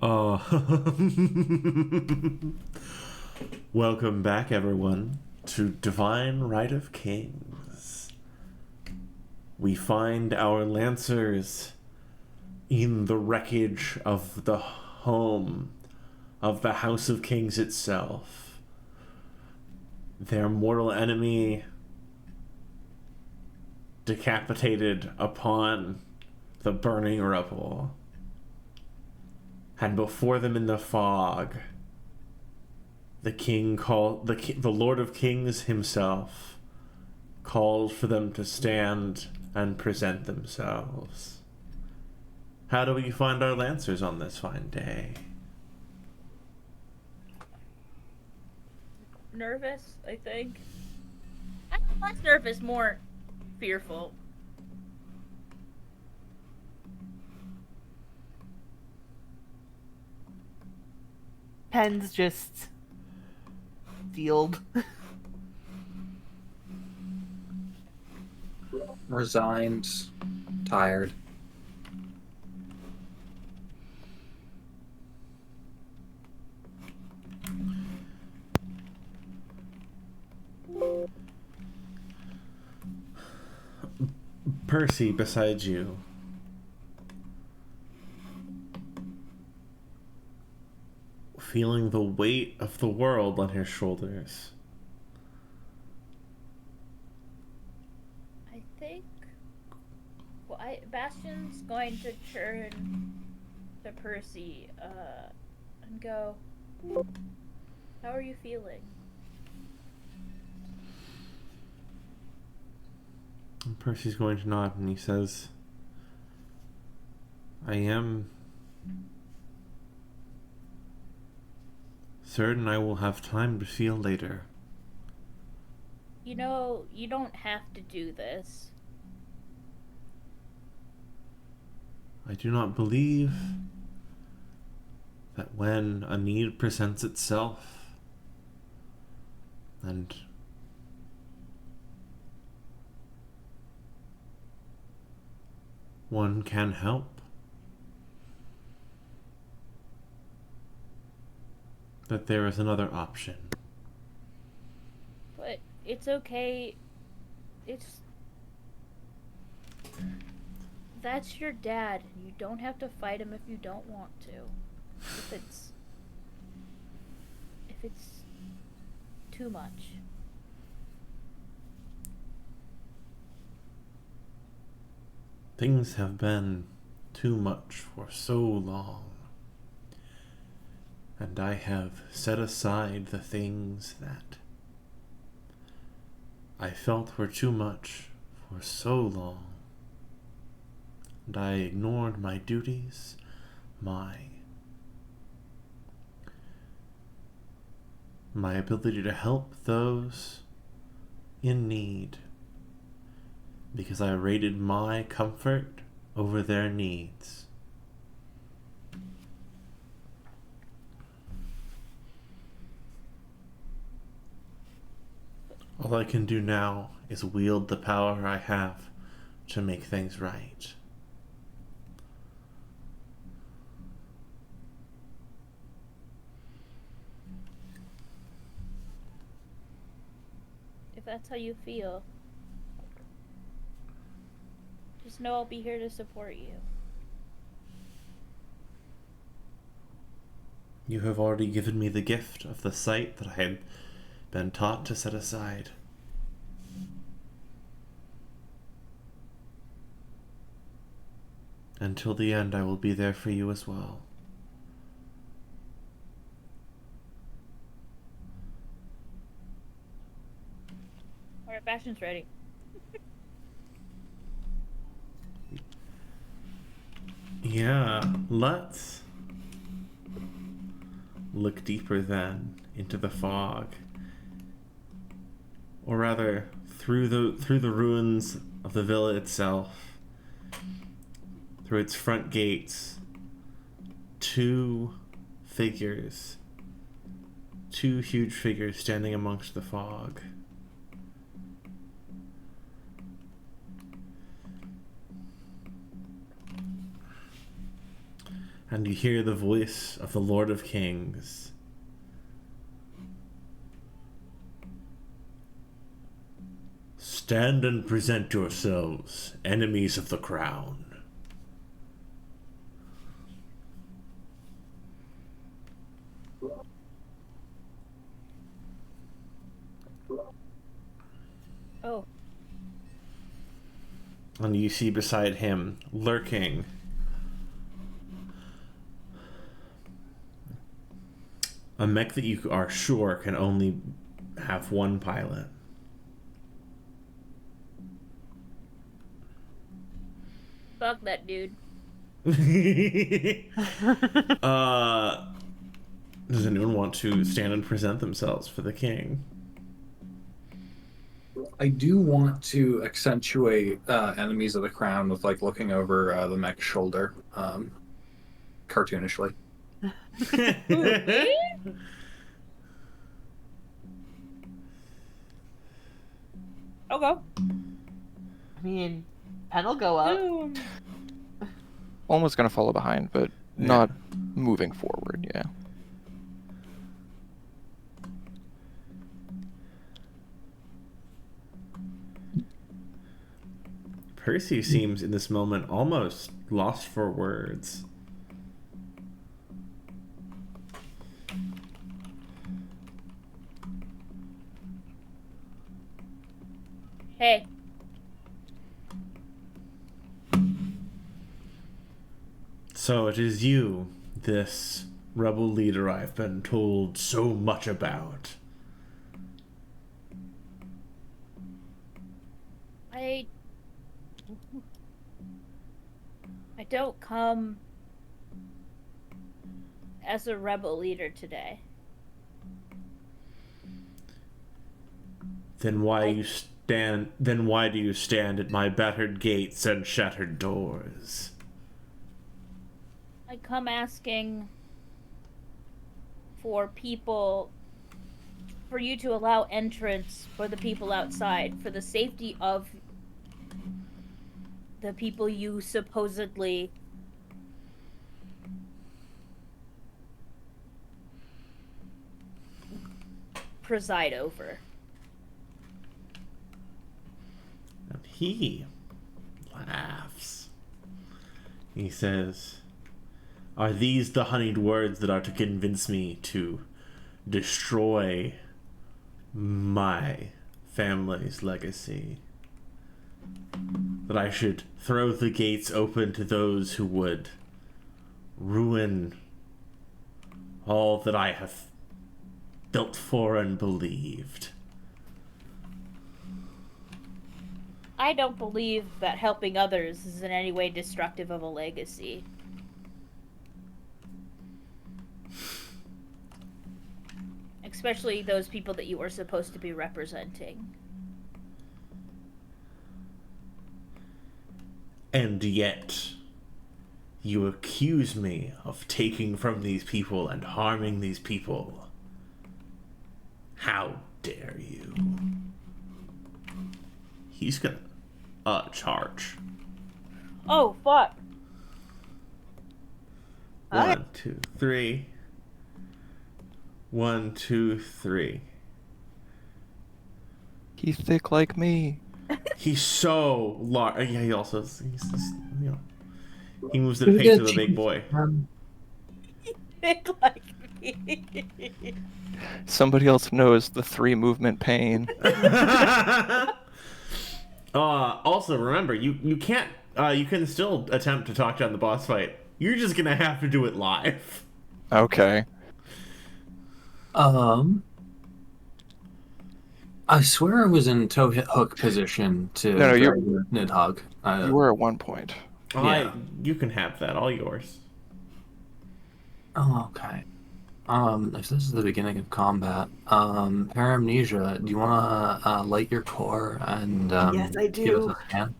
Uh, welcome back, everyone, to Divine Right of Kings. We find our Lancers in the wreckage of the home of the House of Kings itself. Their mortal enemy decapitated upon the burning rubble. And before them in the fog, the Lord of Kings himself called for them to stand and present themselves. How do we find our Lancers on this fine day? Nervous, I think. Less nervous, more fearful. Pen's just sealed. Resigned, tired. Percy, beside you, feeling the weight of the world on his shoulders. I think. Well, Bastion's going to turn to Percy and go, "How are you feeling?" And Percy's going to nod and he says, I am certain I will have time to feel later. You know, you don't have to do this. I do not believe that when a need presents itself and one can help, that there is another option. But it's okay. It's. That's your dad. You don't have to fight him if you don't want to. If it's. If it's too much. Things have been too much for so long, and I have set aside the things that I felt were too much for so long, and I ignored my duties, my ability to help those in need, because I rated my comfort over their needs. All I can do now is wield the power I have to make things right. If that's how you feel, just know I'll be here to support you. You have already given me the gift of the sight that I had been taught to set aside. Until the end, I will be there for you as well. Alright, Bastion's ready. Yeah, let's look deeper then into the fog. Or rather, through the ruins of the villa itself, through its front gates, two huge figures standing amongst the fog. and you hear the voice of the Lord of Kings. Stand and present yourselves, enemies of the crown. Oh. And you see beside him, lurking, a mech that you are sure can only have one pilot. Fuck that dude. Does anyone want to stand and present themselves for the king? I do want to accentuate enemies of the crown with like looking over the mech's shoulder, cartoonishly. Who, me? Okay. I mean, Pen will go up. Boom. Almost gonna follow behind, but not moving forward, yeah. Percy seems in this moment almost lost for words. Hey. So it is you, this rebel leader I've been told so much about. I don't come as a rebel leader today. Then why do you stand at my battered gates and shattered doors? I come asking for you to allow entrance for the people outside, for the safety of the people you supposedly preside over. And he laughs. He says, "Are these the honeyed words that are to convince me to destroy my family's legacy? That I should throw the gates open to those who would ruin all that I have built for and believed?" I don't believe that helping others is in any way destructive of a legacy. Especially those people that you were supposed to be representing. And yet, you accuse me of taking from these people and harming these people. How dare you? He's gonna, charge. Oh, fuck. 1, 2, 3. 1, 2, 3. He's thick like me. He's so large. Yeah, he moves at the pace of a big boy. Think like me. Somebody else knows the 3 movement pain. Also, remember, you can't. You can still attempt to talk down the boss fight. You're just gonna have to do it live. Okay. I swear I was in toe hit hook position to No, Nidhogg. You were at one point. Yeah. You can have that, all yours. Oh, okay. If this is the beginning of combat, Paramnesia, do you want to light your core and Yes, I give us do. a scan?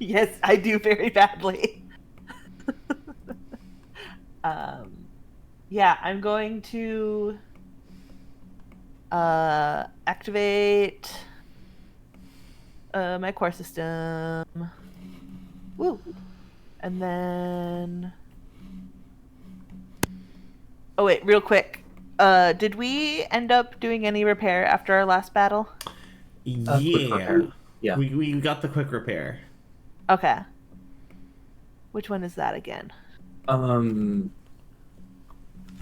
Yes, I do very badly. Yeah, I'm going to activate my core system. Woo! And then Oh wait, real quick. Did we end up doing any repair after our last battle? Quick Yeah. repair. Yeah. We got the quick repair. Okay. Which one is that again?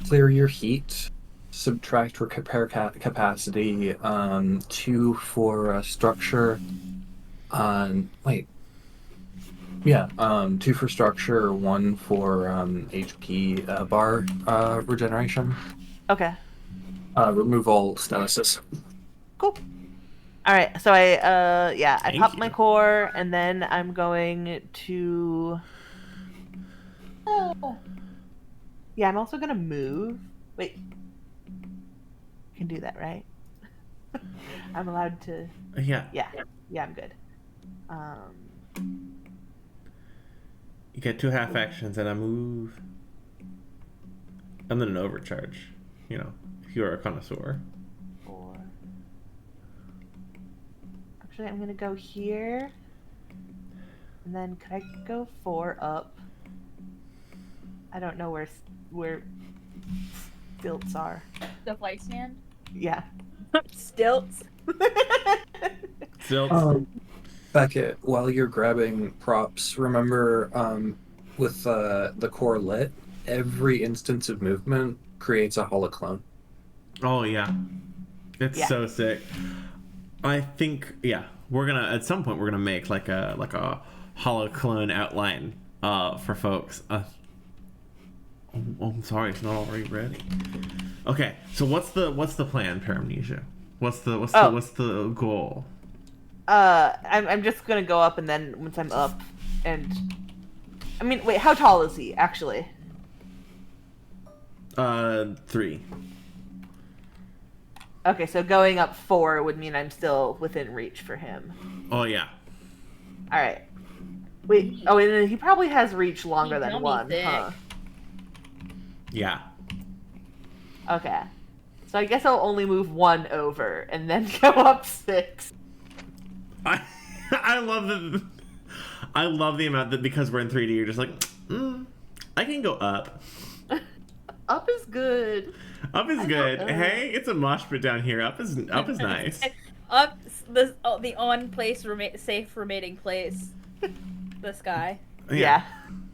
Clear your heat. Subtract repair capacity. 2 for structure. Wait. Yeah. 2 for structure. 1 for HP bar regeneration. Okay. Remove all statuses. Cool. All right. So I I Thank popped you. my core, and then I'm going to. Oh. Yeah, I'm also gonna move. Wait. Can do that, right? I'm allowed to. Yeah. Yeah. Yeah, I'm good. You get 2 half actions and a move. And then an overcharge. You know, if you're a connoisseur. 4. Actually, I'm gonna go here. And then could I go 4 up? I don't know where stilts are. The flight stand. Yeah. Stilts. Still. Beckett, while you're grabbing props, remember with the core lit, every instance of movement creates a holoclone. Oh yeah. It's Yeah. so sick. I think we're gonna at some point we're gonna make like a holoclone outline for folks. I'm sorry, it's not already ready. Okay, so what's the plan, Paramnesia? What's the goal? I'm just gonna go up, and then once I'm up, and I mean, wait, how tall is he actually? 3. Okay, so going up 4 would mean I'm still within reach for him. Oh yeah. All right. Wait. Oh, and then he probably has reach longer He than dummy 1, thick. huh? Yeah. Okay. So I guess I'll only move 1 over, and then go up 6. I love the amount that because we're in 3D, you're just like, I can go up. Up is good. Up is good. Hey, it's a mosh pit down here. Up is nice. Up the safe remaining place. The sky. Yeah.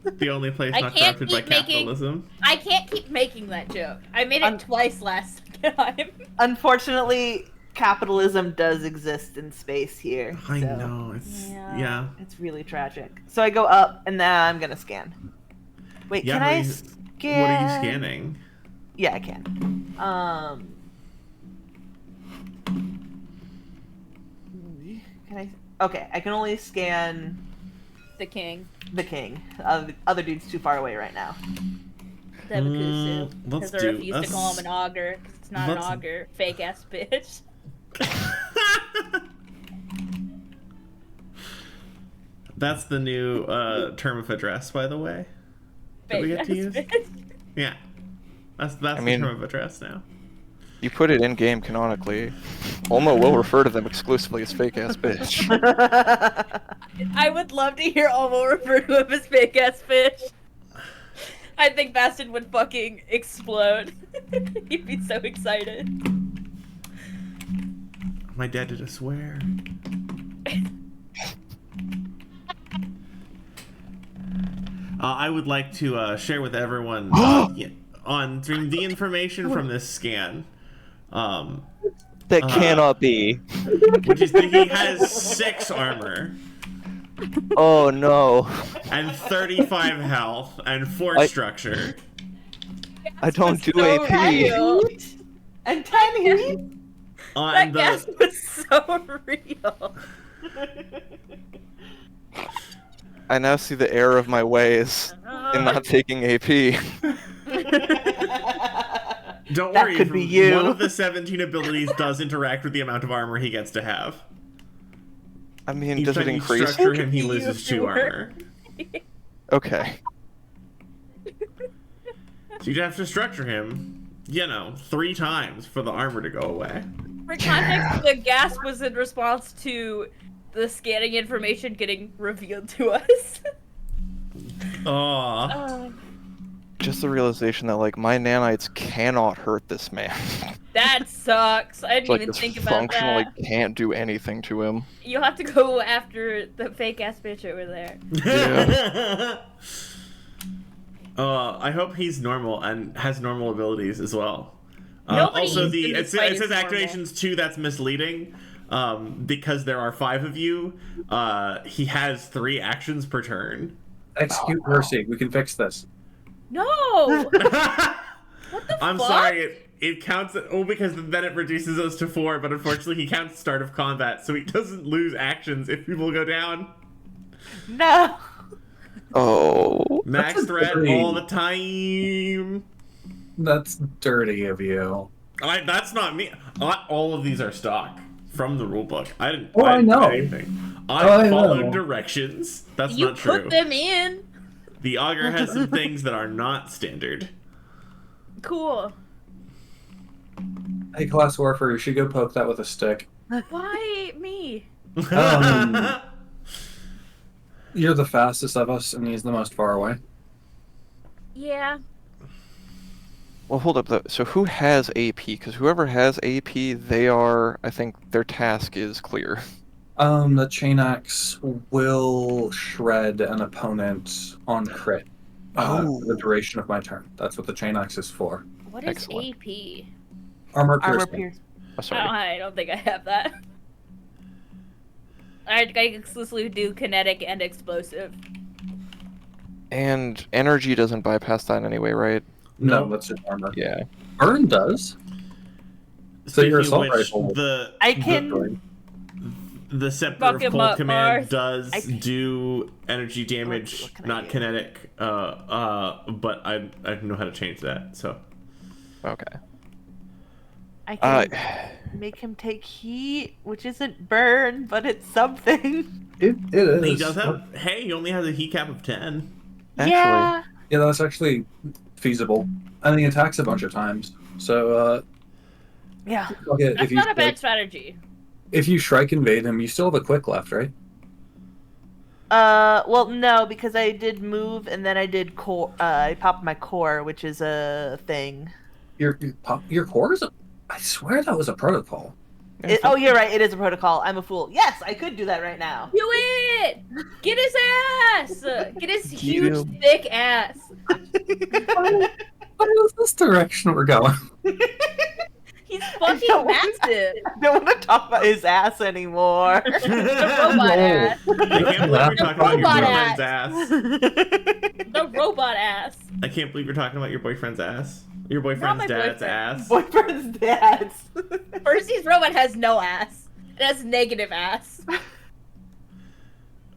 The only place I not can't corrupted by keep making- capitalism. I can't keep making that joke. I made it twice last time. Unfortunately, capitalism does exist in space here. I so know. It's Yeah. yeah. It's really tragic. So I go up, and then I'm gonna scan. Wait, Yeah, can what I are you- scan? What are you scanning? Yeah, I can. Can I? Okay, I can only scan The king. the king. The other dude's too far away right now. Debakusu. let's Because I do- refuse to let's- call him an augur. Because it's not an let's- augur. Fake ass bitch. That's the new term of address, by the way. That we Fake get ass to use? bitch. Yeah. That's I mean- the term of address now. You put it in game canonically. Olmo will refer to them exclusively as fake ass bitch. I would love to hear Olmo refer to him as fake ass bitch. I think Bastion would fucking explode. He'd be so excited. My dad did a swear. I would like to share with everyone on stream the information from this scan. That cannot be. Which is that he has 6 armor Oh no. and 35 health and 4 structure. I don't do So AP. real. And 10 heat. On That the gas was so real. I now see the error of my ways in not taking AP. don't That worry, could be you. one of the 17 abilities does interact with the amount of armor he gets to have. I mean, Each does it time you increase? structure him, he You loses 2 were- armor. Okay. So you'd have to structure him, 3 times for the armor to go away. For context, the gas was in response to the scanning information getting revealed to us. Oh, just the realization that like my nanites cannot hurt this man. That sucks. I didn't Like even this think about functionally that. can't do anything to him. You'll have to go after the fake ass bitch over there. Yeah. I hope he's normal and has normal abilities as well. Nobody Also, in this fight it is says normal. activations 2. That's misleading. Because there are 5 of you. He has 3 actions per turn. Execute mercy. We can fix this. No! What the I'm fuck? sorry. It counts. Because then it reduces us to 4. But unfortunately, he counts start of combat, so he doesn't lose actions if people go down. No. Oh. Max That's threat dirty. all the time. That's dirty of you. That's not me. All of these are stock from the rulebook. I didn't. Oh, I didn't do know. anything. Oh, I I followed know. directions. That's You not true. put them in. The augur has some things that are not standard. Cool. Hey, Class Warfare, you should go poke that with a stick. Why me? You're the fastest of us, and he's the most far away. Yeah. Well, hold up though. So who has AP? Because whoever has AP, they are. I think their task is clear. The chain axe will shred an opponent on crit. Oh. For the duration of my turn. That's what the chain axe is for. What is Excellent. AP? Armor Armor piercing. pierce. Oh, sorry. I don't think I have that. I exclusively do kinetic and explosive. And energy doesn't bypass that anyway, right? No, that's just armor. Yeah. Burn does. So your Speaking of assault which, rifle. I can. The Scepter Fuck of him Cold up, Command Mars. does I- do energy damage, what can I not do? kinetic. But I know how to change that. So Okay. I can make him take heat, which isn't burn, but it's something. It is. he does have. Hey, he only has a heat cap of 10. Actually, Yeah. Yeah, that's actually feasible. And he attacks a bunch of times. So, Yeah. That's not a bad strategy. if you strike invade him, you still have a quick left, right? Well, no, because I did move and then I did core. I popped my core, which is a thing. Your core is a. I swear that was a protocol. Oh, you're right. It is a protocol. I'm a fool. Yes, I could do that right now. Do it! Get his ass! Get his huge, You- thick ass. What is this direction we're going? He's fucking don't- massive. I don't want to talk about his ass anymore. The robot ass. I can't believe we're talking about your Robot boyfriend's ass. ass. The robot ass. I can't believe you're talking about your boyfriend's ass. Your boyfriend's my dad's boyfriend. ass. Boyfriend's dad's. Percy's robot has no ass. It has negative ass.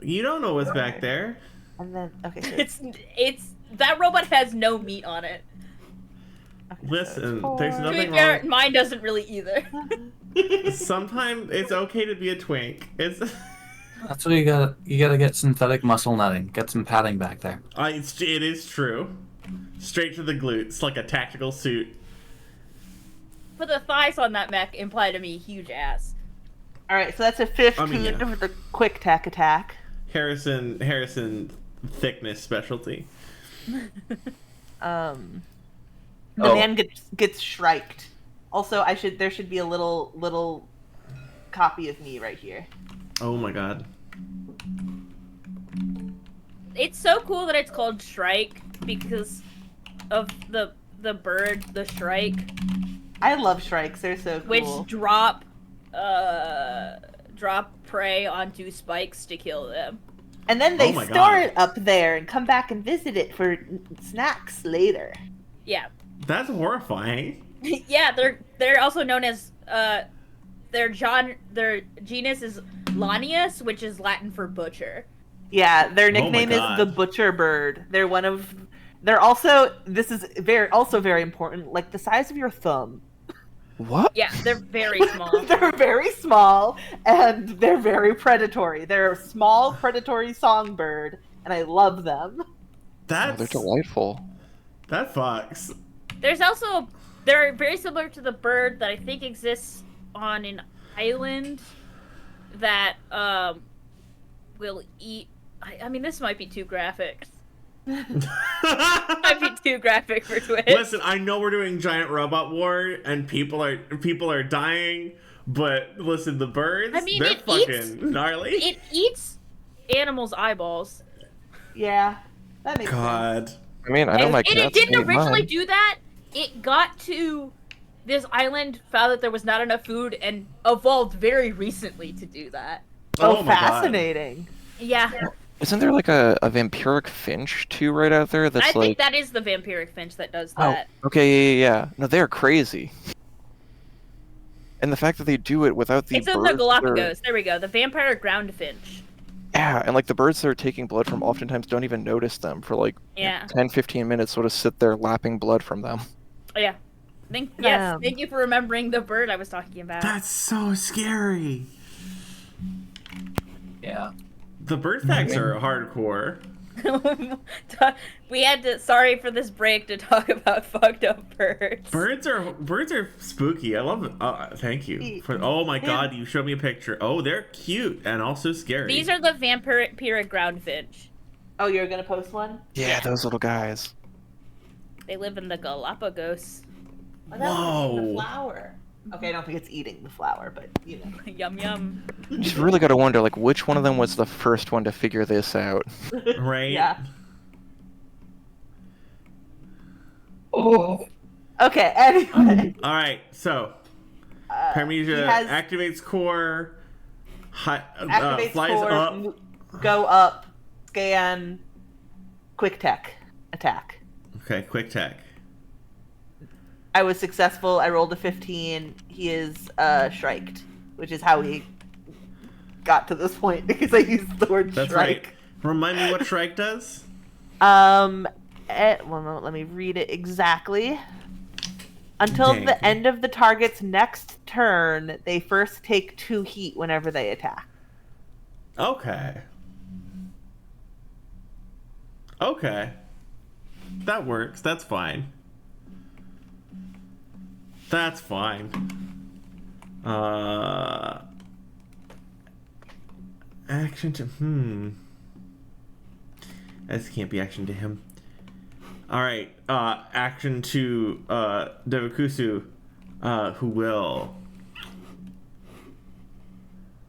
You don't know what's back there. And then okay. So It's that robot has no meat on it. okay, so Listen, it's there's four. To be nothing fair, wrong. mine doesn't really either. Sometimes it's okay to be a twink. It's That's what you gotta. You gotta get synthetic muscle netting. Get some padding back there. it is true. Straight to the glutes, like a tactical suit. But the thighs on that mech imply to me huge ass. All right, so that's a 15 I mean, yeah. for the quick tack attack. Harrison thickness specialty. The Oh. man gets shriked. Also, there should be a little copy of me right here. Oh my god. It's so cool that it's called Shrike because of the bird, the shrike, I love shrikes. They're so cool. which drop prey onto spikes to kill them. And then they Oh my store God. it up there and come back and visit it for snacks later. Yeah. That's horrifying. Yeah, they're also known as their genus is Lanius, which is Latin for butcher. Yeah, their Oh my nickname is God. the Butcher Bird. They're also, this is very important, like the size of your thumb. What? Yeah, they're very small. They're very small and they're very predatory. They're a small predatory songbird, and I love them. Oh, That's they're delightful. that fucks. They're very similar to the bird that I think exists on an island that will eat. I mean, this might be too graphic. Might be too graphic for Twitch. Listen, I know we're doing giant robot war and people are dying, but listen, the birds, I mean, they're it fucking eats- gnarly. It eats animals' eyeballs. Yeah, that makes sense. God. I mean, I know my And it cats didn't ate originally mine. do that. It got to this island, found that there was not enough food, and evolved very recently to do that. Oh, my God. fascinating. Yeah, Isn't there like a vampiric finch too right out there? That's I like. think that is the vampiric finch that does Oh, that. okay, yeah. No, they're crazy. And the fact that they do it without the It's in birds the that Galapagos. There we go. The vampire ground finch. Yeah, and like the birds that are taking blood from oftentimes don't even notice them for like Yeah. 10, 15 minutes, sort of sit there lapping blood from them. Oh, yeah. Yes, Um, thank you for remembering the bird I was talking about. That's so scary. Yeah. The bird facts are hardcore. We had to. Sorry for this break to talk about fucked up birds. Birds are spooky. I love it. Thank you. Oh my God, you showed me a picture. Oh, they're cute and also scary. These are the vampiric ground finch. Oh, you're gonna post one? Yeah, those little guys. They live in the Galapagos. Oh, that one's eating Whoa. the flower. Okay, I don't think it's eating the flower, but you know. Yum yum. You just really gotta wonder, like, which one of them was the first one to figure this out? Right? Yeah. Oh. Okay. Anyway, All right. So, Paramecia he has activates core. activates Flies core, up. go up, scan, quick tech, attack. Okay, quick tech. I was successful. I rolled a 15. He is shriked, which is how he got to this point because I used the word That's shrike. right. Remind me what Shrike does. One moment, let me read it exactly. Until Dang. the end of the target's next turn, they first take 2 heat whenever they attack. Okay. Okay. That works. That's fine. That's fine. Action to This can't be action to him. Alright, action to Devakusu, who will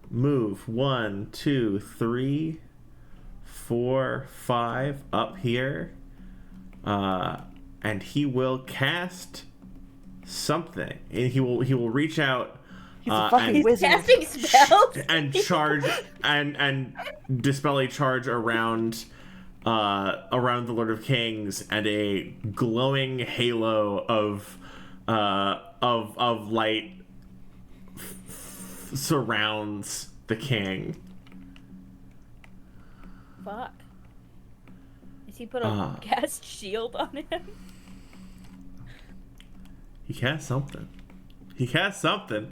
move 1, 2, 3, 4, 5 up here. And he will cast something. And he will reach out. He's a fucking and, wizard. Casting spells. and charge and dispel a charge around the Lord of Kings, and a glowing halo of light surrounds the king. Fuck. Is he put a cast shield on him? He cast something. He cast something.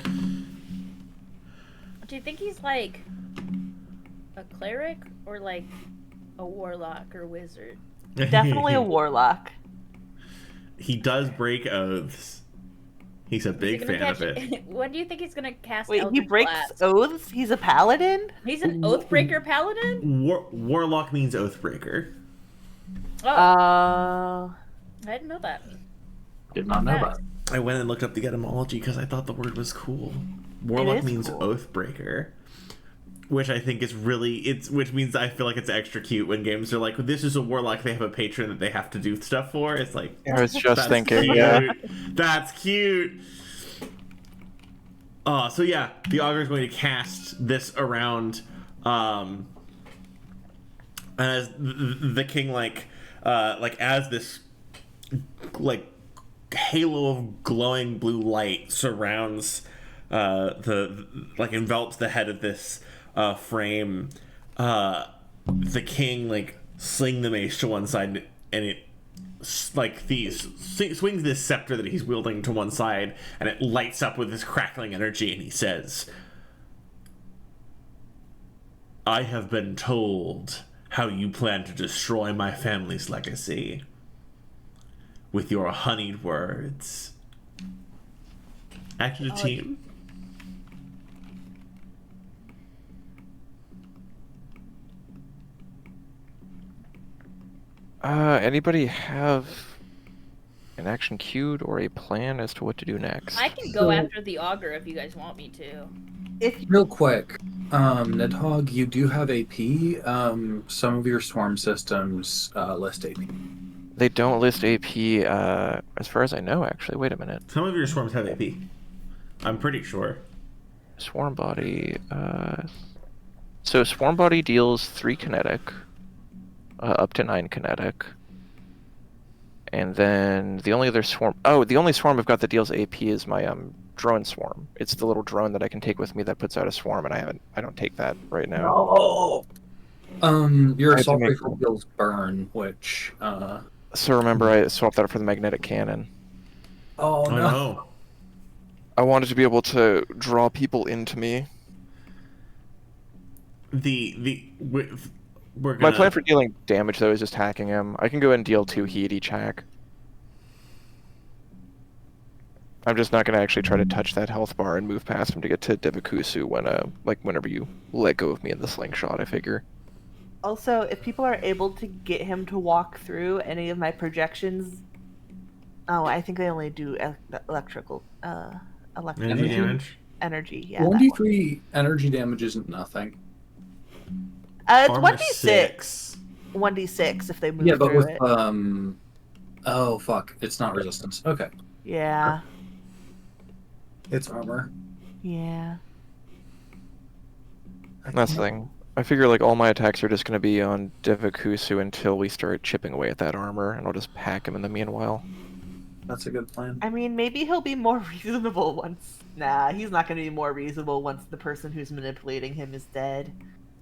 Do you think he's like a cleric or like a warlock or wizard? Definitely a warlock. He does break oaths. He's a big fan of it. When do you think he's gonna cast? Wait, he Eldritch breaks Blast? oaths? He's a paladin? He's an Oathbreaker paladin. Warlock means oathbreaker. Oh, Uh, I didn't know that. Did not know that. I went and looked up the etymology because I thought the word was cool. Warlock is means cool. oathbreaker, which I think is which means I feel like it's extra cute when games are like, this is a warlock, they have a patron that they have to do stuff for. It's like, I was just that's thinking, cute. yeah. That's cute. So yeah, the augur is going to cast this around, and as the king as this halo of glowing blue light surrounds envelops the head of this frame, the king sling the mace to one side, and it swings this scepter that he's wielding to one side, and it lights up with this crackling energy, and he says, I have been told how you plan to destroy my family's legacy with your honeyed words. Action to team. Anybody have an action queued or a plan as to what to do next? I can go after the augur if you guys want me to. Real quick, Nidhogg, you do have AP. Some of your swarm systems list AP. They don't list AP, as far as I know, actually. Wait a minute. Some of your swarms have AP. I'm pretty sure. Swarm body, so swarm body deals 3 kinetic, up to 9 kinetic. And then the only other swarm... Oh, the only swarm I've got that deals AP is my drone swarm. It's the little drone that I can take with me that puts out a swarm, and I don't take that right now. No. Your I have to assault make- rifle deals burn, which So remember, I swapped that for the magnetic cannon. oh Oh no. no. I wanted to be able to draw people into me. We're gonna... My plan for dealing damage, though, is just hacking him. I can go and deal 2 heat each hack. I'm just not going to actually try to touch that health bar and move past him to get to Devakusu whenever you let go of me in the slingshot, I figure. Also, if people are able to get him to walk through any of my projections, oh, I think they only do electrical Energy damage? energy. Yeah, 1d3 energy damage isn't nothing. it's Armor 1d6. 1d6 if they move Yeah, but through with it. oh fuck, it's not resistance. Okay, Yeah, it's armor. yeah. That's the thing. I figure like all my attacks are just going to be on Devakusu until we start chipping away at that armor, and I'll just pack him in the meanwhile. That's a good plan. I mean, maybe he'll be more reasonable once. Nah, he's not going to be more reasonable once the person who's manipulating him is dead.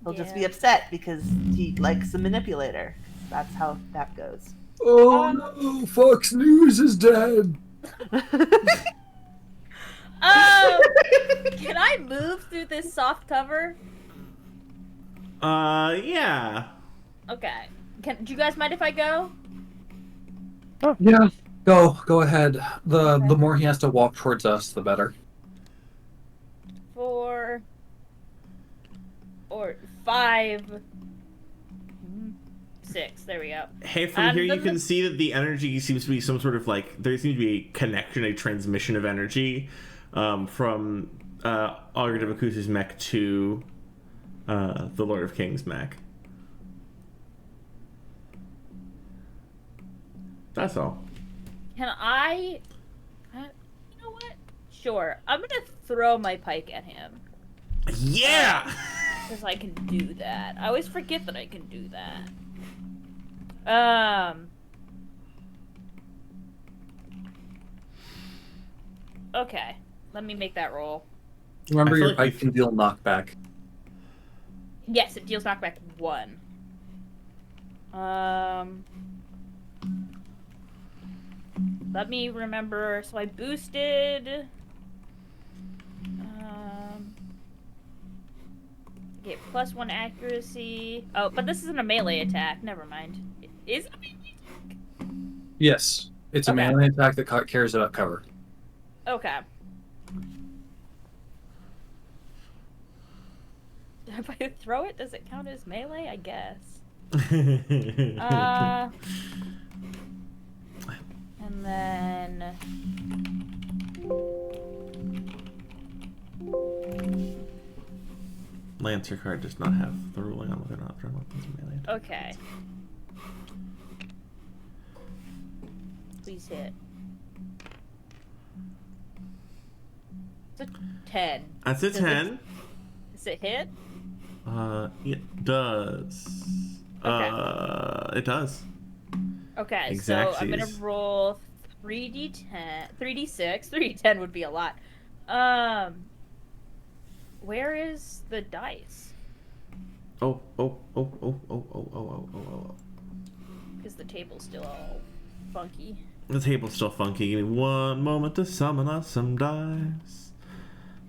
He'll just be Yeah. upset because he likes a manipulator. That's how that goes. Oh no, Fox News is dead. Can I move through this soft cover? Yeah. Okay. Do you guys mind if I go? Yeah, go ahead. The more he has to walk towards us, the better. 4 or 5, 6. There we go. Hey, from here you can see that the energy seems to be some sort of like, there seems to be a connection, a transmission of energy from Augur Devakusu's mech to the Lord of Kings mech. That's all. Can I... you know what? Sure. I'm gonna throw my pike at him. Yeah! Because I can do that. I always forget that I can do that. Okay. Let me make that roll. Remember, I feel your like pike can deal knockback. Yes, it deals knockback 1. Let me remember. So I boosted. Get +1 accuracy. Oh, but this isn't a melee attack. Never mind. Is it a melee attack? Yes, it's a Okay. melee attack that cares about cover. Okay. If I throw it, does it count as melee? I guess. And then... Lancer card does not have the ruling on whether or not thrown weapons are melee. Okay. Please hit. It's a 10. That's a Does it- 10. Does it hit? It does. It does. Okay, so I'm gonna Exactsies. roll 3d10, 3d6. 3d10 would be a lot. Where is the dice? Oh. Because the table's still all funky. The table's still funky. Give me one moment to summon us some dice.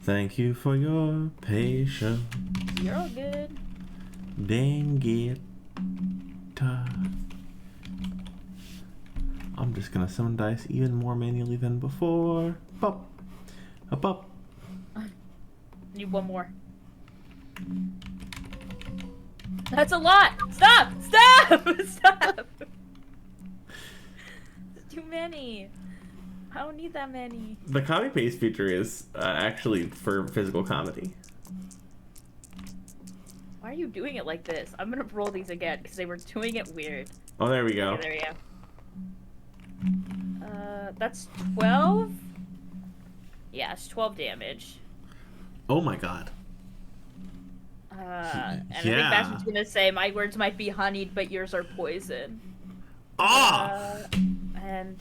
Thank you for your patience. You're all good. Dang it. I'm just gonna summon dice even more manually than before. Pop. A pop. Need one more. That's a lot! Stop! Stop! Stop! many. I don't need that many. The copy paste feature is actually for physical comedy. Why are you doing it like this? I'm gonna roll these again because they were doing it weird. Oh, there we go. Okay, there we go. That's 12? Yeah, it's 12 damage. Oh my god. And I think Yeah. Bastion's gonna say my words might be honeyed, but yours are poison. Oh! And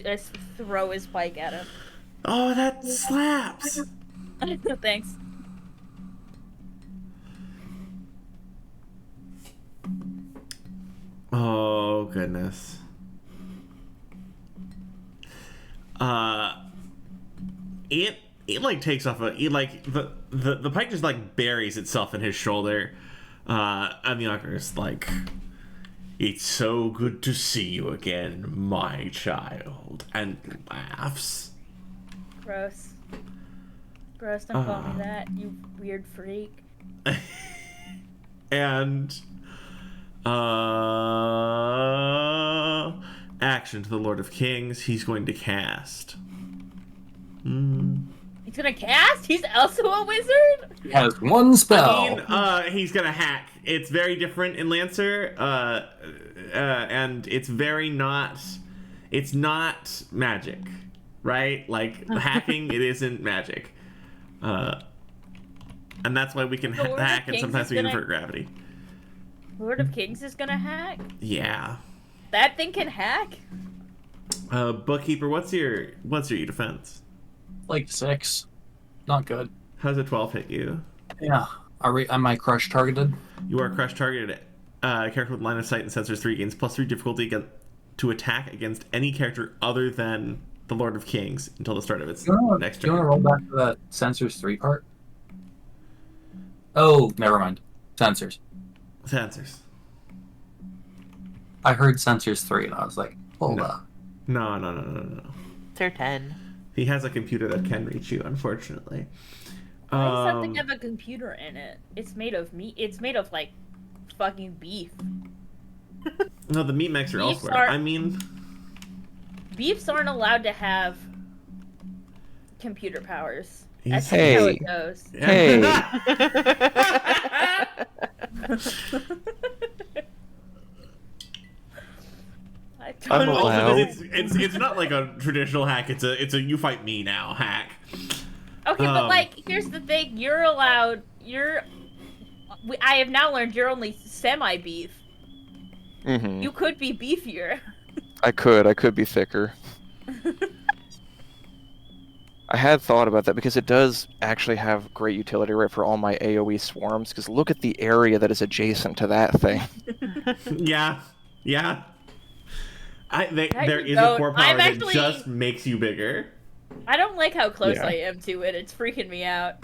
just throw his pike at him. Oh, that slaps! Thanks. Oh, goodness. It like takes off the pike just like buries itself in his shoulder. And the ogre's like, "It's so good to see you again, my child," and laughs. Gross. Gross, don't call me that, you weird freak. And action to the Lord of Kings. He's going to cast. He's gonna cast? He's also a wizard? He has one spell. I mean, he's gonna hack. It's very different in Lancer, and it's very not. It's not magic, right? Like hacking, it isn't magic, and that's why we can The Lord of hack, and Kings sometimes is we gonna- invert gravity. Lord of Kings is gonna hack? Yeah. That thing can hack? Bookkeeper, what's your defense? Like 6. Not good. How's a 12 hit you? Yeah. Am I crush targeted? You are crush targeted. Character with line of sight and sensors 3 gains +3 difficulty to attack against any character other than the Lord of Kings until the start of its next Do you want to turn. roll back to that sensors 3 part? Oh, never mind. Sensors. Sensors. I heard sensors 3 and I was like, hold No. up. No. Sir 10. He has a computer that can reach you, unfortunately. Why does something have a computer in it? It's made of meat. It's made of, like, fucking beef. No, the meat mechs are Beefs elsewhere. are- I mean, Beefs aren't allowed to have computer powers. He's- That's just how Hey. it goes. Hey. I I'm don't also, allowed. it's not like a traditional hack. It's a you fight me now hack. Okay, but Um, like, here's the thing: you're allowed. I have now learned you're only semi-beef. Mm-hmm. You could be beefier. I could be thicker. I had thought about that because it does actually have great utility, right, for all my AoE swarms. Because look at the area that is adjacent to that thing. Yeah. There you is go. a core power I'm that actually- just makes you bigger. I don't like how close Yeah. I am to it. It's freaking me out.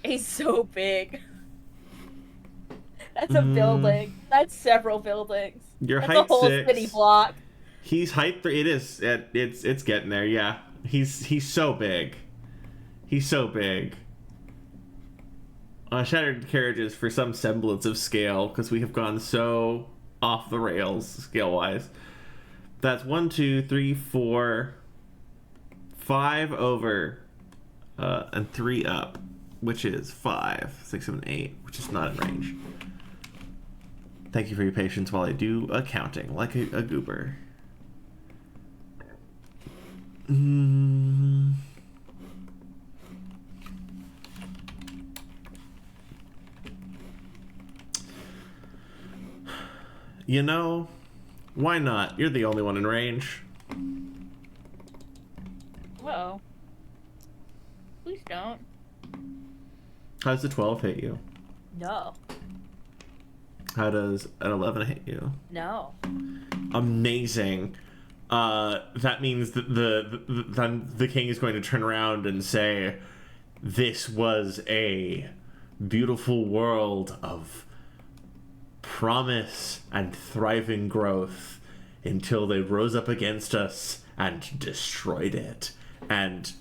He's so big. That's a building. That's several buildings. Your That's a height whole 6. city block. He's height 3. It is. It's getting there. Yeah. He's so big. He's so big. Shattered carriages for some semblance of scale because we have gone so off the rails scale wise. That's 1, 2, 3, 4, 5 over, and 3 up, which is 5, 6, 7, 8, which is not in range. Thank you for your patience while I do accounting like a goober. You know, why not? You're the only one in range. Whoa. Please don't. How does the 12 hit you? No. How does an 11 hit you? No. Amazing. That means that the king is going to turn around and say, "This was a beautiful world of promise and thriving growth until they rose up against us and destroyed it." And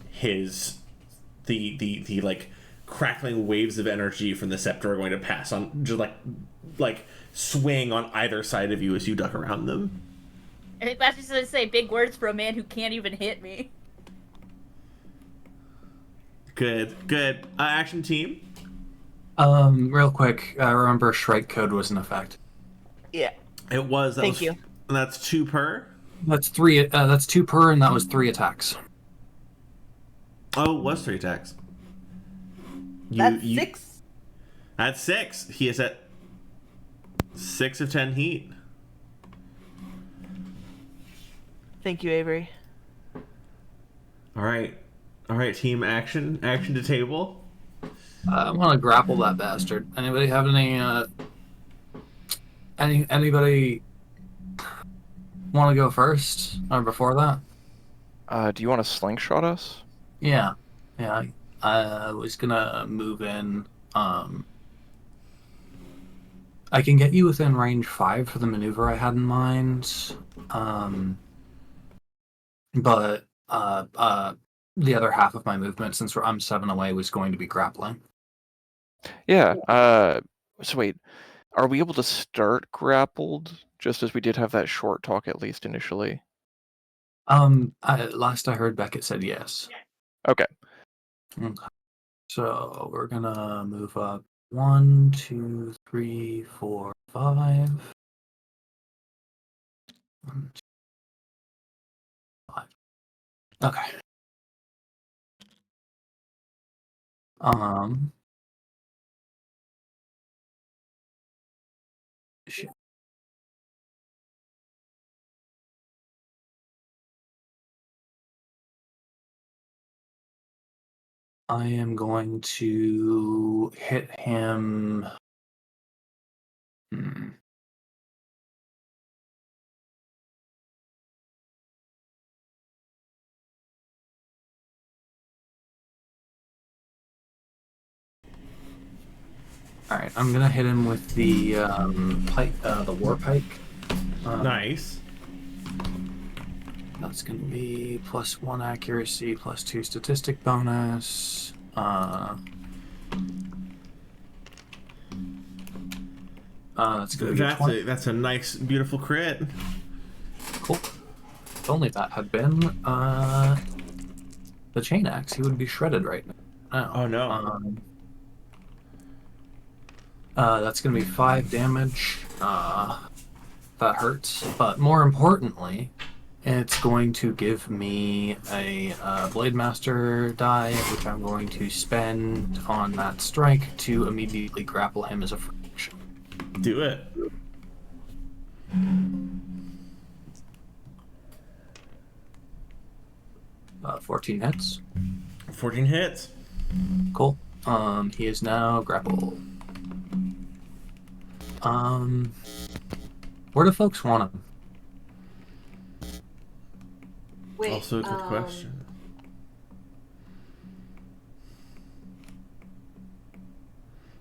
the like crackling waves of energy from the scepter are going to pass on, just like swing on either side of you as you duck around them. I think Bastion's gonna say big words for a man who can't even hit me. Good. Action team. Real quick, remember Shrike code was in effect. Yeah. It was. Thank you. And that's 2 per. That's 3. That's 2 per, and that was 3 attacks. Oh, it was 3 attacks. That's 6. That's 6. He is at 6 of 10 heat. Thank you, Avery. All right, team action to table. I want to grapple that bastard. Anybody have anybody want to go first or before that? Do you want to slingshot us? Yeah. I was gonna move in. I can get you within range 5 for the maneuver I had in mind. But the other half of my movement, since I'm 7 away, was going to be grappling. Yeah. So wait, are we able to start grappled? Just as we did have that short talk, at least initially. Last I heard, Beckett said yes. Okay. So we're gonna move up 1, 2, 3, 4, 5. 1, 2, 5. Okay. Shit. I am going to hit him. All right, I'm gonna hit him with the pike, the war pike. Nice. That's gonna be +1 accuracy, +2 statistic bonus. That's gonna be 20. That's a nice, beautiful crit. Cool. If only that had been the chain axe, he would be shredded right now. Oh no. That's gonna be 5 damage. That hurts, but more importantly, it's going to give me a Blade Master die, which I'm going to spend on that strike to immediately grapple him as a fraction. Do it. 14 hits. 14 hits. Cool. He is now grappled. Where do folks want him? Wait, Also a good question.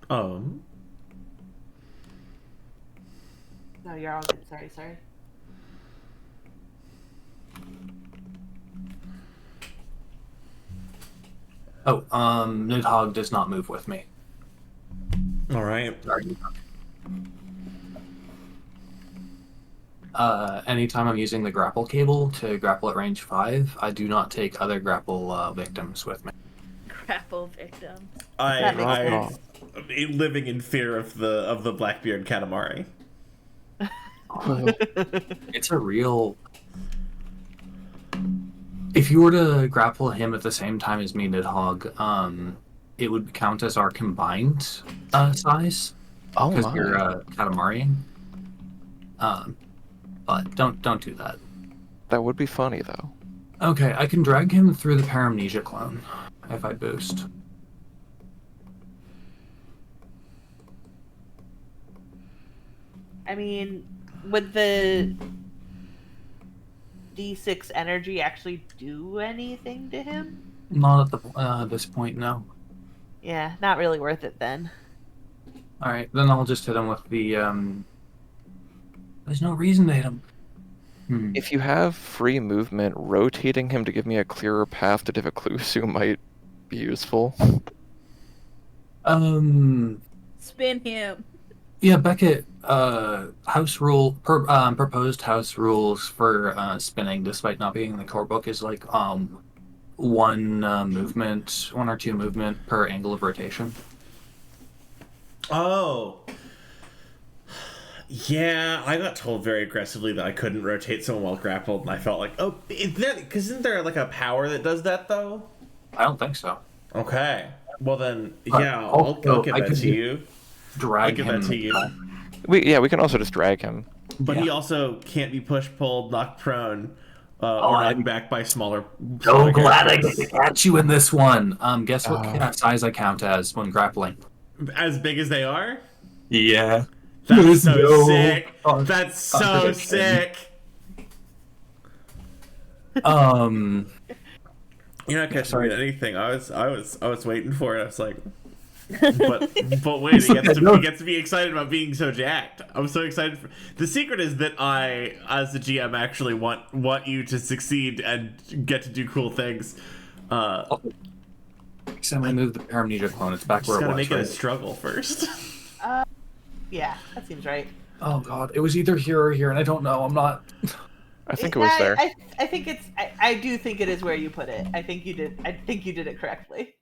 No, you're all good. Sorry. Oh, Nidhogg does not move with me. All right. Sorry. Anytime I'm using the grapple cable to grapple at range 5, I do not take other grapple victims with me. Grapple victim. I'm living in fear of the Blackbeard Katamari. It's a real... If you were to grapple him at the same time as me, Nidhogg, it would count as our combined size. Oh because my. you're Katamariing. But don't do that. That would be funny though. Okay, I can drag him through the Paramnesia clone if I boost. I mean, would the D6 energy actually do anything to him? Not at this point, no. Yeah, not really worth it then. Alright, then I'll just hit him with the, There's no reason to hit him. If you have free movement, rotating him to give me a clearer path to Divaklusu might be useful. Spin him. Yeah, Beckett, proposed house rules for spinning, despite not being in the core book, is like one or two movement per angle of rotation. Oh. Yeah, I got told very aggressively that I couldn't rotate someone while grappled, and I felt like, oh, isn't there like a power that does that though? I don't think so. Okay. Well then, But yeah, I'll also, give I that could to you. I'll drag give him. that to you. We can also just drag him. But Yeah. he also can't be pushed, pulled, knocked prone, Oh, or I'm knocked back by smaller. so glad I characters. get to catch you in this one. Guess what Oh. size I count as when grappling? As big as they are. Yeah. That's There's so no sick. con- That's so contradiction. sick. You're not catching me in anything. I was waiting for it. I was like, but wait, he gets to be excited about being so jacked. I'm so excited. The secret is that I, as the GM, actually want you to succeed and get to do cool things. Except I moved the paramnesia clone. It's back Just where it gotta was. make it a Right? struggle first. Yeah, that seems right. Oh god, it was either here or here, and I don't know. I'm not. I think it was there. I think it's. I do think it is where you put it. I think you did. I think you did it correctly.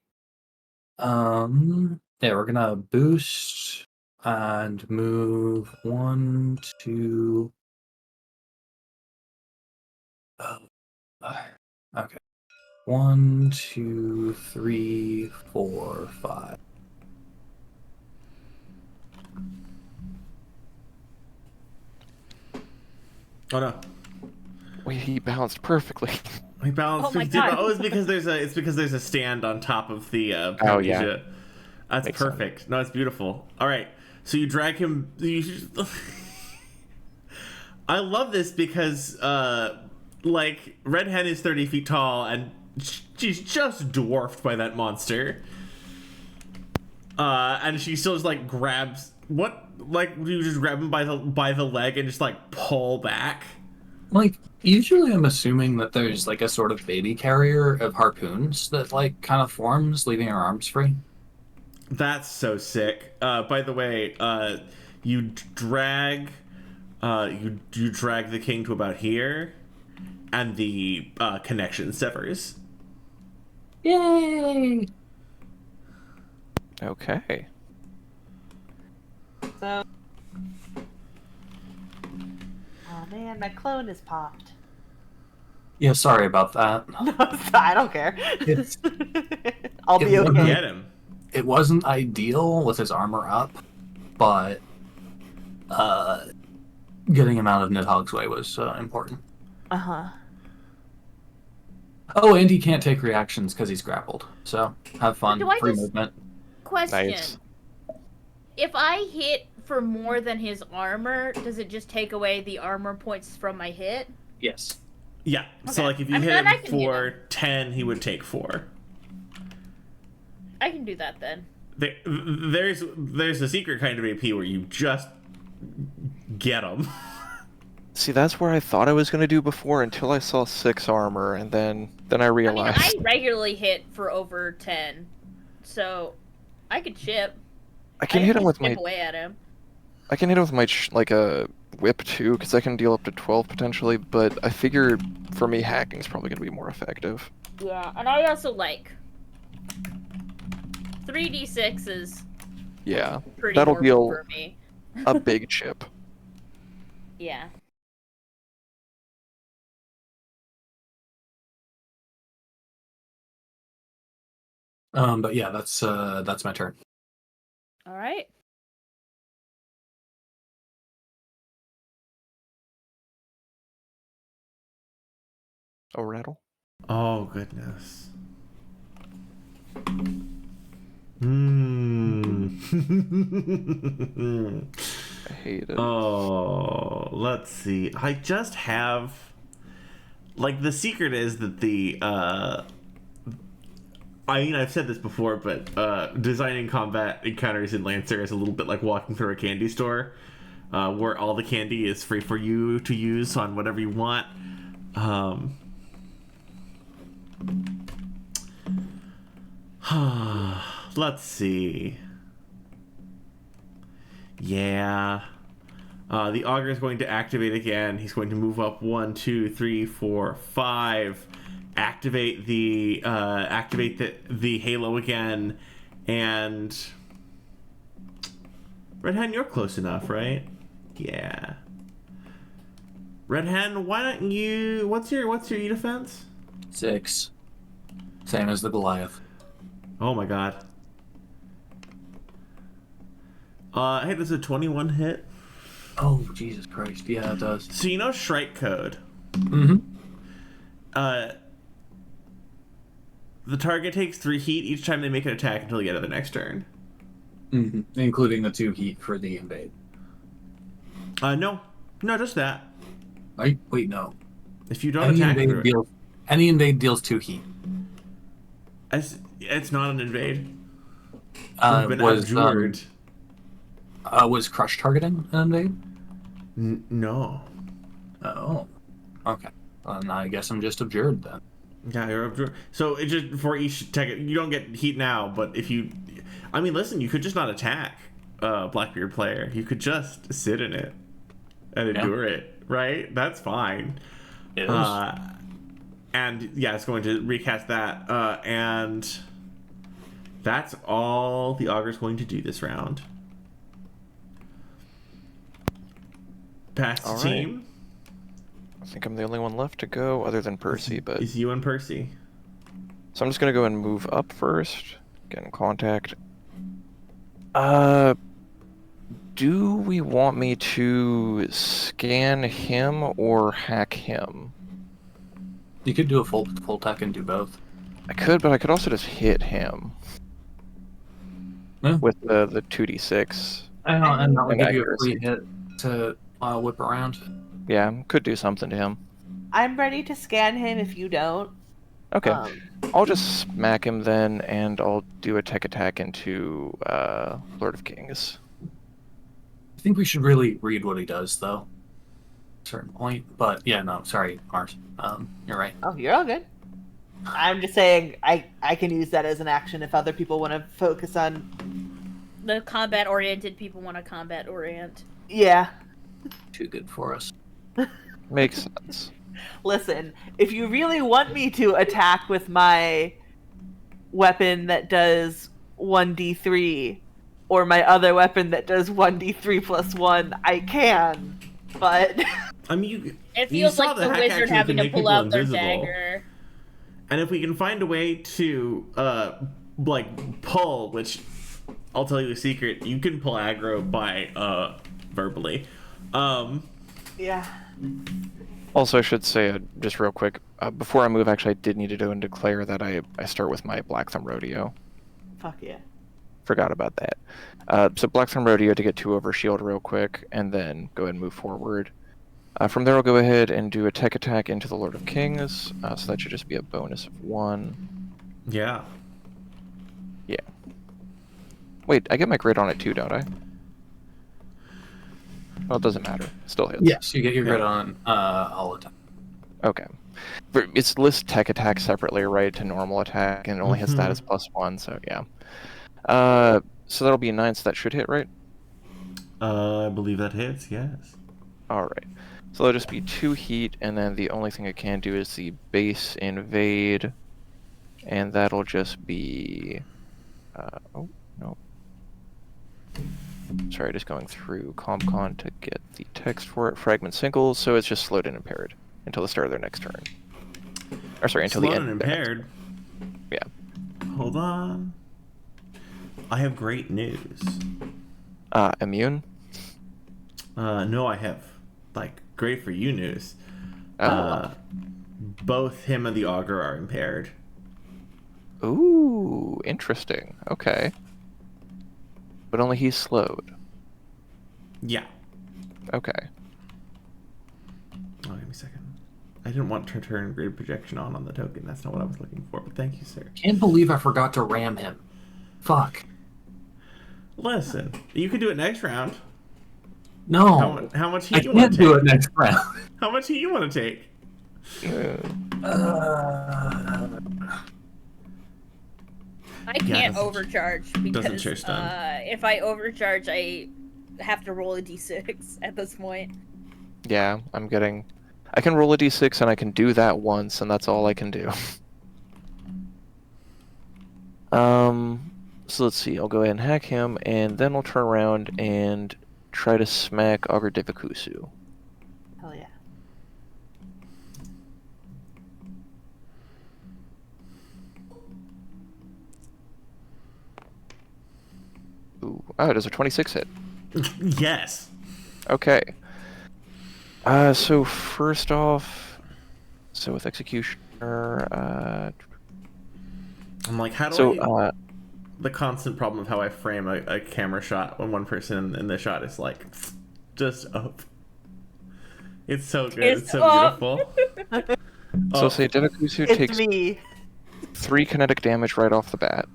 Yeah, we're gonna boost and move 1, 2. Okay. 1, 2, 3, 4, 5. Oh no. Wait, he bounced perfectly. He balanced. Oh my God. Oh, it's because there's a stand on top of the Oh, yeah. Paramnesia. That's Makes perfect. No, it's beautiful. All right, so you drag him. I love this because, like, Red Hen is 30 feet tall and she's just dwarfed by that monster. And she still just like grabs what? Like, you just grab him by the leg and just like pull back. Like, usually I'm assuming that there's like a sort of baby carrier of harpoons that like kind of forms, leaving her arms free. That's so sick. By the way, you drag you drag the king to about here, and the connection severs. Yay! Okay. So. Oh man, my clone is popped. Yeah, sorry about that. No, I don't care. It's- I'll be it- okay. Get him. It wasn't ideal with his armor up, but getting him out of Nidhogg's way was important. Uh huh. Oh, and he can't take reactions because he's grappled. So have fun. Do I Free just- movement. Question. Nice. If I hit for more than his armor, does it just take away the armor points from my hit? Yes. Yeah. So Okay. like if you I mean, hit I him can hit for him. 10, he would take 4. I can do that then. There's a secret kind of AP where you just get him. See, that's where I thought I was gonna do before until I saw 6 armor, and then I I mean, realized. I regularly hit for over 10, so I could chip. I can hit him with chip my. away at him. I can hit him with my like a whip too, because I can deal up to 12 potentially. But I figure for me, hacking's probably gonna be more effective. Yeah, and I also like 3d6 is Yeah, pretty that'll horrible deal for me. a big chip. Yeah. But yeah, that's my turn. All right. Oh, rattle. Oh goodness. I hate it. Oh, let's see. I just have like the secret is that I mean, I've said this before, but designing combat encounters in Lancer is a little bit like walking through a candy store, where all the candy is free for you to use on whatever you want. Let's see. Yeah. The augur is going to activate again. He's going to move up 1, 2, 3, 4, 5. Activate the halo again, and Red Hen, you're close enough, right? Yeah. Red Hen, why don't you? What's your E defense? 6. Same as the Goliath. Oh my god. Hey, does a 21 hit? Oh, Jesus Christ. Yeah, it does. So you know Shrike Code. Mm-hmm. The target takes 3 heat each time they make an attack until the end of the next turn. Mm-hmm. Including the 2 heat for the invade. No, just that. Wait, no. If you don't attack, any invade deals 2 heat. It's not an invade. You've been abjured. Was crush targeting an invade? No. Oh. Okay. I guess I'm just abjured then. Yeah, you're abjured. So it just for each attack, you don't get heat now. But if you, I mean, listen, you could just not attack Blackbeard player. You could just sit in it and endure it, right? That's fine. It is. And yeah, it's going to recast that, and that's all the augur's going to do this round. Past All team. I think I'm the only one left to go, other than Percy. But Is you and Percy. so I'm just gonna go and move up first. Get in contact. Do we want me to scan him or hack him? You could do a full attack and do both. I could, but I could also just hit him with the 2d6. And that would And give you a free accuracy. hit to whip around. Yeah, could do something to him. I'm ready to scan him if you don't. Okay, I'll just smack him then, and I'll do a tech attack into Lord of Kings. I think we should really read what he does, though. At a certain point. But yeah, no, sorry, Mars. You're right. Oh, you're all good. I'm just saying I can use that as an action if other people want to focus on... The combat-oriented people want to combat-orient. Yeah. Too good for us. Makes sense. Listen, if you really want me to attack with my weapon that does 1d3, or my other weapon that does 1d3 plus 1, I can, but... I mean, It feels like the wizard having to pull out their invisible. dagger. And if we can find a way to, pull, which I'll tell you a secret, you can pull aggro by, verbally. Yeah. Also, I should say, just real quick, before I move, actually, I did need to go and declare that I start with my Black Thumb Rodeo. Fuck yeah. Forgot about that. So Black Thumb Rodeo to get 2 over shield real quick, and then go ahead and move forward. From there, I'll go ahead and do a tech attack into the Lord of Kings, so that should just be a bonus of 1. Yeah. Yeah. Wait, I get my grid on it too, don't I? Well, it doesn't matter. Still hits. Yes, you get your grid on all the time. Okay. But it's list tech attack separately, right, to normal attack, and it only hits that as +1, so yeah. So that'll be a 9, so that should hit, right? I believe that hits, yes. Alright. So that'll just be 2 heat, and then the only thing I can do is the base invade, and that'll just be... oh, no. Sorry, just going through CompCon to get the text for it. Fragment singles, so it's just slowed and impaired until the start of their next turn. Or sorry, until the Slowed end. and of their impaired. next... Yeah. Hold on. I have great news. Immune? No, I have, great for you news. Both him and the augur are impaired. Ooh, interesting. Okay. But only he's slowed. Yeah. Okay. Oh, give me a second. I didn't want to turn grid projection on the token. That's not what I was looking for, but thank you, sir. Can't believe I forgot to ram him. Fuck. Listen, you could do it next round. No. How much I heat you want can't to do take? it next round. How much heat you want to take? I can't overcharge because share stun. if I overcharge, I have to roll a d6 at this point. Yeah, I can roll a d6 and I can do that once, and that's all I can do. So let's see, I'll go ahead and hack him, and then I'll turn around and try to smack Augur Divakusu. Hell yeah. Ooh, oh, does a 26 hit? Yes. Okay. So first off, so with Executioner, I'm like, how do so, I... The constant problem of how I frame a camera shot when one person in the shot is like, just up. It's so good. It's so beautiful. so say Divakusu It's takes me. 3 kinetic damage right off the bat.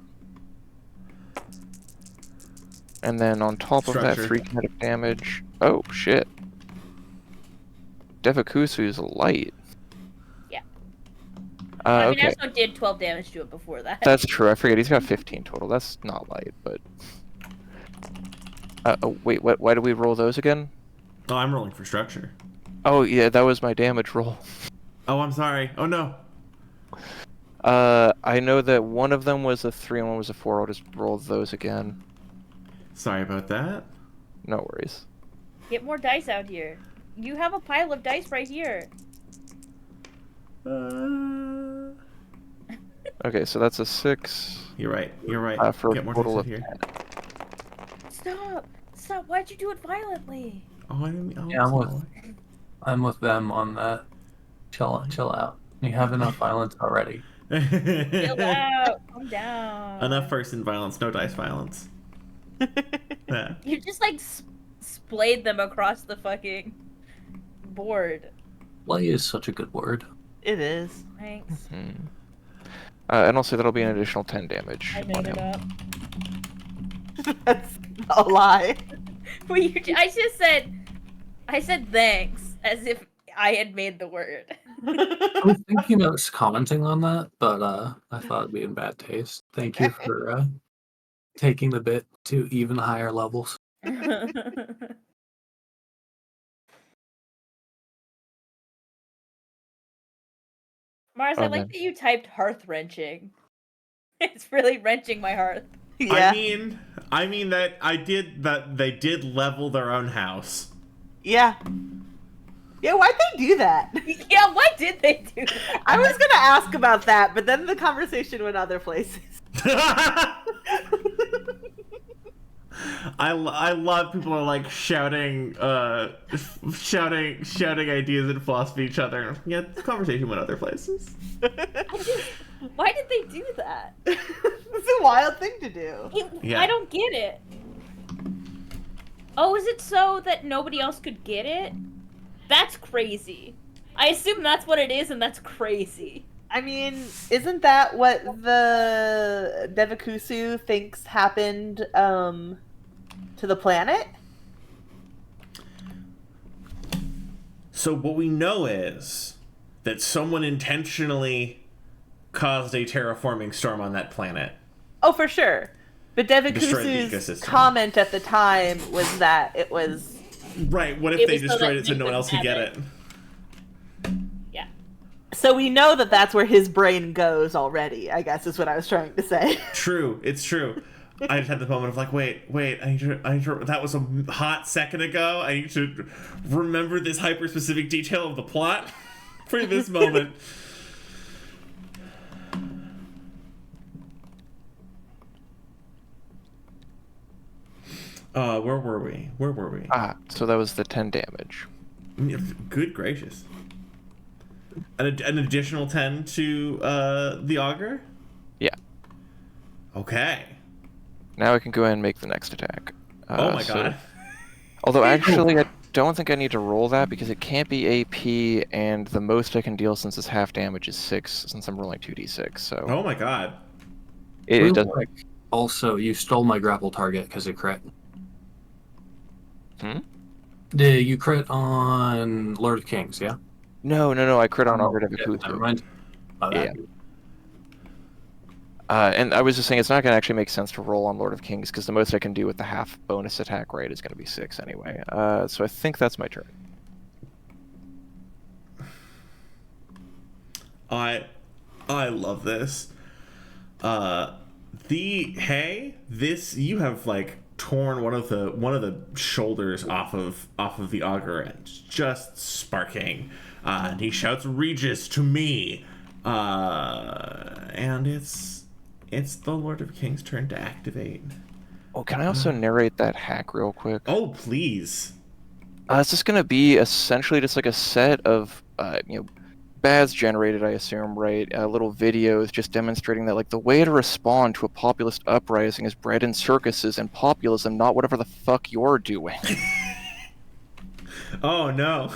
And then on top of that, Structure. 3 kinetic damage. Oh, shit. Devakusu's light. Yeah. I mean, Okay. I also did 12 damage to it before that. That's true. I forget. He's got 15 total. That's not light, but... oh, wait, what? Why do we roll those again? Oh, I'm rolling for structure. Oh, yeah, that was my damage roll. Oh, I'm sorry. Oh, no. I know that one of them was a 3 and one was a 4. I'll just roll those again. Sorry about that. No worries. Get more dice out here. You have a pile of dice right here. Okay, so that's a 6. You're right. You're right. For Get a more total dice of out here. 10. Stop! Stop! Why'd you do it violently? Oh, I didn't. Oh, Yeah, sorry. I'm with them on that. Chill out. You have enough violence already. Chill out. Calm down. Enough person violence, no dice violence. Yeah. You just like splayed them across the fucking board. Play is such a good word. It is. Thanks. And also that'll be an additional 10 damage I on made it him. up. That's a lie. Well, I said thanks as if I had made the word. I was thinking about commenting on that, but I thought it'd be in bad taste. Thank you for taking the bit to even higher levels. Mars, Oh, I like man. that you typed hearth wrenching. It's really wrenching my hearth. Yeah. I mean that they did level their own house. Yeah. Yeah, why'd they do that? Yeah, why did they do that? I was gonna ask about that, but then the conversation went other places. I love people are like shouting ideas and philosophy at each other. Yeah, the conversation went other places. Why did they do that? It's a wild thing to do. Yeah. I don't get it. Oh, is it so that nobody else could get it? That's crazy. I assume that's what it is, and that's crazy. I mean, isn't that what the Devakusu thinks happened to the planet? So what we know is that someone intentionally caused a terraforming storm on that planet. Oh, for sure. But Destroyed the Devakusu's ecosystem. comment at the time was that it was... Right, what if It they was so destroyed that it so we no one could else could have get it. it? Yeah. So we know that that's where his brain goes already, I guess is what I was trying to say. True, it's true. I just had the moment of like, wait, I need to, that was a hot second ago. I need to remember this hyper-specific detail of the plot for this moment. Where were we? So that was the 10 damage. Good gracious. An additional 10 to the augur? Yeah. Okay. Now I can go ahead and make the next attack. Oh my god. Although actually, I don't think I need to roll that because it can't be AP, and the most I can deal since it's half damage is 6, since I'm rolling 2d6. So Oh my god. it Real doesn't. quick, also, you stole my grapple target because it crit. Did you crit on Lord of Kings, yeah? No. I crit on Augur Yeah, never Divakusu. mind. My bad. And I was just saying it's not going to actually make sense to roll on Lord of Kings because the most I can do with the half bonus attack right is going to be 6 anyway. So I think that's my turn. I love this. You have like torn one of the shoulders off of the augur and it's just sparking. And he shouts, "Regis to me!" And it's the Lord of Kings' turn to activate. Oh, can I also narrate that hack real quick? Oh, please. It's just going to be essentially just like a set of bads generated, I assume, right? Little videos just demonstrating that like the way to respond to a populist uprising is bred in circuses and populism, not whatever the fuck you're doing. Oh no.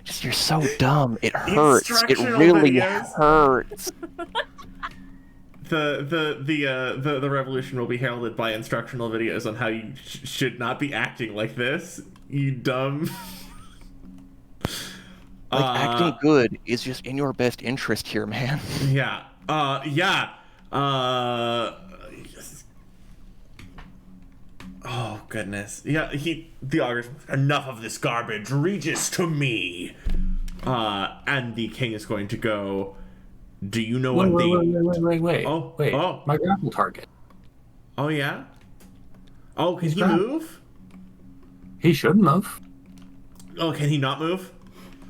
Just, you're so dumb. It hurts. It Instructional really videos. hurts. The revolution will be heralded by instructional videos on how you should not be acting like this, you dumb. Acting good is just in your best interest here, man. Yeah. Yeah. Oh goodness. Yeah. The augur's, enough of this garbage. Regis to me. And the king is going to go. Do you know what the? Wait. Oh. Wait. Oh. My grapple target. Oh yeah. Oh, can He's he grappled. move? He shouldn't have. Oh, can he not move?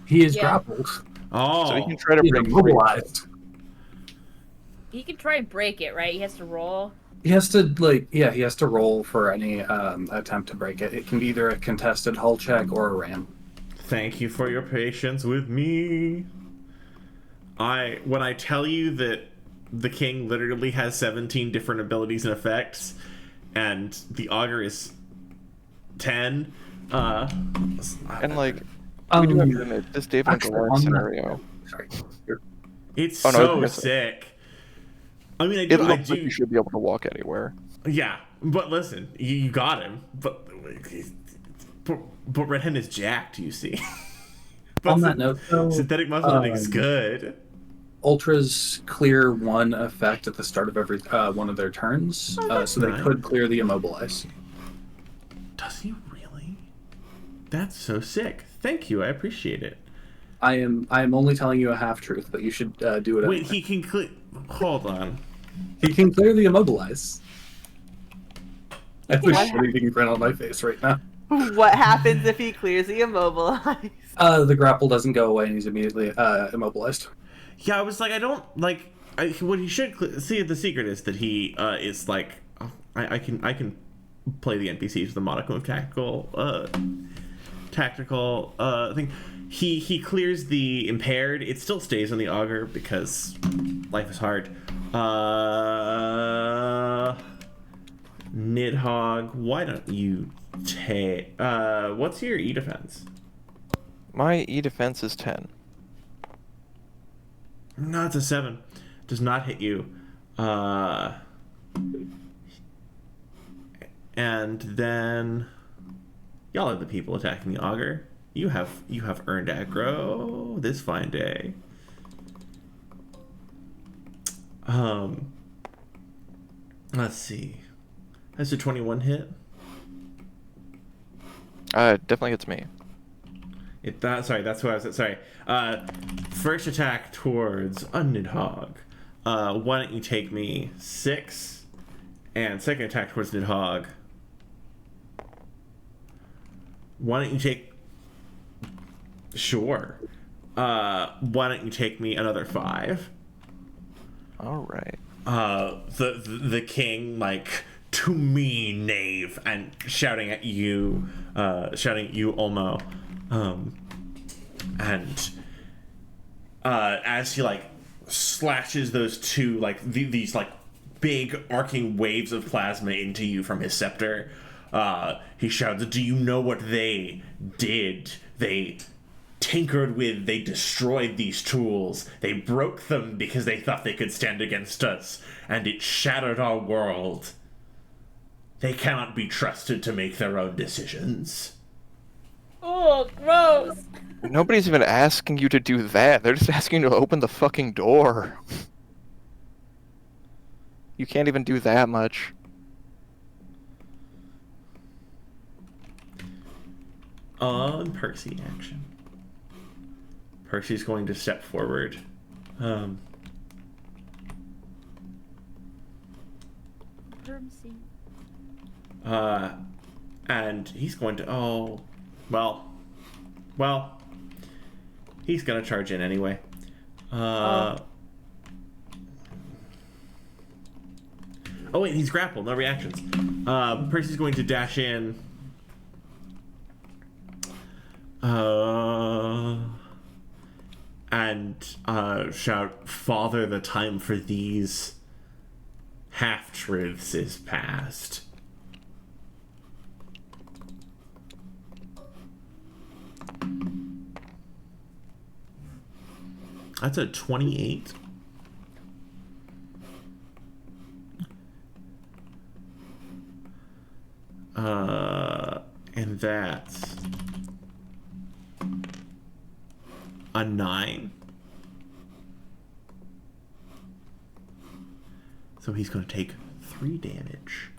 He is Yeah. grappled. Oh. So he can try to He's break free. immobilized. He can try and break it, right? He has to roll. He has to he has to roll for any attempt to break it. It can be either a contested hull check or a ram. Thank you for your patience with me. When I tell you that the king literally has 17 different abilities and effects, and the augur is 10, And like, we do have to admit, this David and actually, Goliath on that- scenario. Sorry. it's Oh, no, so it's- sick. I mean, It looks like you should be able to walk anywhere. Yeah, but listen, you got him, but Red Hen is jacked, you see. But On that note, though, synthetic muscle ending is good. Ultras clear one effect at the start of every one of their turns, so they nice. could clear the immobilize. Does he really? That's so sick. Thank you, I appreciate it. I am only telling you a half truth, but you should do it. Wait, anyway. he can hold on. He can clear the immobilize. I have a shitty grin on my face right now. What happens if he clears the immobilized? The grapple doesn't go away and he's immediately immobilized. Yeah, I was like, I don't like. What he should see. The secret is that he is like, I can play the NPCs with a modicum of tactical thing. He clears the impaired. It still stays on the augur because life is hard. Nidhogg, why don't you take? What's your E defense? My E defense is 10. No, it's a 7. Does not hit you. And then y'all are the people attacking the augur. You have earned aggro this fine day. Let's see. Has a 21 hit? Definitely hits me. Sorry, that's what I was. Sorry. First attack towards a Nidhogg. Why don't you take me 6? And second attack towards Nidhogg. Why don't you take? Sure. Why don't you take me another 5? All right. The king, like, to me, knave, and shouting at you, Olmo. And as he like slashes those two like these like big arcing waves of plasma into you from his scepter, he shouts, "Do you know what they did? They tinkered with, they destroyed these tools. They broke them because they thought they could stand against us, and it shattered our world. They cannot be trusted to make their own decisions." Oh, gross. Nobody's even asking you to do that. They're just asking you to open the fucking door. You can't even do that much. On Percy action. Percy's going to step forward. Percy. And he's going to, well, he's gonna charge in anyway. Oh wait, he's grappled, no reactions. Percy's going to dash in. And shout, "Father, the time for these half-truths is past." That's a 28. And that's a 9. So he's going to take 3 damage.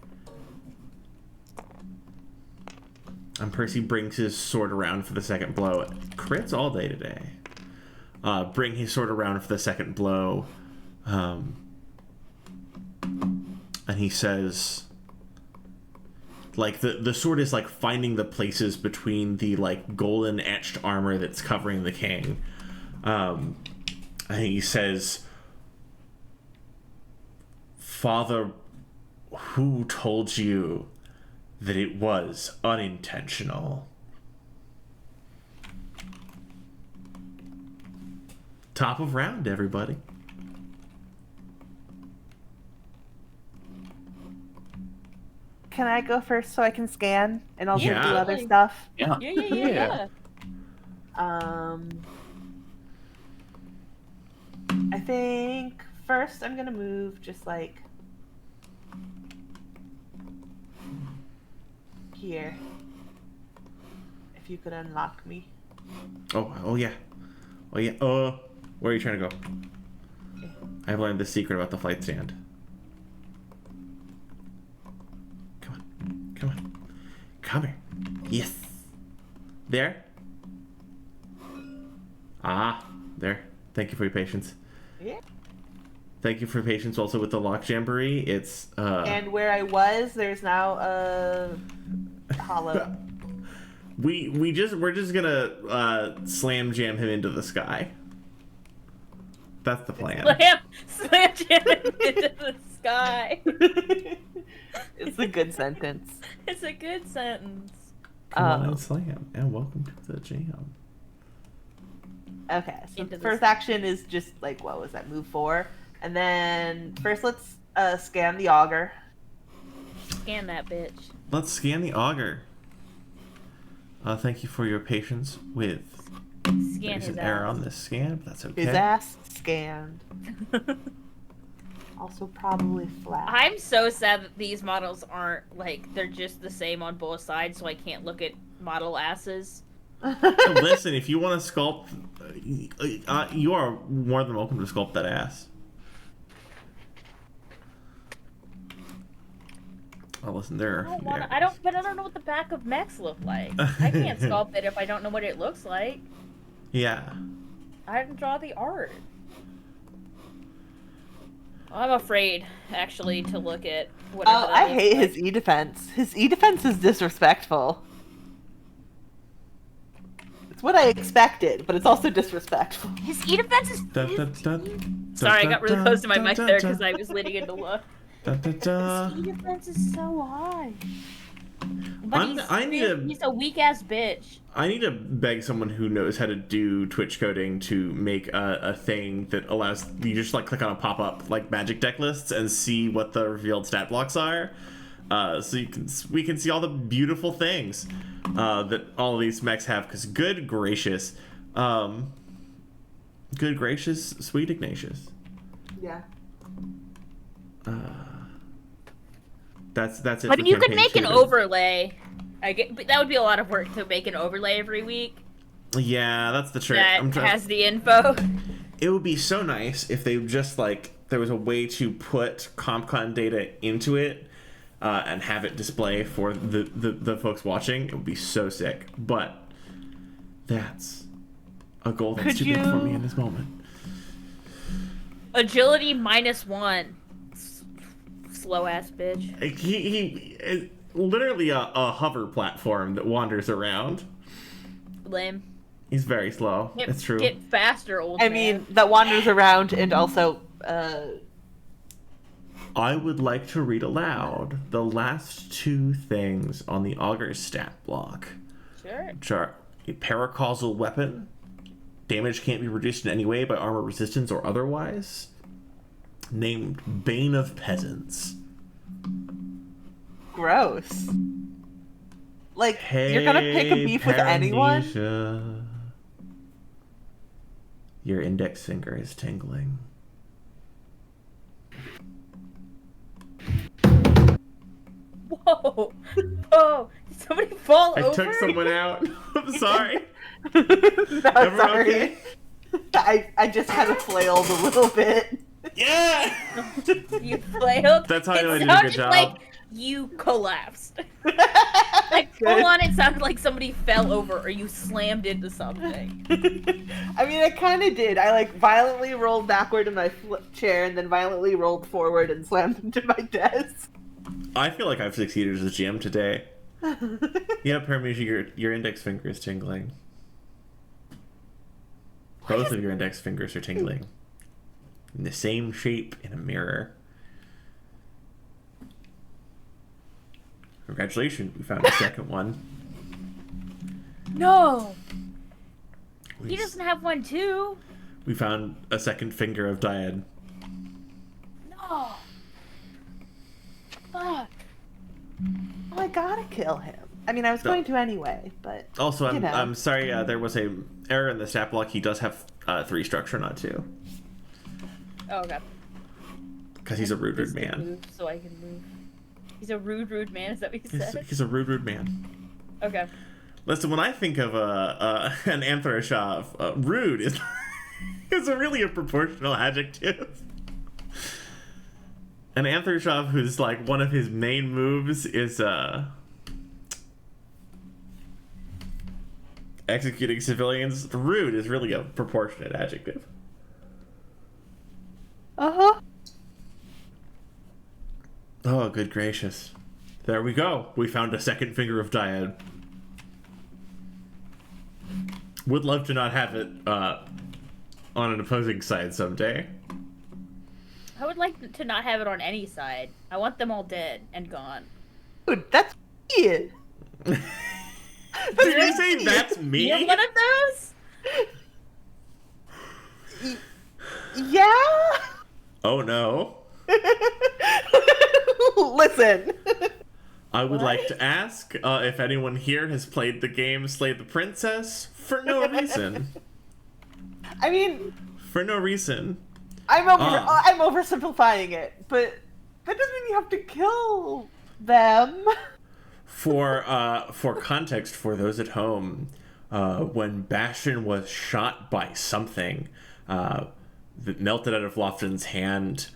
And Percy brings his sword around for the second blow. Crits all day today. Bring his sword around for the second blow. And he says, like, the sword is like finding the places between the like golden etched armor that's covering the king. And he says, "Father, who told you that it was unintentional?" Top of round, everybody. Can I go first so I can scan and also Yeah. do other stuff? Yeah. Yeah. I think first I'm gonna move just like here. If you could unlock me. Oh yeah. Oh yeah. Where are you trying to go? I've learned the secret about the flight stand. Come here. Yes. There. There. Thank you for your patience. Yeah. Thank you for your patience also with the lock jamboree. It's And where I was, there's now a hollow. we're just gonna slam jam him into the sky. That's the plan. Slam jam into the sky. It's a good sentence. It's a good sentence. Come on, slam, and welcome to the jam. Okay, so Into the the first action is just like, what was that, move 4? And then first let's scan the auger. Scan that bitch. Let's scan the auger. Thank you for your patience with Scan there's his an error ass. on this scan, but that's okay. His ass scanned. Also probably flat. I'm so sad that these models aren't, like, they're just the same on both sides, so I can't look at model asses. Listen, if you want to sculpt, you are more than welcome to sculpt that ass. Oh, listen, there. I don't know what the back of mechs look like. I can't sculpt it if I don't know what it looks like. Yeah. I didn't draw the art. I'm afraid, actually, to look at whatever that I looks hate like. his E-defense. His E-defense is disrespectful. It's what I expected, but it's also disrespectful. His E-defense is Dun, dun, 15. dun, Sorry, I got really dun, close to my dun, mic dun, there dun. because I was leaning in to look. Dun, dun, dun. His E-defense is so high. But he's a weak-ass bitch. I need to beg someone who knows how to do Twitch coding to make a thing that allows you just like click on a pop-up like magic deck lists and see what the revealed stat blocks are. So we can see all the beautiful things that all of these mechs have. Because good gracious, sweet Ignatius. Yeah. That's it. But for you could campaign make an 2. overlay. But that would be a lot of work to make an overlay every week. Yeah, that's the trick. That has the info. It would be so nice if they just like there was a way to put CompCon data into it and have it display for the folks watching, it would be so sick. But that's a goal that's too big for me in this moment. Agility -1. Slow ass bitch. He literally a hover platform that wanders around. Lame. He's very slow. It's true. Get faster, old I man. mean, that wanders around and also. I would like to read aloud the last two things on the Augur stat block. Sure. Which are a paracausal weapon. Damage can't be reduced in any way by armor resistance or otherwise. Named Bane of Peasants. Gross. Like, Hey, you're gonna pick a beef with anyone? Paranesia. Your index finger is tingling. Whoa. Whoa. Did somebody fall I over? took someone out. I'm sorry. No, Everyone sorry. okay? I just kind of flailed a little bit. Yeah! You flailed? That's how I know I It did a good sounded job. like you collapsed. Like, full on, it sounded like somebody fell over or you slammed into something. I mean, I kind of did. I like violently rolled backward in my chair and then violently rolled forward and slammed into my desk. I feel like I've succeeded as a GM today. Yeah, Paramesia, your index finger is tingling. Both of your index fingers are tingling. In the same shape in a mirror. Congratulations, we found a second one. No! We, He doesn't have one too. we found a second finger of Dyad. No. Fuck. Well, I gotta kill him. I mean, I was going to anyway, but Also, you know. I'm sorry, there was a error in the stat block. He does have 3 structure, not 2. Oh, okay. Because he's a rude Please man. move so I can move. He's a rude man, is that what you said? He's a rude man. Okay. Listen, when I think of an Anthroshav, rude is is really a proportional adjective. An Anthroshav who's like one of his main moves is executing civilians. Rude is really a proportionate adjective. Uh-huh. Oh, good gracious. There we go. We found a second finger of Dyad. Would love to not have it on an opposing side someday. I would like to not have it on any side. I want them all dead and gone. Dude, that's weird. Did you say that's me? You're one of those? Yeah? Oh no. Listen. I would What? like to ask if anyone here has played the game Slay the Princess for no reason. I mean, For no reason. I'm oversimplifying it, but that doesn't mean you have to kill them. For context for those at home, when Bastion was shot by something that melted out of Lofton's hand,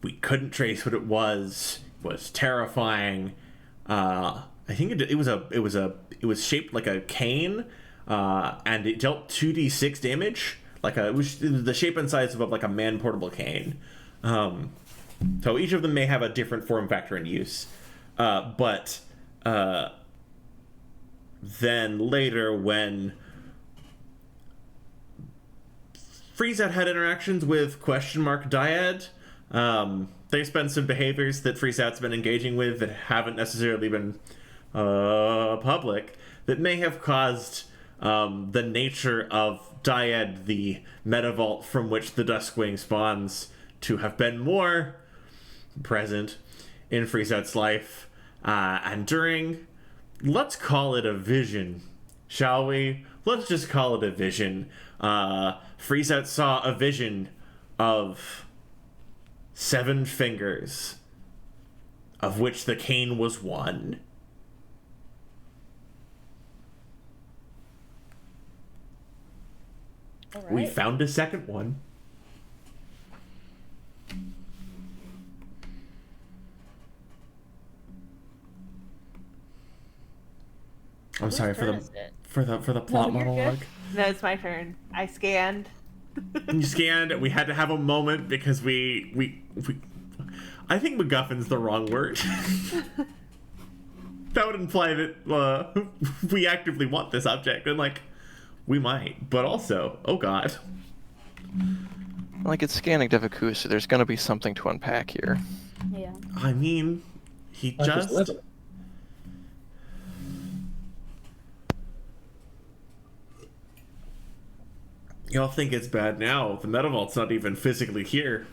we couldn't trace what it was. It was terrifying. I think it was shaped like a cane, and it dealt 2d6 damage. It was the shape and size of like a man portable cane. So each of them may have a different form factor and use. But then later, when Freezeout had interactions with question mark Dyad, they spent some behaviors that Freezeout's been engaging with that haven't necessarily been public, that may have caused the nature of Dyad, the metavault from which the Duskwing spawns, to have been more present in Freezeout's life. And during, let's call it a vision, shall we? Let's just call it a vision. Freezeout saw a vision of 7 fingers, of which the cane was one. All We right. found a second one. I'm sorry Whose turn is it? for the plot you're good. monologue. No, it's my turn. I scanned. You scanned. We had to have a moment because we I think MacGuffin's the wrong word. That would imply that we actively want this object, and like we might, but also, oh god. Like, it's scanning Devaku, so there's gonna be something to unpack here. Yeah. I mean, he Like his just. leather. Y'all think it's bad now. The Metavault's not even physically here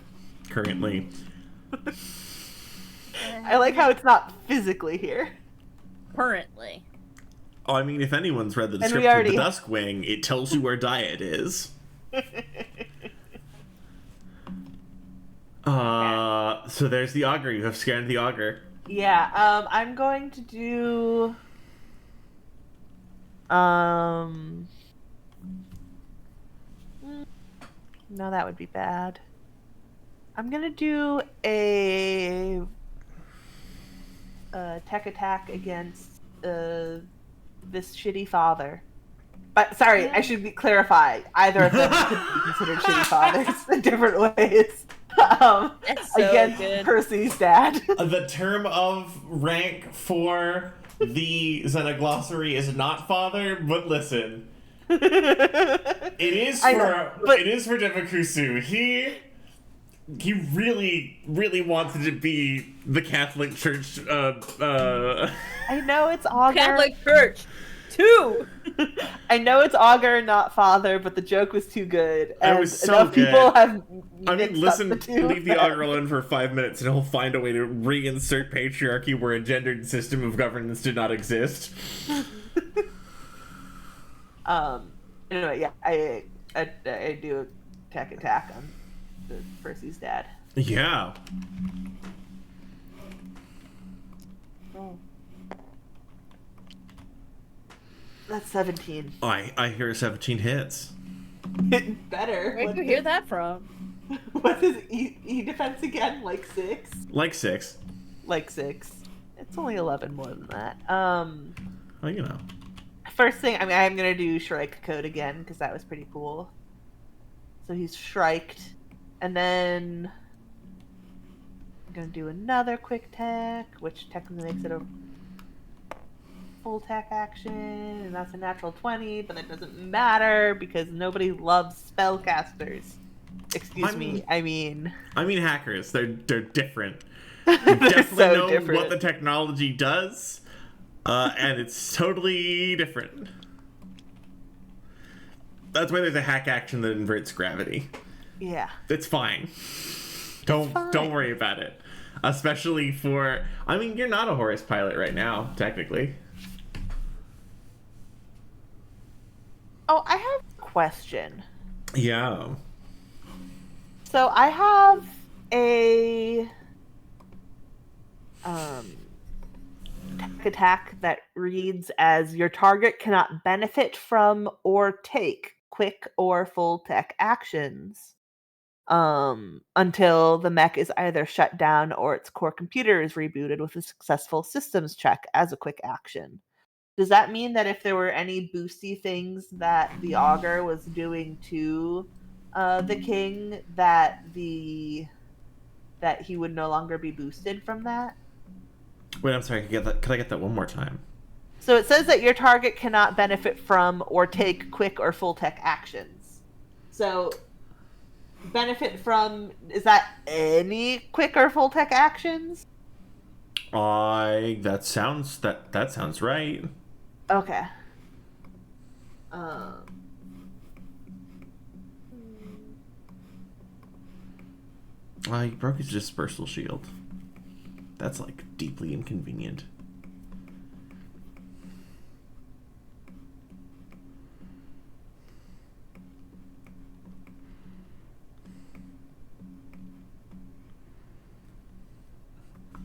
currently. I like how it's not physically here. Currently. Oh, I mean, if anyone's read the And we description of already- the Duskwing, it tells you where Diet is. So there's the auger. You have scanned the auger. Yeah, I'm going to do... No, that would be bad. I'm gonna do a tech attack against this shitty father. But sorry, I should clarify. Either of them could be considered shitty fathers in different ways. That's so Against good. Percy's dad. The term of rank for the Xenoglossary is not father, but listen. It is I for know, but- it is for Devakusu. He really, really wanted to be the Catholic Church. I know it's auger. Catholic Church. 2. I know it's auger, not father, but the joke was too good. And It was so enough good. people have I mean, mixed listen, up the two. leave the auger alone for 5 minutes, and he'll find a way to reinsert patriarchy where a gendered system of governance did not exist. Anyway, yeah, I do a tech attack on Percy's dad. Yeah. Oh. That's 17. I hear 17 hits. Better. Where'd you hear that from? What is E defense again? Like 6? Like 6. Like 6. It's only 11 more than that. Well, you know. First thing, I mean, I'm gonna do Shrike Code again because that was pretty cool. So he's shriked, and then I'm gonna do another quick tech, which technically makes it a full tech action, and that's a natural 20, but that doesn't matter because nobody loves spellcasters. Excuse me, I mean hackers. They're different. You definitely so know different. what the technology does, and it's totally different. That's why there's a hack action that inverts gravity. Yeah. It's fine. Don't worry about it. Especially for, I mean, you're not a Horus pilot right now, technically. Oh, I have a question. Yeah. So I have a tech attack that reads as your target cannot benefit from or take quick or full tech actions until the mech is either shut down or its core computer is rebooted with a successful systems check as a quick action. Does that mean that if there were any boosty things that the auger was doing to the king, that he would no longer be boosted from that? Wait, I'm sorry. Could I get that one more time? So it says that your target cannot benefit from or take quick or full tech actions. So benefit from, is that any quick or full tech actions? That sounds right. Okay. He broke his dispersal shield. That's like deeply inconvenient.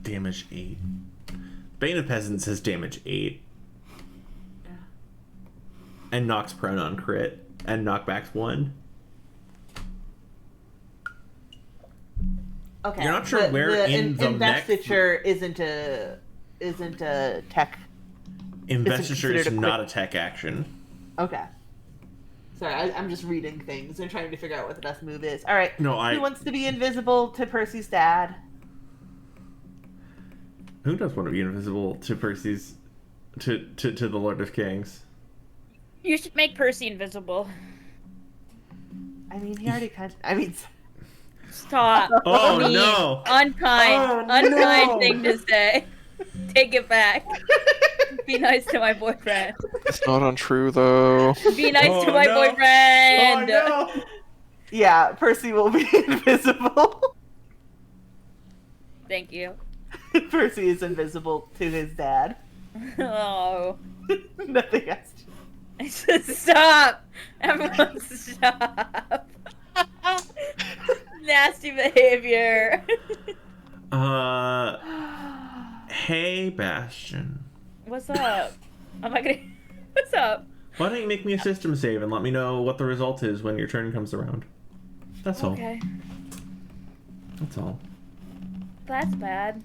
Damage 8. Bane of Peasants has damage 8. Yeah. And knocks prone on crit. And knockbacks 1. Okay. You're not sure where in the mech- investiture isn't a tech. Investiture is considered a not quick- a tech action. Okay. Sorry, I'm just reading things and trying to figure out what the best move is. All right. No, Who wants to be invisible to Percy's dad? Who does want to be invisible to Percy's... to the Lord of Kings? You should make Percy invisible. I mean, he already kind. I mean, Stop. Oh, Mean. no. Unkind. Oh, Unkind no. thing to say. Take it back. Be nice to my boyfriend. It's not untrue though. Be nice Oh, to my no. boyfriend. Oh, no. yeah, Percy will be invisible. Thank you. Percy is invisible to his dad. Oh. Nothing else. Stop! Everyone stop! Nasty behavior. Hey, Bastion. What's up? Am I gonna? What's up? Why don't you make me a system save and let me know what the result is when your turn comes around? That's all. Okay, That's all. that's bad.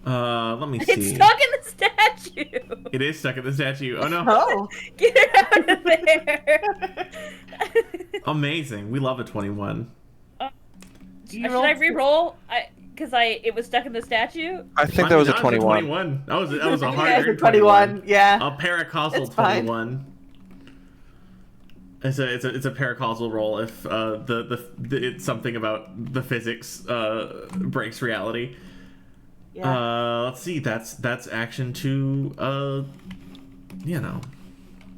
Let me see. It's stuck in the statue. It is stuck in the statue. Oh no. Oh. Get it out of there. Amazing. We love a 21. Should I re-roll? It was stuck in the statue. I think that was a That 21. That was a Okay. hard It's a 21. Yeah. A paracausal It's fine. 21. It's a paracausal roll if it's something about the physics breaks reality. Yeah. Let's see. That's action to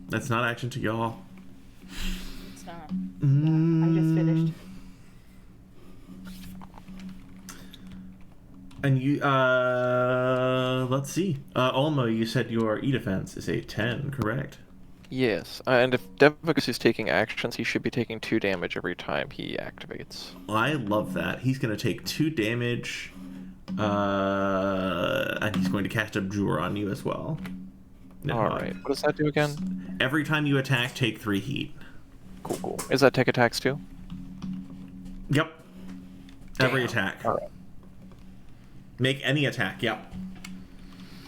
that's not action to y'all. It's not. I just finished. And you let's see. Olmo, you said your E defense is a 10, correct? Yes, and if Devicus is taking actions, he should be taking 2 damage every time he activates. I love that. He's going to take 2 damage, and he's going to cast Abjure on you as well. Alright, what does that do again? Every time you attack, take 3 heat. Cool, cool. Is that take attacks too? Yep. Every Damn. attack. Alright. Make any attack, yep.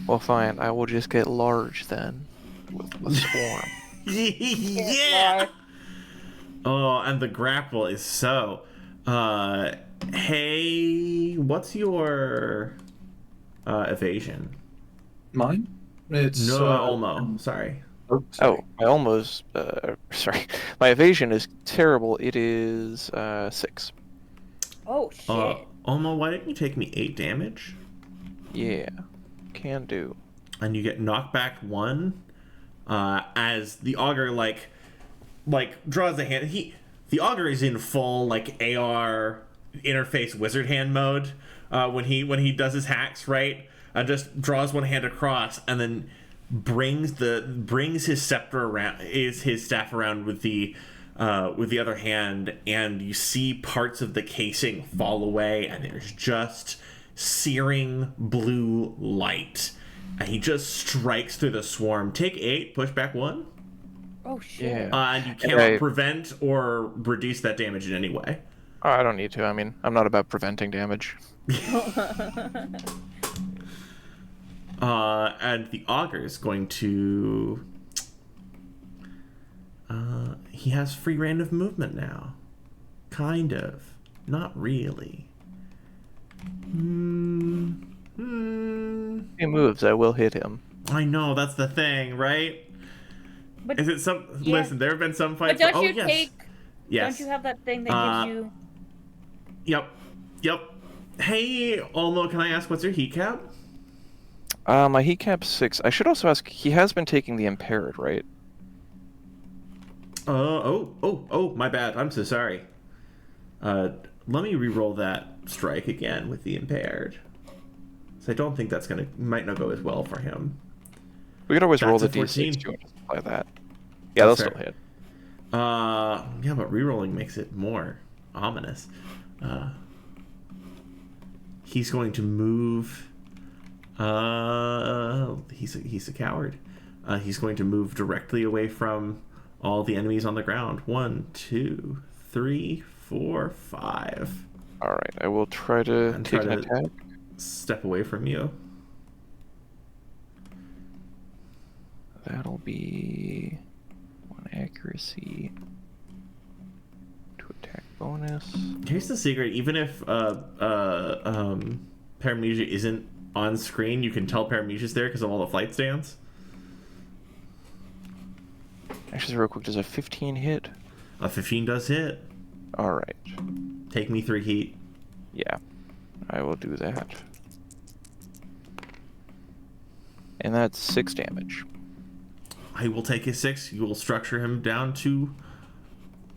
Well, fine. I will just get large then. With the swarm. Yeah! Oh, and the grapple is so. Hey, what's your evasion? Mine? It's No, Olmo. Sorry. Oh, my almost. Sorry. My evasion is terrible. It is 6. Oh shit. Olmo, why didn't you take me 8 damage? Yeah. Can do. And you get knockback 1. As the augur like draws a hand. The augur is in full like AR interface wizard hand mode when he does his hacks, right? Just draws one hand across and then brings his scepter around, his staff around with the other hand, and you see parts of the casing fall away, and there's just searing blue light. And he just strikes through the swarm. Take 8, push back 1. Oh shit. Yeah. And you cannot Right. prevent or reduce that damage in any way. Oh, I don't need to. I mean, I'm not about preventing damage. And the augur is going to... he has free reign of movement now. Kind of. Not really. He moves, I will hit him. I know, that's the thing, right? But Is it some... yeah. Listen, there have been some fights... But don't you yes. take? Yes. Don't you have that thing that gives you? Yep. Hey, Olmo, can I ask what's your heat cap? My heat cap's 6. I should also ask, he has been taking the impaired, right? Oh, my bad. I'm so sorry. Let me re-roll that strike again with the impaired. So I don't think that's might not go as well for him. We could always roll the That's a 14. d6 too and just apply that. Yeah, they'll That's still fair. hit. Yeah, but re-rolling makes it more ominous. He's going to move. He's a coward. He's going to move directly away from all the enemies on the ground. 1, 2, 3, 4, 5. Alright, I will try to And take try an to- attack. step away from you. That'll be 1 accuracy. 2 attack bonus. Here's the secret: even if Paramecia isn't on screen, you can tell Paramecia's there because of all the flight stands. Actually, real quick, does a 15 hit? A 15 does hit. All right. Take me 3 heat. Yeah, I will do that. And that's 6 damage. I will take his 6. You will structure him down to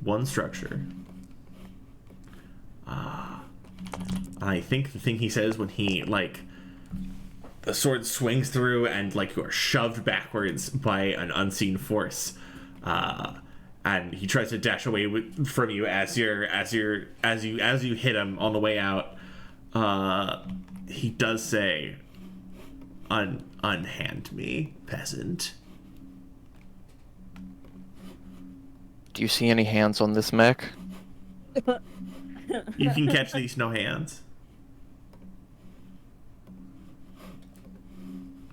1 structure. I think the thing he says when he, like, the sword swings through and, like, you are shoved backwards by an unseen force, and he tries to dash away from you as you hit him on the way out. He does say, "Unhand me, peasant." Do you see any hands on this mech? You can catch these no hands.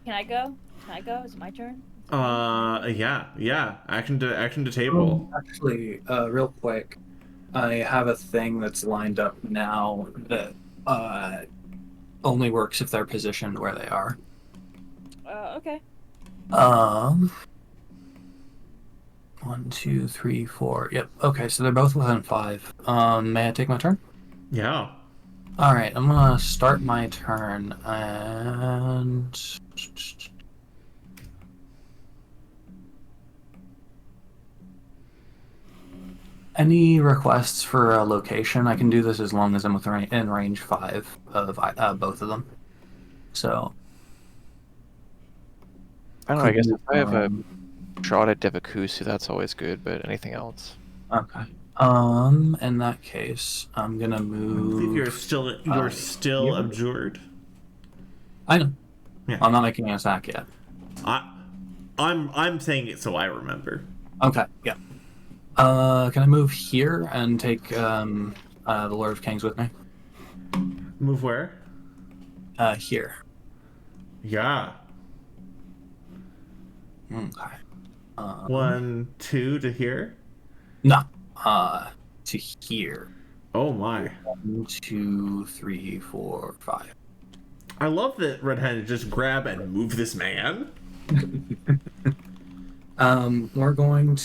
Can I go? Is it my turn? Yeah. Action to table. Actually, real quick, I have a thing that's lined up now that only works if they're positioned where they are. Okay. 1, 2, 3, 4. Yep. Okay, so they're both within 5. May I take my turn? Yeah. All right, I'm gonna start my turn and. Any requests for a location? I can do this as long as I'm in range 5 of both of them. So. I don't know, I guess if I have a shot at Devakusu, that's always good, but anything else? Okay. In that case, I'm gonna I move. believe you're still yeah. abjured. I know. Yeah. I'm not making an attack yet. I'm saying it so I remember. Okay. Yeah. Can I move here and take the Lord of Kings with me? Move where? Here. Yeah. Okay. 1, 2 to here. No. To here. Oh my. 1, 2, 3, 4, 5. I love that Red-Handed just grab and move this man. We're going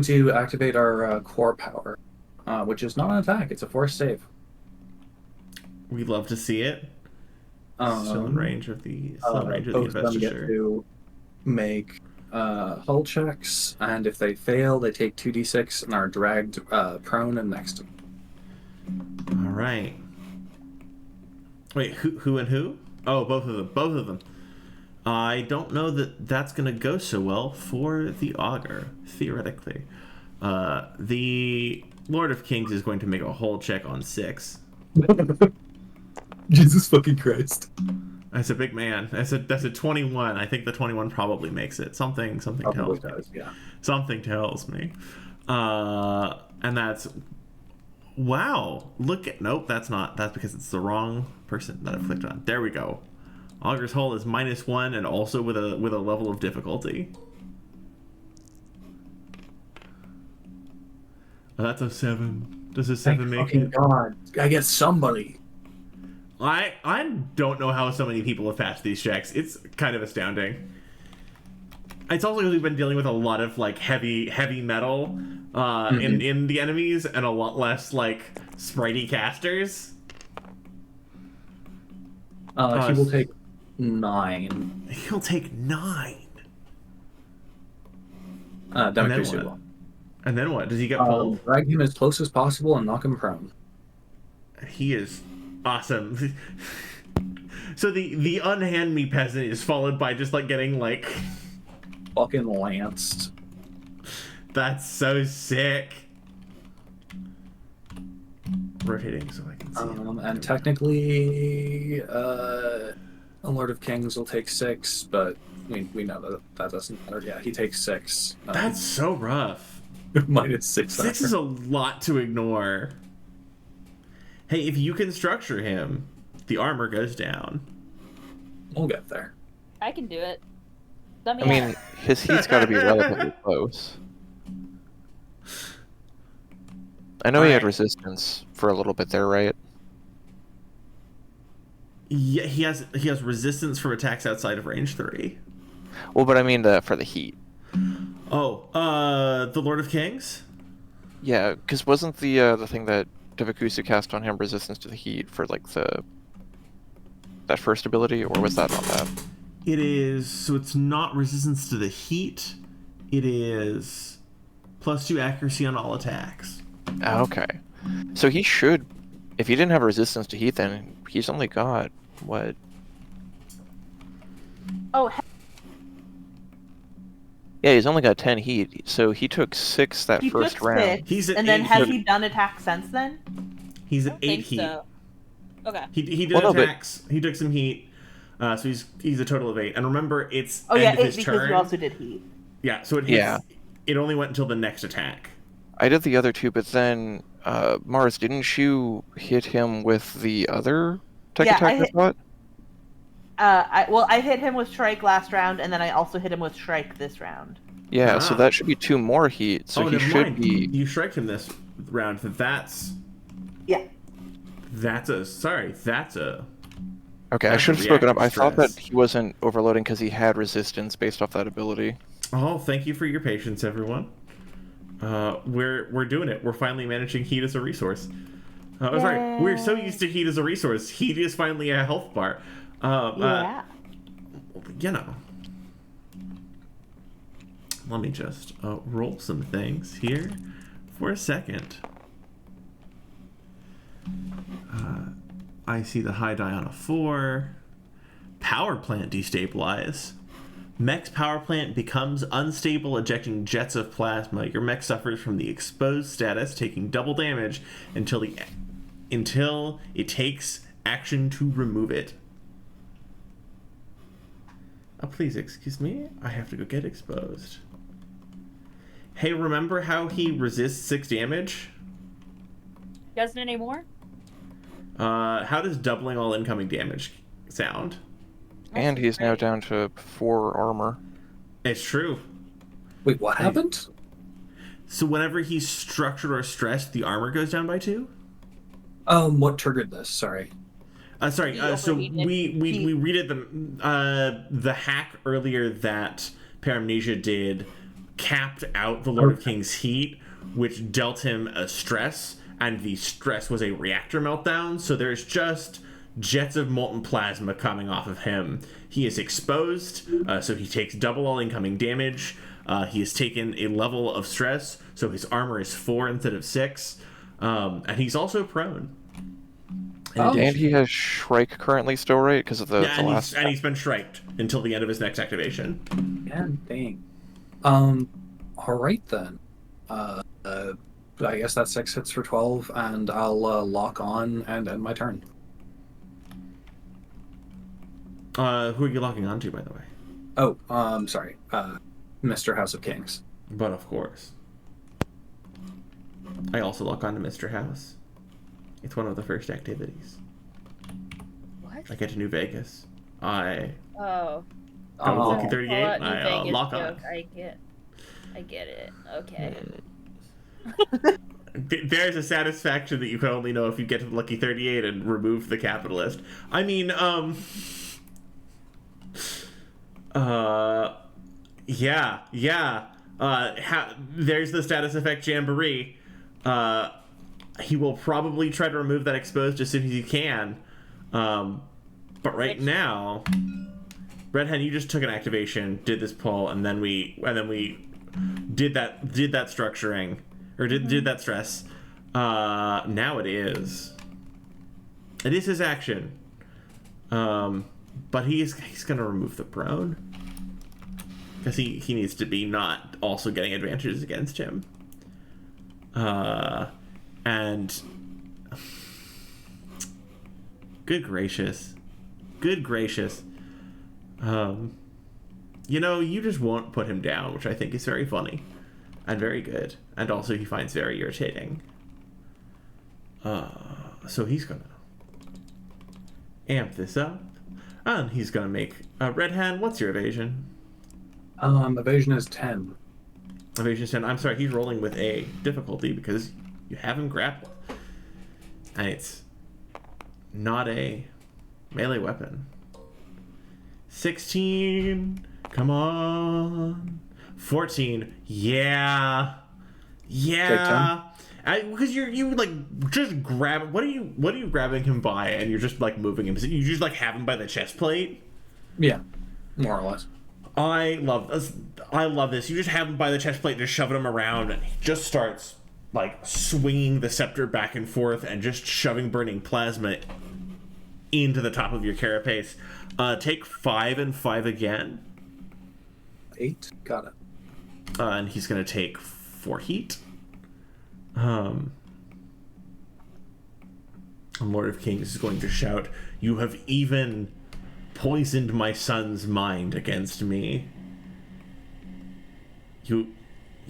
to activate our core power, which is not an attack; it's a force save. We love to see it. Still in range of the Both of them get investiture. to make hull checks, and if they fail, they take 2d6 and are dragged prone and next to me. All right. Wait, who and who? Oh, both of them. I don't know that that's gonna go so well for the augur, theoretically. The Lord of Kings is going to make a hull check on 6. Jesus fucking Christ! That's a big man. That's a 21. I think the 21 probably makes it. Something Probably tells me. does, yeah. Something tells me. And that's wow. Nope, that's not. That's because it's the wrong person that I clicked on. There we go. Augur's Hull is -1 and also with a level of difficulty. Oh, that's a 7. Does a 7 make Fucking it? God, I get somebody. I don't know how so many people have passed these checks. It's kind of astounding. It's also because we've been dealing with a lot of like heavy metal in the enemies and a lot less like spritey casters. He will take 9. He'll take 9. Devakusu will. And then what? Does he get pulled? Drag him as close as possible and knock him prone. He is awesome. So the unhand me peasant is followed by just like getting like Fucking lanced. That's so sick. Rotating so I can see him. And technically, a Lord of Kings will take 6, but we know that doesn't matter. Yeah, he takes 6. That's so rough. Minus 6. 6 is a lot to ignore. Hey, if you can structure him, the armor goes down. We'll get there. I can do it. I mean, his heat's got to be relatively close. I know he had resistance for a little bit there, right? Yeah, he has resistance from attacks outside of range 3. Well, but I mean for the heat. Oh, the Lord of Kings? Yeah, because wasn't the thing that Devakusu cast on him resistance to the heat for like that first ability, or was that on that? It is, so it's not resistance to the heat. It is +2 accuracy on all attacks. Okay. So he should, if he didn't have resistance to heat, then he's only got, what? Oh, Yeah, he's only got 10 heat, so he took 6 that he first took round. 6, He's at and then 8 has heat. he done attacks since then? He's I at don't 8 think heat. so. Okay. He did Well, no, but- attacks. He took some heat. So he's a total of 8. And remember, it's Oh yeah, end of 8 his because turn. you also did heat. Yeah, so it only went until the next attack. I did the other 2, but then, Mars, didn't you hit him with the other tech Yeah, attack I thought? I hit him with Shrike last round, and then I also hit him with Shrike this round. Yeah, so Ah. that should be 2 more heat, so he never should mind. be... You striked him this round. Yeah. That's a... Okay, I That's should have spoken up. reactive I thought that stress. he wasn't overloading because he had resistance based off that ability. Oh, thank you for your patience, everyone. We're doing it. We're finally managing heat as a resource. Sorry, we're so used to heat as a resource. Heat is finally a health bar. Yeah. You know. Let me just roll some things here for a second. I see the high die on a 4. Power plant destabilize. Mech's power plant becomes unstable, ejecting jets of plasma. Your mech suffers from the exposed status, taking double damage until it takes action to remove it. Oh, please excuse me. I have to go get exposed. Hey, remember how he resists 6 damage? Doesn't anymore? How does doubling all incoming damage sound? And he's now down to 4 armor. It's true. Wait, what happened? So whenever he's structured or stressed, the armor goes down by 2? What triggered this? Sorry. So overheated. we redid the hack earlier that Paramnesia did, capped out the Lord of Kings heat, which dealt him a stress, and the stress was a reactor meltdown. So there's just jets of molten plasma coming off of him. He is exposed, so he takes double all incoming damage. He has taken a level of stress, so his armor is 4 instead of 6, and he's also prone. And he has Shrike currently still, right? Because of the last... and he's been shriked until the end of his next activation. Yeah, dang. Alright then. I guess that's 6 hits for 12, and I'll lock on and end my turn. Who are you locking onto, by the way? Oh, sorry. Mr. House of Kings. But of course. I also lock onto Mr. House. It's one of the first activities. What? I get to New Vegas. I Oh. was Oh. lucky 38. Well, that New I Vegas lock on. joke, I get it. Okay. There's a satisfaction that you can only know if you get to the lucky 38 and remove the capitalist. I mean, yeah. There's the status effect Jamboree. He will probably try to remove that exposed as soon as he can. But right now, Red Hen, you just took an activation, did this pull, and then we did that structuring, or did that stress. Now it is his action. But he's gonna remove the prone because he needs to be not also getting advantages against him. And good gracious. You just won't put him down, which I think is very funny. and very good, and also he finds very irritating. So he's gonna amp this up, and he's gonna make Red Hand. What's your evasion? Evasion is 10. Evasion is 10. I'm sorry, he's rolling with a difficulty because you have him grappled, and it's not a melee weapon. 16. Come on. 14. Yeah. Because you like just grab. What are you grabbing him by? And you're just like moving him. You just like have him by the chest plate. Yeah, more or less. I love this. You just have him by the chest plate, just shoving him around, and he just starts like swinging the scepter back and forth and just shoving burning plasma into the top of your carapace. Take 5 and 5 again. 8. Got it. And he's gonna take 4 heat. Lord of Kings is going to shout, "You have even poisoned my son's mind against me. You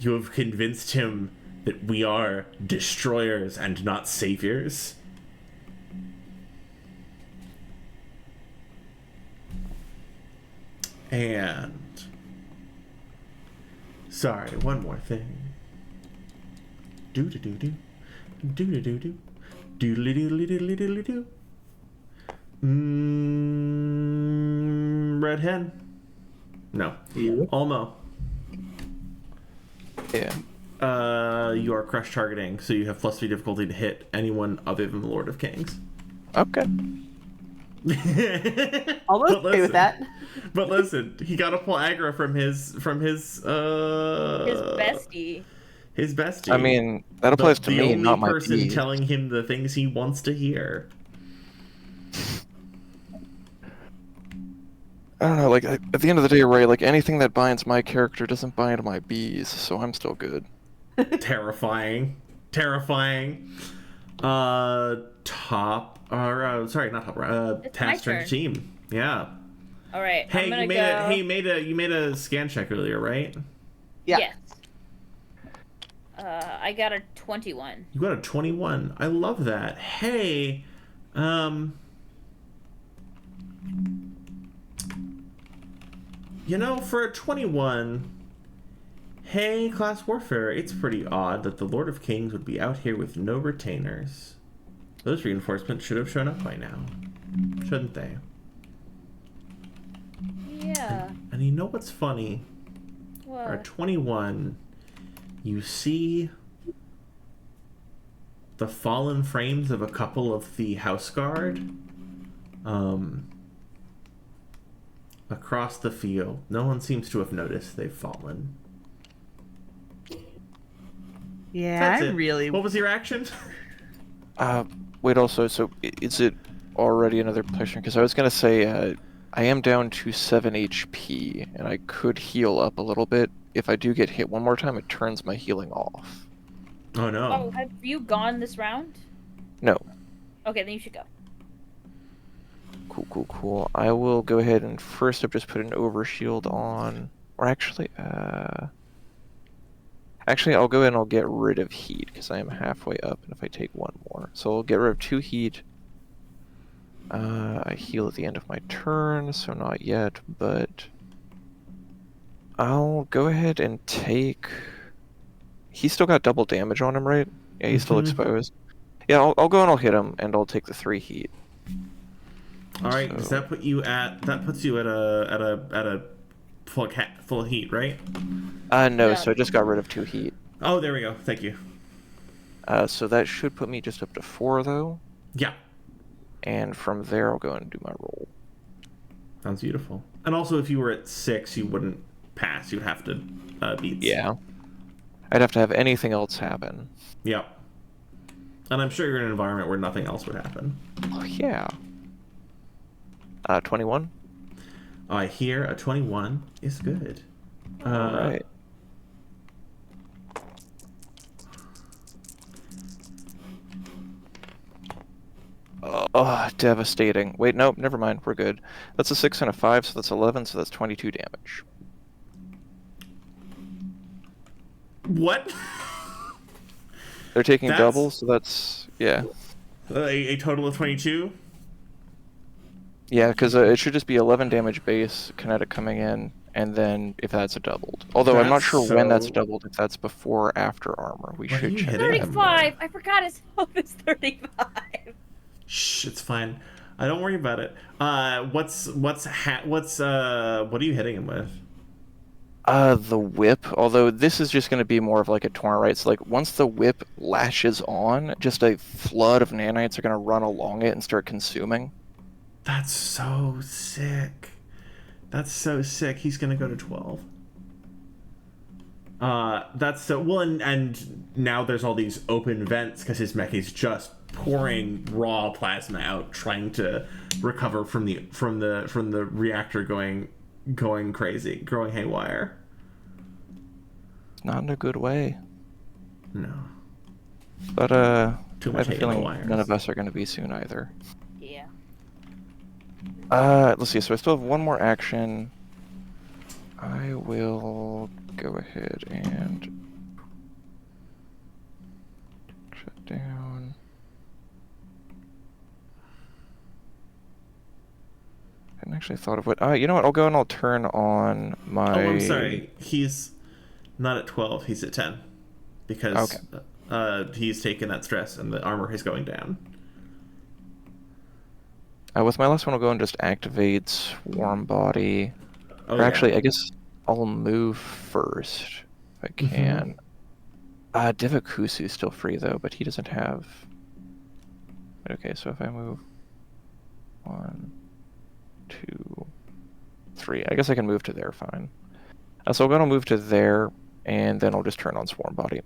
have convinced him that we are destroyers and not saviors." And sorry, one more thing. Do do do do do do do do do do do do. Red Hen? No. You? Almo. Yeah. You are crush targeting, so you have +3 difficulty to hit anyone other than the Lord of Kings. Okay. Almost But okay with that. But listen, he got to pull aggro from his bestie. His bestie. I mean, that applies to me, not my The only person bees. telling him the things he wants to hear. I don't know, like, at the end of the day, right, like, anything that binds my character doesn't bind my bees, so I'm still good. Terrifying. Top, or sorry, not top. It's my Task turn to turn. team. Yeah. All right. Hey, I'm gonna you made go. you made a scan check earlier, right? Yeah. Yes. I got a 21. You got a 21. I love that. Hey, for a 21, hey, Class Warfare, it's pretty odd that the Lord of Kings would be out here with no retainers. Those reinforcements should have shown up by now, shouldn't they? Yeah. And you know what's funny? For a What? 21, you see the fallen frames of a couple of the house guard across the field. No one seems to have noticed they've fallen. Yeah, That's I it. really. What was your action? Wait, also, so is it already another question? Because I was gonna say, I am down to 7 HP, and I could heal up a little bit. If I do get hit one more time, it turns my healing off. Oh no. Oh, have you gone this round? No. Okay, then you should go. Cool. I will go ahead and first up just put an overshield on, or actually, I'll go ahead and I'll get rid of heat because I am halfway up, and if I take one more, so I'll get rid of 2 heat. I heal at the end of my turn, so not yet, but I'll go ahead and take. He's still got double damage on him, right? Yeah, he's still Mhm. exposed. Yeah, I'll go and I'll hit him, and I'll take the 3 heat. All right. Does that put you at? That puts you at a full heat, right? No, Yeah. so I just got rid of 2 heat. Oh, there we go. Thank you. So that should put me just up to 4, though. Yeah. And from there, I'll go and do my roll. Sounds beautiful. And also, if you were at 6, you wouldn't pass. You'd have to beat. Yeah. I'd have to have anything else happen. Yep. And I'm sure you're in an environment where nothing else would happen. Oh, yeah. 21. I hear a 21 is good. Alright. Oh, devastating. Wait, nope, never mind. We're good. That's a 6 and a 5, so that's 11, so that's 22 damage. What? They're taking That's- double, so that's yeah. A total of 22? Yeah, because it should just be 11 damage base, kinetic coming in, and then if that's a doubled. Although I'm not That's sure when that's so- doubled, if that's before or after armor. We What are should you check hitting that. him? 35. I forgot his health is 35. Shh, it's fine. Don't worry about it. What are you hitting him with? The whip, although this is just going to be more of like a torrent, right? So like once the whip lashes on, just a flood of nanites are going to run along it and start consuming. That's so sick. That's so sick. He's gonna go to 12. That's so well, and now there's all these open vents because his mech is just pouring raw plasma out, trying to recover from the reactor going crazy, growing haywire. Not in a good way. No. But Too I much have a hate feeling wires. none of us are going to be soon either. Yeah. Let's see. So I still have one more action. I will go ahead and shut down. I hadn't actually thought of what. You know what? I'll go and I'll turn on my. Oh, I'm sorry. He's not at 12. He's at 10 because he's taken that stress and the armor is going down. With my last one, I'll go and just activate Swarm Body. Oh, Or actually, I guess I'll move first if I can. Devakusu's still free though, but he doesn't have. Okay, so if I move 1, 2, 3, I guess I can move to there. Fine. So I'm gonna move to there, and then I'll just turn on Swarm Body,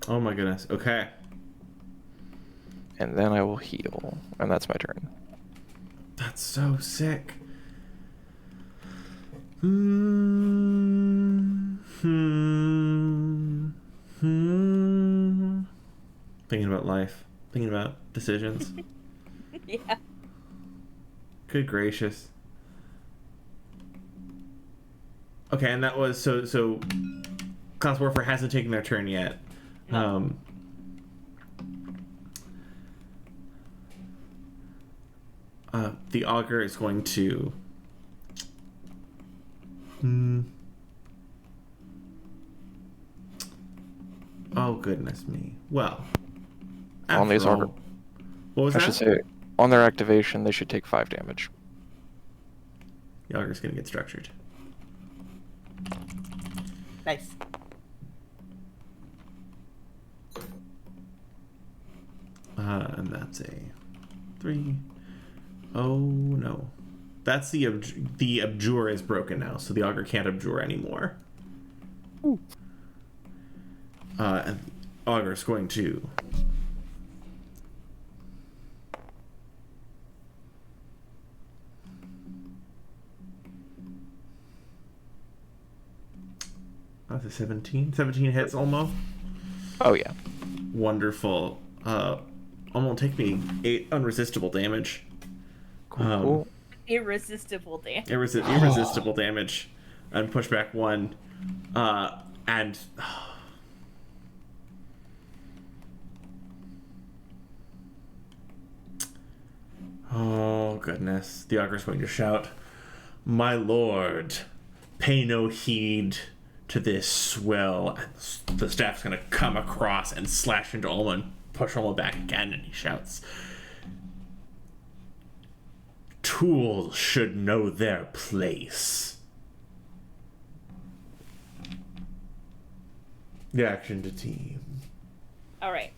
Oh my goodness. Okay. and then I will heal, and that's my turn. That's so sick. Thinking about life. Thinking about decisions. Yeah. Good gracious. Okay, and that was so Class Warfare hasn't taken their turn yet. No. The augur is going to oh goodness me. Well, On these after all- augur, what was I that? should say, on their activation, they should take 5 damage. The augur's gonna get structured. Nice. And that's a 3. Oh no, that's the abjure is broken now, so the augur can't abjure anymore. Ooh. And the augur is going to that's a 17. 17 hits almost. Oh yeah. Wonderful. Almost take me 8 unresistible damage. Cool. Irresistible damn. Irresistible damage, and push back 1, and oh goodness, the augur's going to shout, "My lord, pay no heed to this swell." And the staff's going to come across and slash into Olma and push Olma back again, and he shouts, "Tools should know their place." The action to team. All right.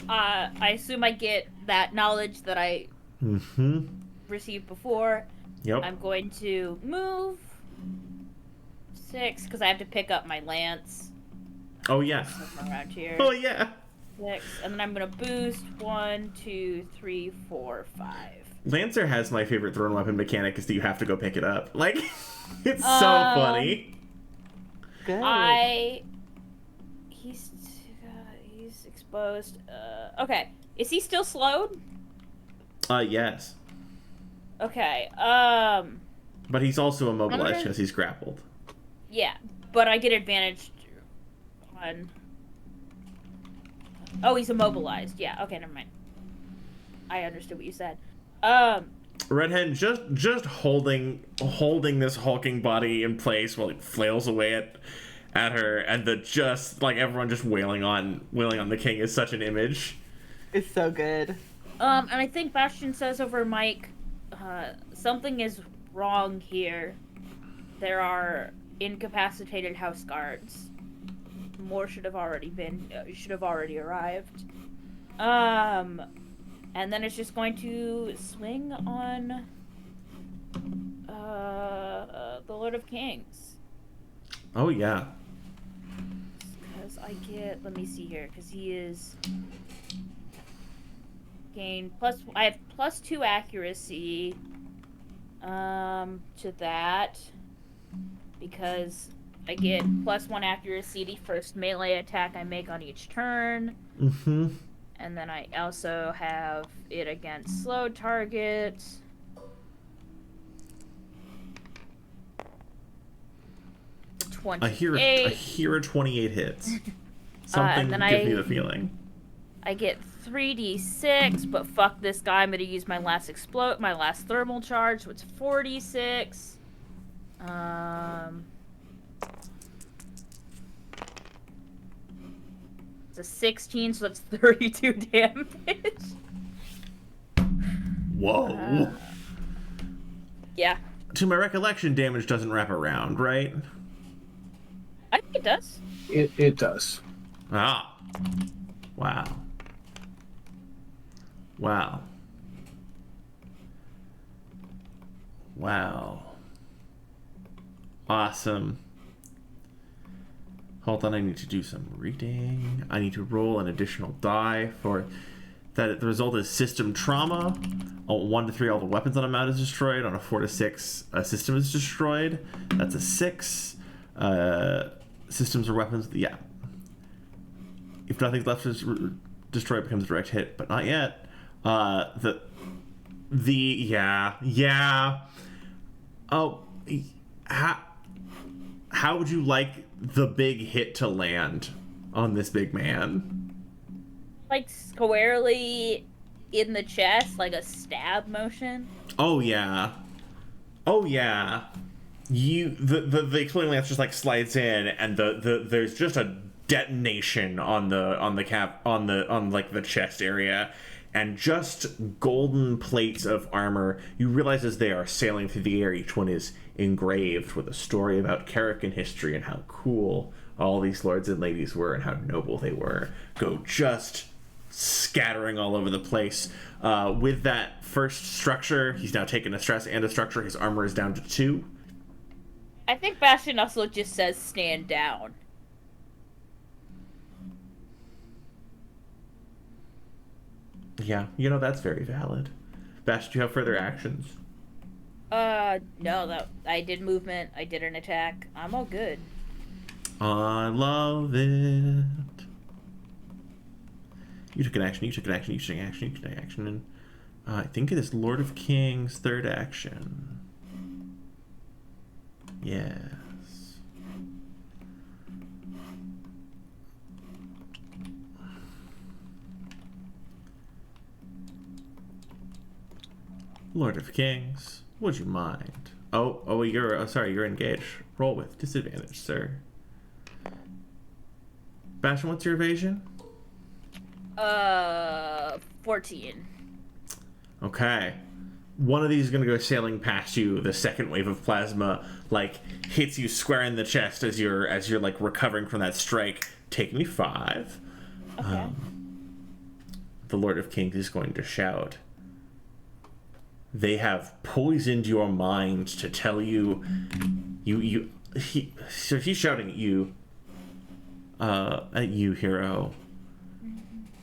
I assume I get that knowledge that I Mm-hmm. received before. Yep. I'm going to move 6 because I have to pick up my lance. Oh yeah. Somewhere around here. Oh yeah. 6, and then I'm gonna boost 1, 2, 3, 4, 5. Lancer has my favorite thrown weapon mechanic is that you have to go pick it up. Like, it's so funny. Good. He's exposed. Okay. Is he still slowed? Yes. Okay. But he's also immobilized gonna- because he's grappled. Yeah, but I get advantage on. Oh, he's immobilized. Yeah. Okay, never mind. I understood what you said. Redhead just holding this hulking body in place while it flails away at her, and just like everyone just wailing on the king is such an image. It's so good. And I think Bastion says over mic, something is wrong here. There are incapacitated house guards. More should have already arrived. And then it's just going to swing on the Lord of Kings. Oh yeah. Because let me see here, because he is I have +2 accuracy to that, because I get +1 accuracy the first melee attack I make on each turn. Mm-hmm. And then I also have it against slow targets. I hear a 28 hits. Something gives me the feeling. I get 3d6, but fuck this guy. I'm gonna use my last thermal charge, so it's 46. It's a 16, so that's 32 damage. Whoa. Yeah. To my recollection, damage doesn't wrap around, right? I think it does. It does. Ah. Wow. Wow. Wow. Awesome. Hold on, I need to do some reading. I need to roll an additional die for that. The result is system trauma. On 1 to 3, all the weapons on a mount is destroyed. On a 4 to 6, a system is destroyed. That's a 6. Systems or weapons, yeah. If nothing's left is destroyed, it becomes a direct hit, but not yet. Yeah. Oh, how would you like the big hit to land on this big man? Like squarely in the chest, like a stab motion. Oh yeah. The exploding lance just like slides in, and there's just a detonation on the chest area, and just golden plates of armor. You realize as they are sailing through the air, each one is engraved with a story about Carrick history and how cool all these lords and ladies were and how noble they were. Go just scattering all over the place. With that first structure, he's now taken a stress and a structure. His armor is down to 2. I think Bastion also just says stand down. Yeah, that's very valid. Bash, do you have further actions? No, I did movement, I did an attack. I'm all good. I love it. You took an action, and I think it is Lord of Kings' third action. Yes. Lord of Kings, would you mind? You're engaged. Roll with disadvantage, sir. Bastion, what's your evasion? 14. Okay. One of these is going to go sailing past you. The second wave of plasma hits you square in the chest as you're recovering from that strike. Take me 5. Okay. The Lord of Kings is going to shout. They have poisoned your mind to tell you. So he's shouting at you, hero.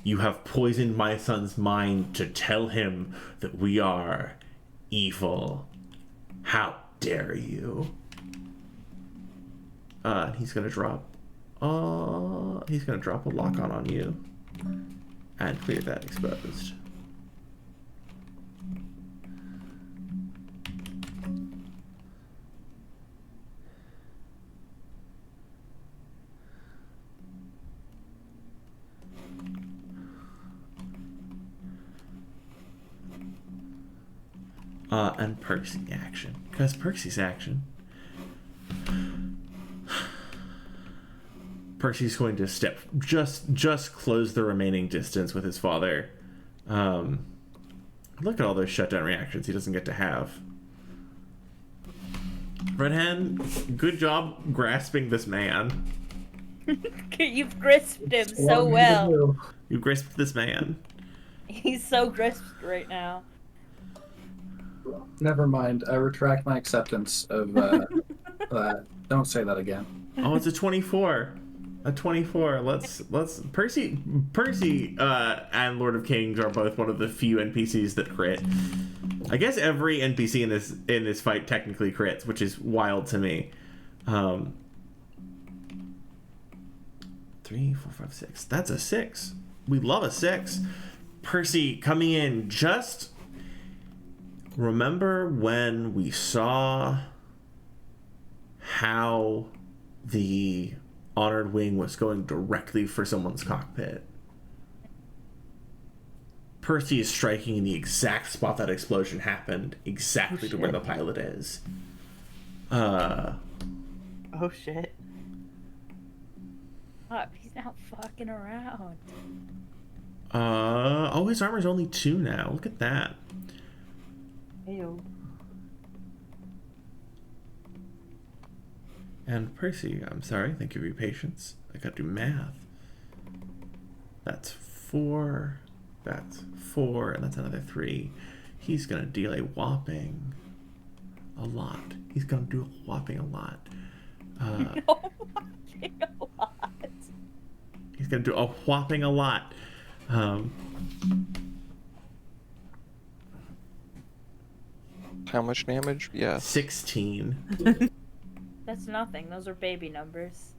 You have poisoned my son's mind to tell him that we are evil. How dare you? He's gonna drop a lock on you and clear that exposed. and Percy action. Because Percy's action. Percy's going to just close the remaining distance with his father. Look at all those shutdown reactions he doesn't get to have. Red Hen, good job grasping this man. You've grasped him so well. You grasped this man. He's so grasped right now. Never mind. I retract my acceptance of that. Don't say that again. Oh, it's a 24. A 24. Let's Percy and Lord of Kings are both one of the few NPCs that crit. I guess every NPC in this fight technically crits, which is wild to me. 3, 4, 5, 6. That's a 6. We love a 6. Percy coming in just. Remember when we saw how the Honored Wing was going directly for someone's cockpit? Percy is striking in the exact spot that explosion happened, exactly to where the pilot is. Oh shit. Oh, he's not fucking around. Oh, his armor's only 2 now. Look at that. Ew. And Percy, I'm sorry, thank you for your patience. I gotta do math. That's 4, that's 4, and that's another 3. He's gonna deal a whopping a lot. He's gonna do a whopping a lot. No, fucking a lot. He's gonna do a whopping a lot. How much damage? Yeah. 16. That's nothing. Those are baby numbers.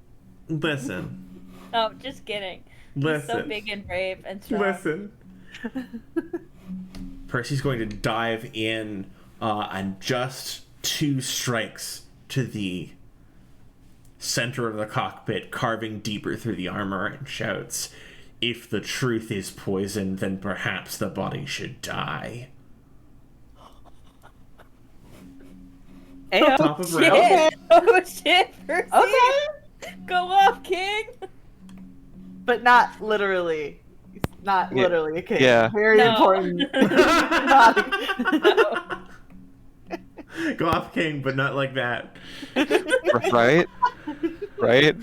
Listen. Oh, just kidding. He's Listen. so big and brave and strong. Listen. Percy's going to dive in and just 2 strikes to the center of the cockpit, carving deeper through the armor, and shouts, "If the truth is poison, then perhaps the body should die." Ayo. Top of Shit. round. Oh shit, Percy. Okay. Go off, King. But not literally. He's not Yeah. literally a king. Yeah. Very No. important. No. Go off, King, but not like that. Right? Right?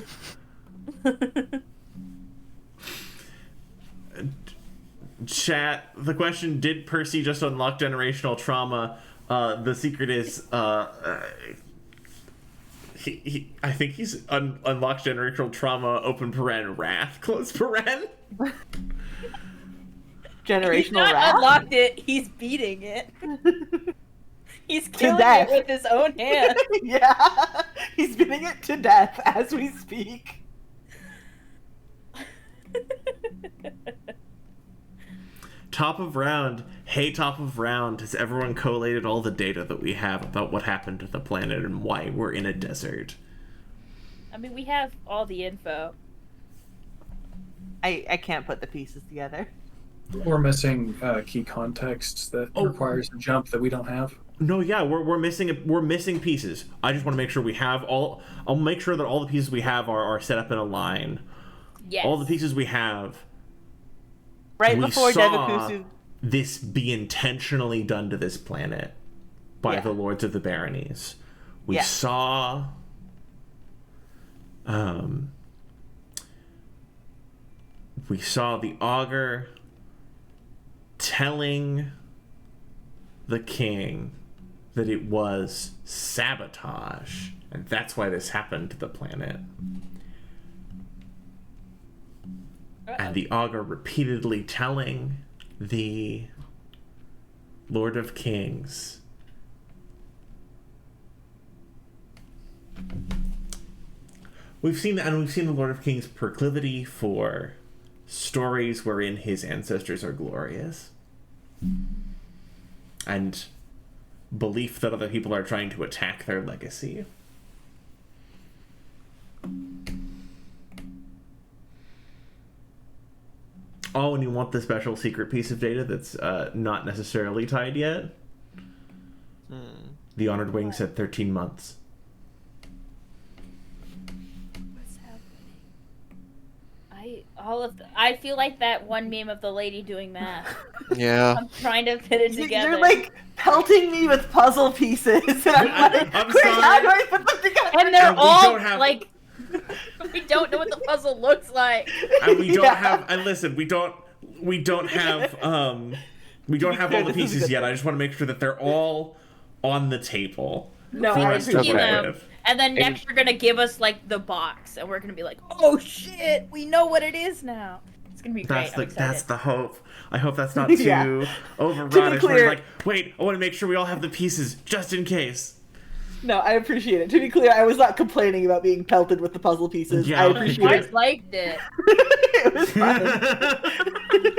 Chat, the question, did Percy just unlock generational trauma? The secret is, I think he's unlocked generational trauma, open paren, wrath, close paren. Generational He's not wrath. unlocked it. He's beating it. He's killing death. it with his own hand. Yeah. He's beating it to death as we speak. Top of round. Hey, top of round. Has everyone collated all the data that we have about what happened to the planet and why we're in a desert? I mean, we have all the info. I can't put the pieces together. We're missing key context that requires a jump that we don't have. No, yeah, we're missing pieces. I just want to make sure we have all. I'll make sure that all the pieces we have are set up in a line. Yes. All the pieces we have. Right we before saw Devakusu. this be intentionally done to this planet by Yeah. the Lords of the Baronies. We Yeah. saw the augur telling the king that it was sabotage, and that's why this happened to the planet. And the augur repeatedly telling the Lord of Kings we've seen the Lord of Kings' proclivity for stories wherein his ancestors are glorious, and belief that other people are trying to attack their legacy. Oh, and you want the special secret piece of data that's not necessarily tied yet? The Honored Wing said 13 months. What's happening? I feel like that one meme of the lady doing math. Yeah. I'm trying to fit it together. You're like pelting me with puzzle pieces, and I'm like, I'm quick, sorry. how do I put them together? And they're And we all don't have- like, we don't know what the puzzle looks like. And we don't Yeah. have. And listen, we don't have. We don't have all the This is a pieces good yet. thing. I just want to make sure that they're all on the table No, for I us to see play them. with. And then next you're gonna give us like the box, and we're gonna be like, "Oh shit, we know what it is now." It's gonna be great. That's the hope. I hope that's not too Yeah. overrun. To be It's where clear- like, wait, I want to make sure we all have the pieces just in case. No, I appreciate it. To be clear, I was not complaining about being pelted with the puzzle pieces. Yeah, I okay. appreciate Mars it. liked it. It was fun.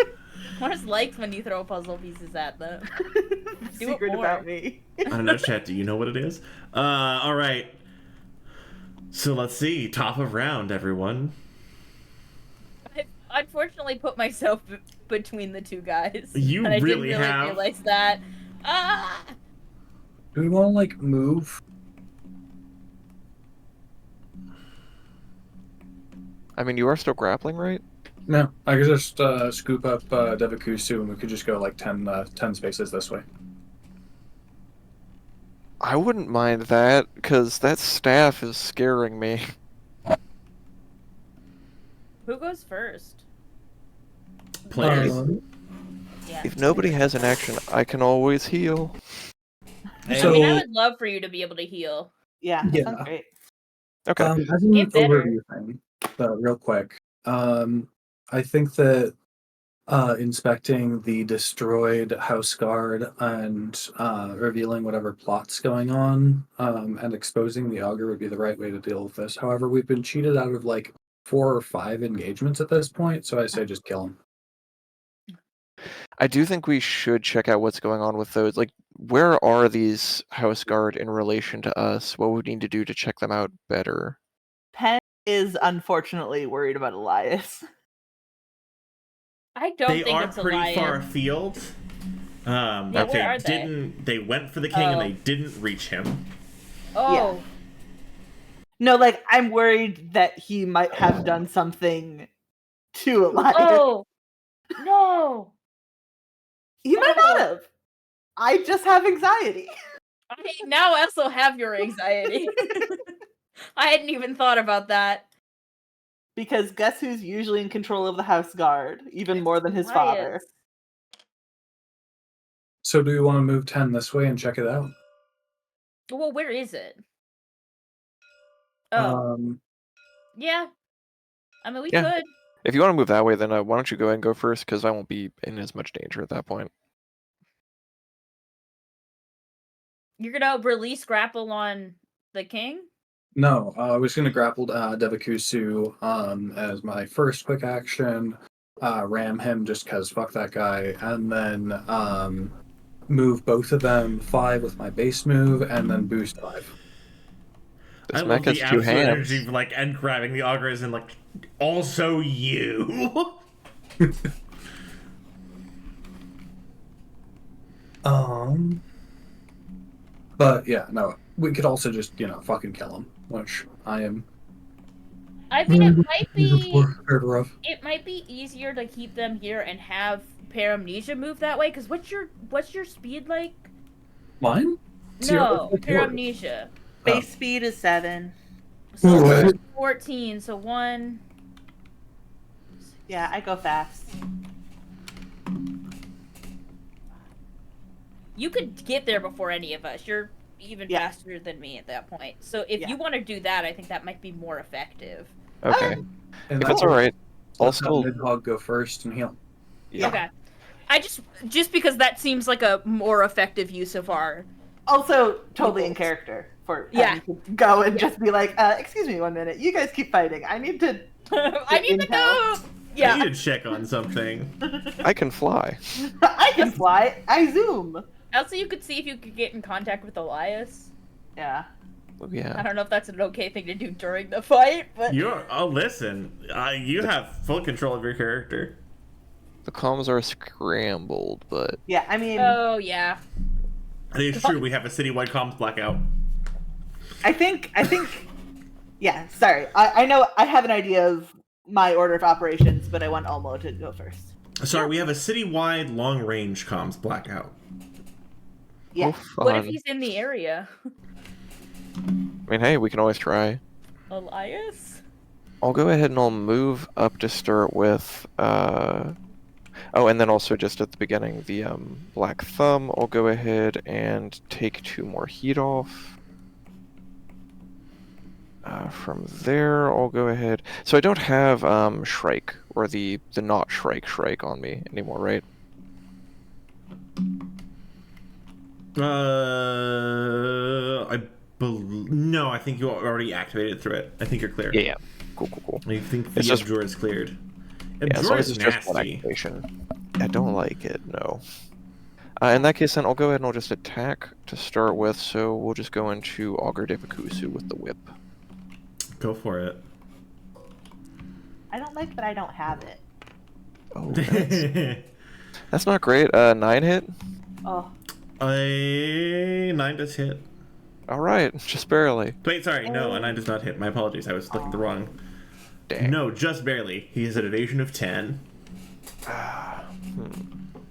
Mars likes when you throw puzzle pieces at them. Do it Secret more. about me. I don't know, chat. Do you know what it is? All right. So let's see. Top of round, everyone. I unfortunately put myself between the two guys. You and I really didn't really have. realize that. Ah! Do we want to like move? I mean, you are still grappling, right? No, I could just scoop up Devakusu and we could just go like 10 spaces this way. I wouldn't mind that, because that staff is scaring me. Who goes first? Players. Yeah. If nobody has an action, I can always heal. I So- mean, I would love for you to be able to heal. Yeah, that Yeah. sounds great. Okay. As an Get better. overview thing, real quick, I think that inspecting the destroyed house guard and revealing whatever plot's going on and exposing the augur would be the right way to deal with this. However, we've been cheated out of like 4 or 5 engagements at this point, so I say just kill him. I do think we should check out what's going on with those. Like, where are these house guard in relation to us? What would we need to do to check them out better? Penn is unfortunately worried about Elias. I don't They think are it's a pretty lion. far afield. Yeah, But where are they they? didn't. They went for the king and Oh. they didn't reach him. Oh, No, like, I'm worried that he might have done something to Elias. oh, no! He might not have. I just have anxiety. I now also have your anxiety. I hadn't even thought about that. Because guess who's usually in control of the house guard, even more than his father? Elias. So do we want to move 10 this way and check it out? Well, where is it? Oh, yeah. I mean, we Yeah. could. If you want to move that way, then why don't you go ahead and go first, because I won't be in as much danger at that point. You're gonna release grapple on the king? No, I was going to grapple Devakusu as my first quick action, ram him just because fuck that guy, and then move both of them 5 with my base move, and then boost 5. This I mech love has the 2 absolute hands. energy of, like, and grabbing the augurs and like, also you. But yeah, no, we could also just, fucking kill him, which I am. I mean, it might be. Prepared rough. It might be easier to keep them here and have Paramnesia move that way. Because what's your speed like? Mine? No, 0. Paramnesia. Base speed is 7. So Right. that's 14. So 1. Yeah, I go fast. You could get there before any of us. You're even Yeah. faster than me at that point. So if Yeah. you want to do that, I think that might be more effective. Okay. And If it's alright, I'll let's have still... Nidhogg go first and heal. Yeah. Okay. I just because that seems like a more effective use of our. Also, totally in character for Yeah. having to go and just be like, excuse me 1 minute, you guys keep fighting. I need to... I need to go. I Yeah. need to check on something. I can fly. I can fly. I zoom. Also, you could see if you could get in contact with Elias. Yeah. I Yeah. don't know if that's an okay thing to do during the fight, but Listen. You have full control of your character. The comms are scrambled, but... Yeah, I mean, oh yeah. It is true. We have a citywide comms blackout. I think, yeah, sorry. I know I have an idea of my order of operations, but I want Olmo to go first. Sorry, we have a citywide long-range comms blackout. Yeah. Oh, What if fun. he's in the area? I mean, hey, we can always try. Elias? I'll go ahead and I'll move up to start with, oh, and then also just at the beginning, the Black Thumb, I'll go ahead and take 2 more heat off. From there, I'll go ahead. So I don't have Shrike, or the not Shrike on me anymore, right? No, I think you already activated through it. I think you're clear. Yeah. Cool. I think the It's just- Abjure is cleared. Yeah, as long Abjure as is it's just one nasty. activation. I don't like it, no. In that case, then I'll go ahead and I'll just attack to start with, so we'll just go into Augur de Bakusu with the whip. Go for it. I don't like that I don't have it. Oh, that's not great. 9 hit? Oh. A 9 does hit. Alright, just barely. Wait, sorry, no, a 9 does not hit. My apologies, I was looking at the wrong. Dang. No, just barely. He has an evasion of 10.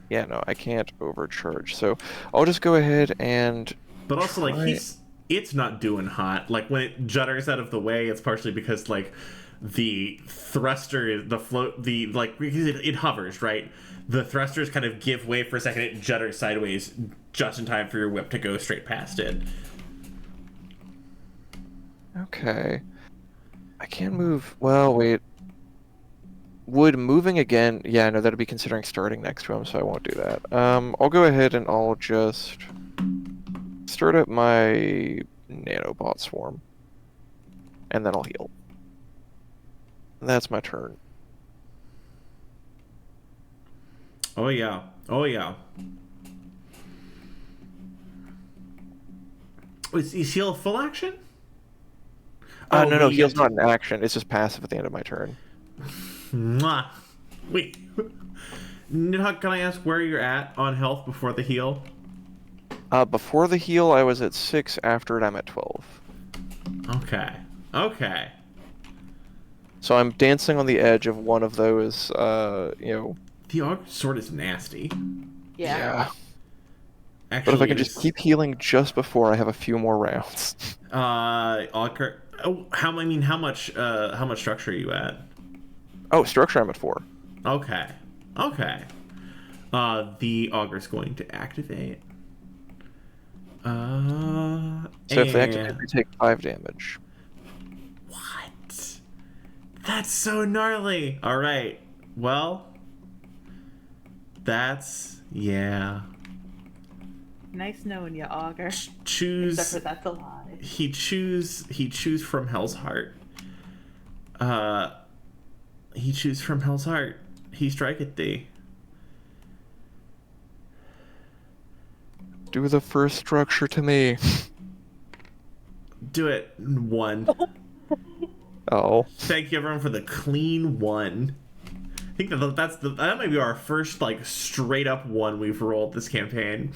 Yeah, no, I can't overcharge, so I'll just go ahead and... But also, like, try- it's not doing hot. Like, when it judders out of the way, it's partially because, like, the thruster, because it hovers, right? The thrusters kind of give way for a second, it judders sideways just in time for your whip to go straight past it. Okay. I can move... Well, wait. Would moving again... Yeah, no, that'd be considering starting next to him, so I won't do that. I'll go ahead and I'll just... start up my nanobot swarm. And then I'll heal. That's my turn. Oh, yeah. Oh, yeah. Is heal full action? No, we heal's get not an action. It's just passive at the end of my turn. Mwah. Wait. Nidhogg, can I ask where you're at on health before the heal? Before the heal, I was at 6. After it, I'm at 12. Okay. Okay. So I'm dancing on the edge of one of those, The Augur sword is nasty. Yeah. Actually, But if I can just keep healing just before I have a few more rounds. Augur. Oh, how much structure are you at? Oh, structure, I'm at 4. Okay. Okay. The Augur's going to activate. So if they activate, they take 5 damage. What? That's so gnarly. All right. Well, yeah. Nice knowing you, Augur. Choose. Except for that's a lie. He choose from Hell's Heart. He choose from Hell's Heart. He striketh thee. Do the first structure to me. Do it. 1. Oh. Thank you everyone for the clean 1. I think that might be our first like straight up 1 we've rolled this campaign.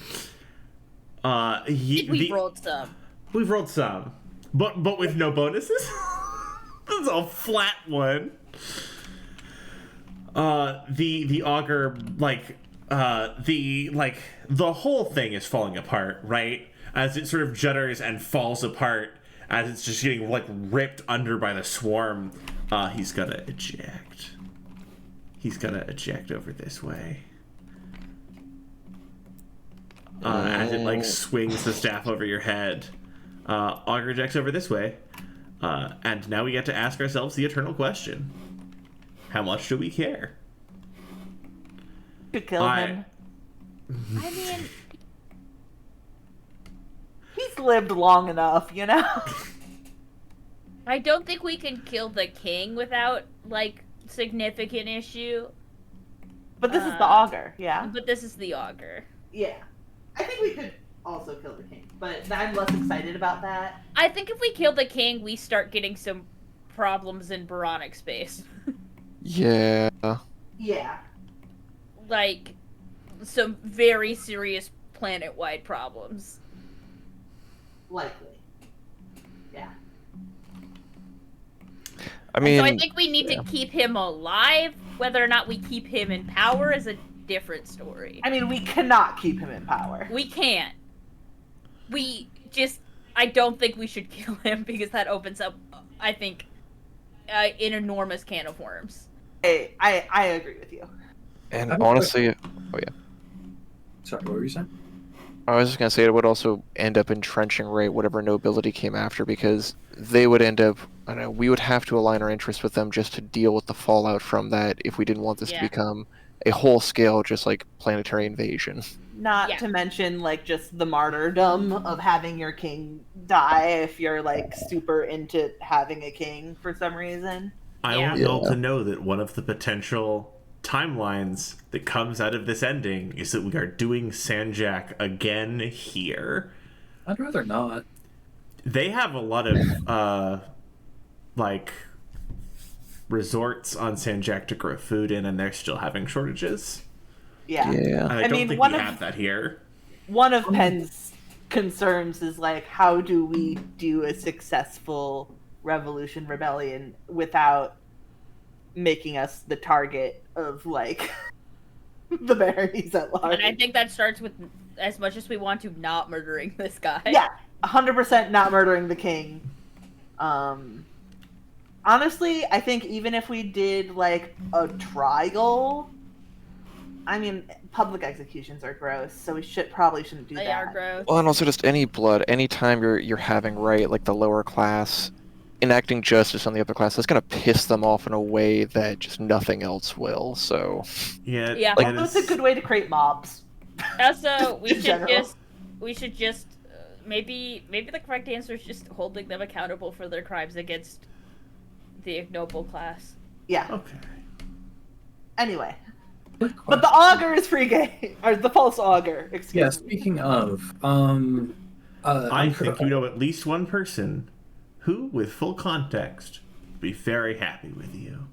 We've rolled some. We've rolled some, but with no bonuses. This is a flat 1. The Augur, the whole thing is falling apart, right? As it sort of judders and falls apart, as it's just getting like ripped under by the swarm. He's gonna eject. He's gonna eject over this way. As it like swings the staff over your head. Augur ejects over this way. And now we get to ask ourselves the eternal question. How much do we care? To kill him. I mean, He's lived long enough, you know? I don't think we can kill the king without, like, significant issue. But this is the Augur, yeah. But this is the Augur. Yeah. I think we could also kill the king, but I'm less excited about that. I think if we kill the king, we start getting some problems in Boronic space. Yeah. Yeah. Like, some very serious planet-wide problems. Likely. Yeah. I mean, So I think we need to keep him alive. Whether or not we keep him in power is a different story. I mean, we cannot keep him in power. We can't. I don't think we should kill him because that opens up, I think, an enormous can of worms. I agree with you. and honestly, oh yeah. Sorry, what were you saying? I was just gonna say it would also end up entrenching whatever nobility came after, because they would end up. I don't know. We would have to align our interests with them just to deal with the fallout from that if we didn't want this to become a whole scale, just like planetary invasion. Not to mention, like, just the martyrdom of having your king die if you're, like, super into having a king for some reason. I want y'all to know that one of the potential timelines that comes out of this ending is that we are doing Sanjak again here. I'd rather not. They have a lot of, like, resorts on Sanjak to grow food in, and they're still having shortages. Yeah. And I don't think we have that here. One of Penn's concerns is, like, how do we do a successful rebellion without making us the target of, like, the baronies at large? And I think that starts with, as much as we want to, not murdering this guy. Yeah, 100% not murdering the king. Honestly, I think even if we did, like, a trial, I mean, public executions are gross, so we probably shouldn't do that. They are gross. Well, and also just any blood, anytime you're having like the lower class enacting justice on the upper class, that's gonna piss them off in a way that just nothing else will. So Yeah. Like, that's a good way to create mobs. Also, we In should general. just maybe the correct answer is just holding them accountable for their crimes against the ignoble class. Yeah. Okay. Anyway. But the augur is free game, or the false augur. Excuse Yeah, me. speaking of, I think you know at least one person who, with full context, would be very happy with you.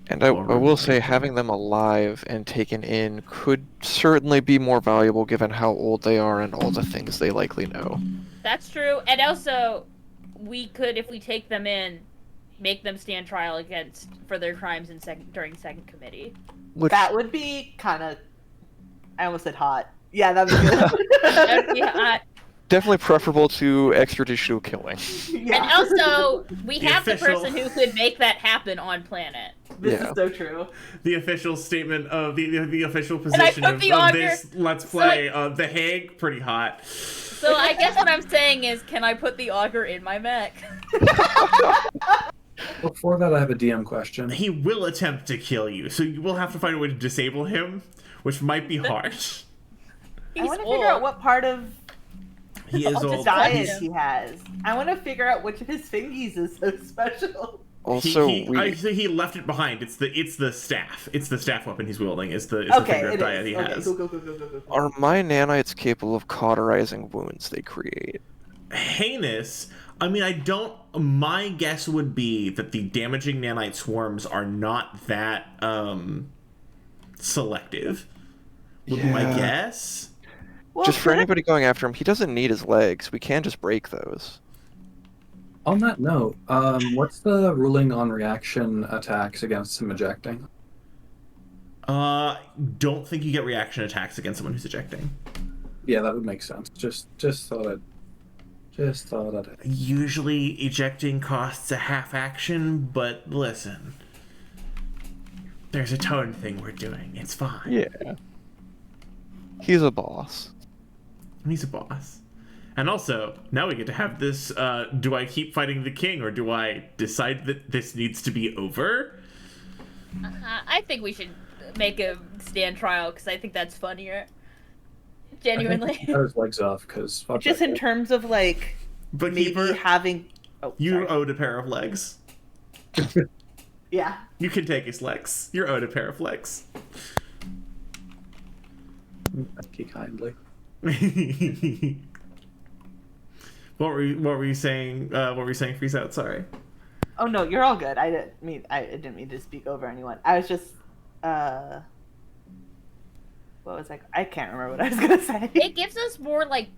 And I will say, having them alive and taken in could certainly be more valuable given how old they are and all the things they likely know. That's true, and also we could, if we take them in, make them stand trial for their crimes during second committee. That would be kind of. I almost said hot. Yeah, that'd be good. That'd be hot. Definitely preferable to extrajudicial killing. Yeah. And also, we have the official- person who could make that happen on planet. This is so true. The official statement of the official I position put of, the of augur- this Let's Play, The Hague, pretty hot. So I guess what I'm saying is, can I put the augur in my mech? Before that, I have a DM question. He will attempt to kill you, so you will have to find a way to disable him, which might be hard. I want to figure out what part of He is I'll old. just diet He's- he has. I want to figure out which of his fingies is so special. Also, he left it behind. It's the staff. It's the staff weapon he's wielding. It's the finger of diet he has. Go. are my nanites capable of cauterizing wounds they create? Heinous. I mean, I don't. My guess would be that the damaging nanite swarms are not that selective. Would be my guess. Well, Just for anybody going after him, he doesn't need his legs. We can just break those. On that note, what's the ruling on reaction attacks against him ejecting? Don't think you get reaction attacks against someone who's ejecting. Yeah, that would make sense. Just thought I'd. Usually, ejecting costs a half action, but listen, there's a tone thing we're doing. It's fine. Yeah. He's a boss. He's a boss. And also, now we get to have this, do I keep fighting the king, or do I decide that this needs to be over? I think we should make a stand trial, because I think that's funnier. Genuinely. Cut his legs off, because just in terms of, like, But maybe Keeper, having. Oh, you sorry. owed a pair of legs. Yeah. You can take his legs. You're owed a pair of legs. Thank you kindly. What were you saying? What were you saying, Freeze Out? Sorry. Oh no, you're all good. I didn't mean to speak over anyone. I was just what was I can't remember what I was gonna say. It gives us more like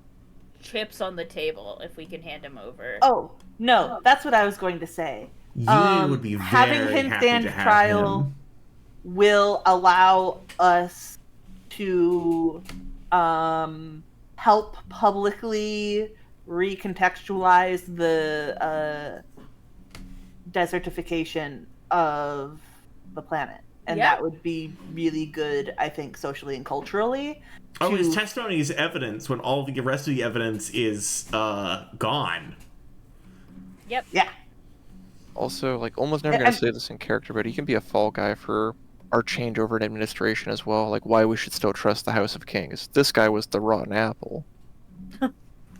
chips on the table if we can hand him over. Oh no, that's what I was going to say. You would be very having him happy stand to have trial him. will allow us to help publicly recontextualize the desertification of the planet. And Yeah. that would be really good, I think, socially and culturally. Oh, to- his testimony is evidence when all the rest of the evidence is gone. Yep. Yeah. Also, like, almost never And- gonna say this in character, but he can be a fall guy for our changeover in administration as well. Like, why we should still trust the House of Kings. This guy was the rotten apple.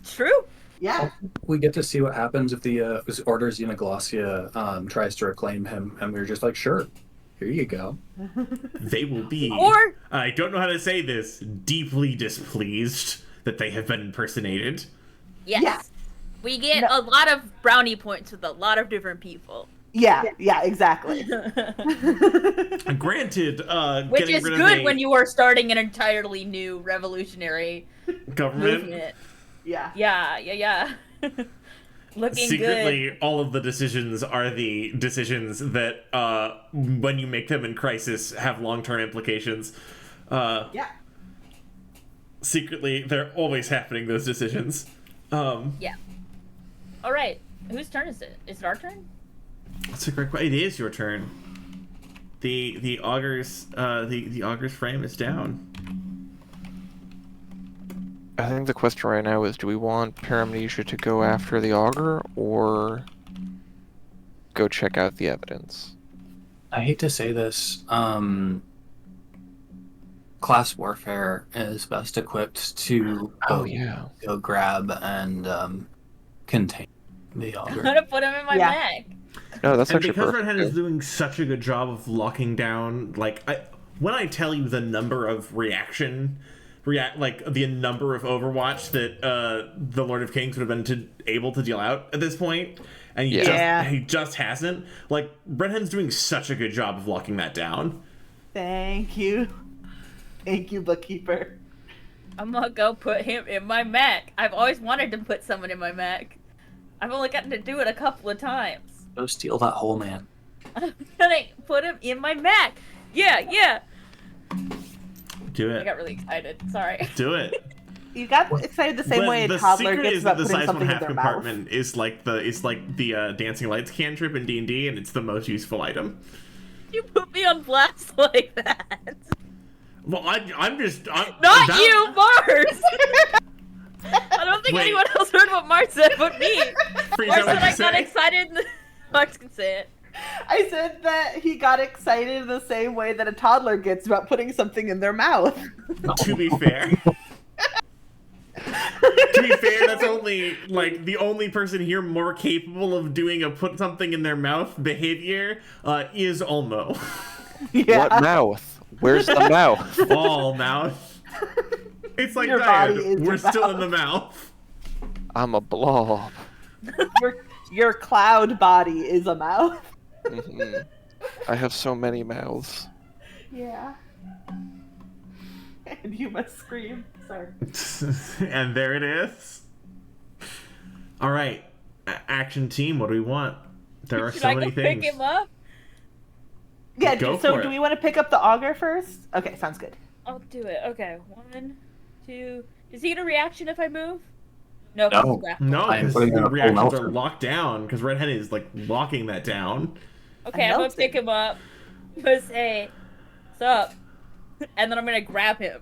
True. Yeah. We get to see what happens if the Orders Uniglossia tries to reclaim him, and we're just like, sure, here you go. They will be, Or I don't know how to say this, deeply displeased that they have been impersonated. yes. Yeah. We get No. a lot of brownie points with a lot of different people. Yeah, exactly. Granted, Which getting is rid good of when you are starting an entirely new revolutionary government. movement. Yeah. Yeah. Looking Secretly, good. all of the decisions are the decisions that, when you make them in crisis, have long-term implications. Yeah. Secretly, they're always happening, those decisions. Yeah. All right. Whose turn is it? Is it our turn? That's a great question. It is your turn. The auger's the auger's frame is down. I think the question right now is, do we want Paramnesia to go after the augur, or go check out the evidence? I hate to say this, class warfare is best equipped to go grab and contain the I'm augur. gonna put him in my Yeah. bag. No, that's And actually because perfect. Redhead is doing such a good job of locking down, when I tell you the number of the number of Overwatch that the Lord of Kings would have been able to deal out at this point, and he just hasn't. Like, Redhead's doing such a good job of locking that down. Thank you, bookkeeper. I'm gonna go put him in my Mac. I've always wanted to put someone in my Mac. I've only gotten to do it a couple of times. Go steal that hole, man. I'm gonna put him in my Mac. Yeah. Do I it. got really excited. Sorry. Do it. You got excited the same way a The toddler secret gets is that about the putting size one something in half their mouth. compartment is like the dancing lights cantrip in D&D, and it's the most useful item. You put me on blast like that. Well, I'm Not that- you, Mars. I don't think Wait. anyone else heard what Mars said but me. Freeze, Mars what said did you I got say? excited. Mars can say it. I said that he got excited the same way that a toddler gets about putting something in their mouth. To be fair. To be fair, that's only, the only person here more capable of doing a put something in their mouth behavior is Olmo. Yeah. What mouth? Where's the mouth? All mouth. It's like Your body diet. is We're your still in mouth. the mouth. I'm a blob. Your cloud body is a mouth. Mhm. I have so many mouths. Yeah. And you must scream. Sorry. And there it is. All right, action team. What do we want? There are Should so I many go things. pick him up? Yeah, Go so for do it. we want to pick up the auger first? Okay, sounds good. I'll do it. Okay. 1, 2. Does he get a reaction if I move? No. No. he's grappled. No, I am because putting in the a full reactions are melter. locked down. Because Redhead is locking that down. Okay, I'm gonna melted. pick him up. I'm gonna say, "What's up?" And then I'm gonna grab him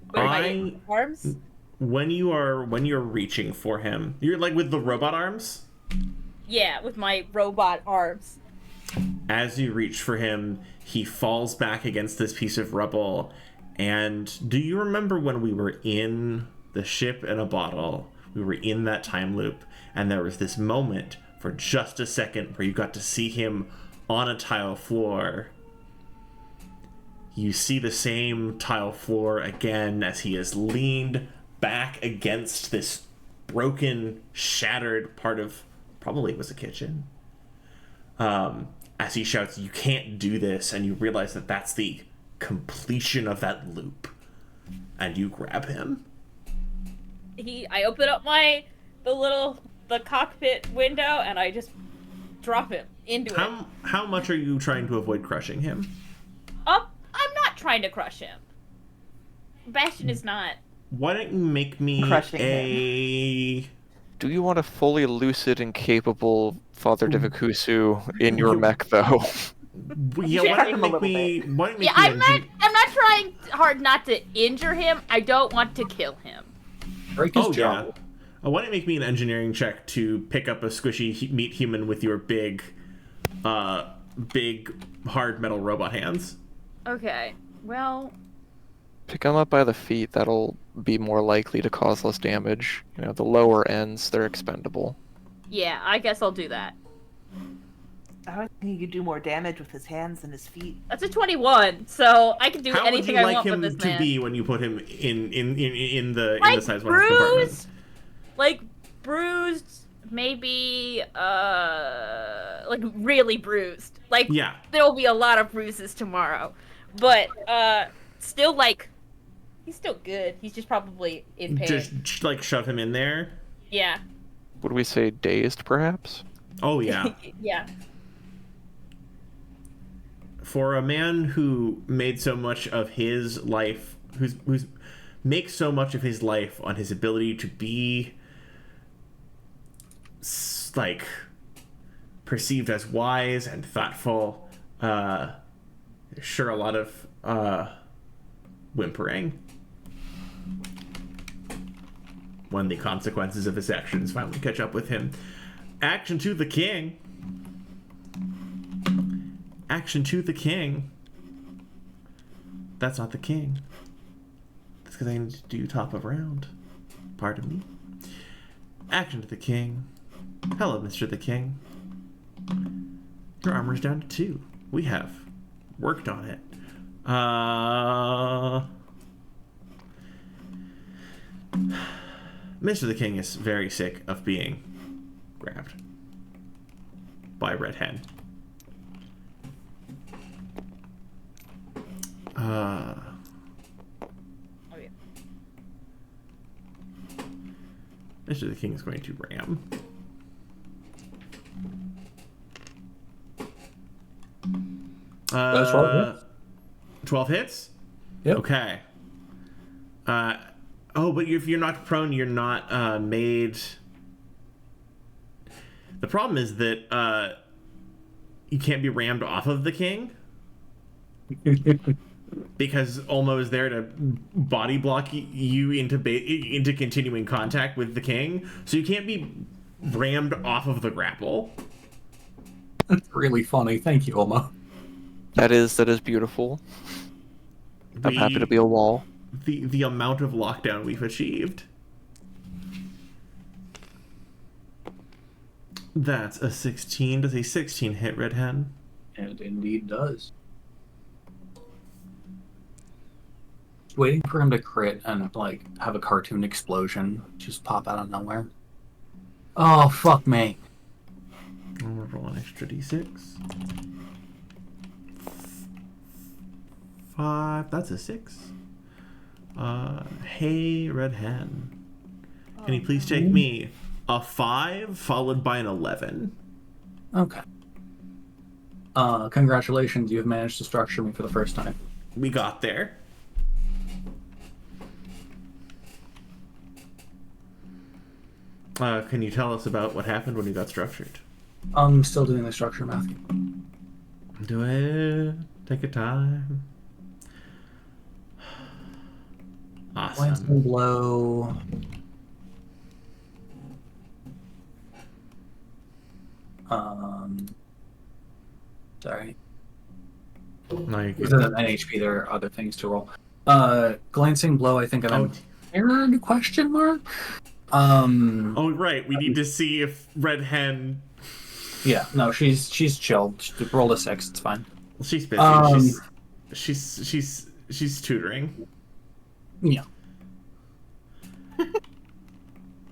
with my arms. When you're reaching for him, you're with the robot arms. Yeah, with my robot arms. As you reach for him, he falls back against this piece of rubble. And do you remember when we were in the ship in a bottle? We were in that time loop, and there was this moment for just a second where you got to see him on a tile floor. You see the same tile floor again as he is leaned back against this broken, shattered part of, probably it was a kitchen. As he shouts, "You can't do this," and you realize that that's the completion of that loop. and you grab him. I open up the cockpit window and I just drop him into it. How much are you trying to avoid crushing him? I'm not trying to crush him. Bastion is not. Why don't you make me Crushing Do you want a fully lucid and capable Father Divikusu in your mech, though? Yeah, why don't you make me? Why don't you make Yeah, me I'm not trying hard not to injure him. I don't want to kill him. Break his Oh jaw. yeah. Why don't you make me an engineering check to pick up a squishy meat human with your big hard metal robot hands? Okay. Well, Pick them up by the feet. That'll be more likely to cause less damage. You know, the lower ends, they're expendable. yeah, I guess I'll do that. I was thinking you could do more damage with his hands than his feet. That's a 21, so I can do How would you anything I like want him with this to man. be when you put him in the Like size 1 compartment? bruised, like bruised, maybe like really bruised. Like Yeah. there will be a lot of bruises tomorrow, but still like he's still good. He's just probably in pain. Just like shove him in there. Yeah. Would we say dazed, perhaps? Oh yeah. Yeah. For a man who made so much of his life, who's makes so much of his life on his ability to be like perceived as wise and thoughtful, sure a lot of whimpering when the consequences of his actions finally catch up with him. Action to the king. Action to the king. That's not the king. That's because I need to do top of round. Pardon me. Action to the king. Hello, Mr. the King. Your armor's down to 2. We have worked on it. Mr. the King is very sick of being grabbed by Red Hen. Oh yeah. Mr. the King is going to ram. That's 12 hits. 12 hits? Yep. Okay. But if you're not prone, you're not made. The problem is that you can't be rammed off of the king because Olmo is there to body block you into continuing contact with the king, so you can't be rammed off of the grapple. That's really funny. Thank you, Oma. That is beautiful. I'm happy to be a wall. The amount of lockdown we've achieved. That's a 16. Does a 16 hit, Red Hen? And indeed does. Waiting for him to crit and like have a cartoon explosion just pop out of nowhere. Oh fuck me. I'm gonna roll an extra d6. 5. That's a 6. Hey, Red Hen. Can you please take me a 5 followed by an 11? Okay. Congratulations, you've managed to structure me for the first time. We got there. Can you tell us about what happened when you got structured? I'm still doing the structure math. Do it. Take your time. Glancing Awesome. blow. Sorry. No, you're This good. isn't NHP, there are other things to roll. Glancing blow, I think I'm Oh, impaired, question mark? oh, right. We need to see if Red Hen. Yeah, no, she's chilled. She rolled a 6, it's fine. She's busy. She's tutoring. Yeah.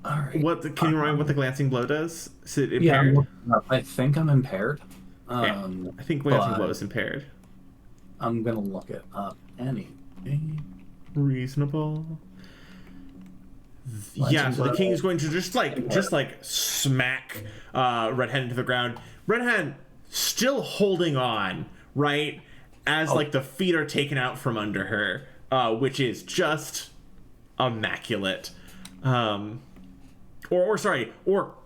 Alright. What? Can you remind me what the glancing blow does? Is it Yeah, I'm impaired? looking up. I think I'm impaired. Yeah, I think glancing but- blow is impaired. I'm gonna look it up anyway. reasonable. Yeah, so the king is going to just smack Red Hen into the ground. Red Hen still holding on, right? As the feet are taken out from under her, which is just immaculate. Or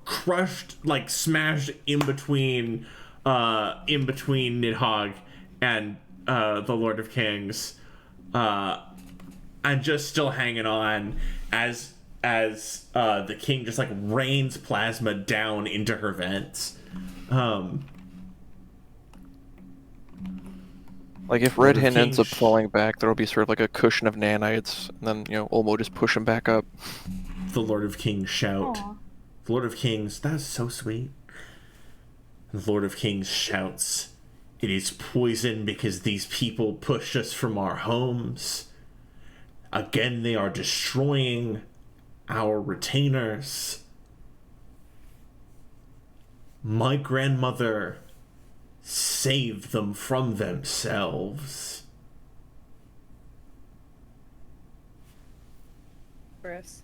crushed, smashed in between Nidhogg and the Lord of Kings, and just still hanging on as the king just rains plasma down into her vents. If Red Hen ends up falling back, there'll be sort of a cushion of nanites, and then Olmo just push him back up. The Lord of Kings shout. Aww. The Lord of Kings, that is so sweet. The Lord of Kings shouts, "It is poison because these people pushed us from our homes. Again, they are destroying our retainers. My grandmother saved them from themselves." Gross.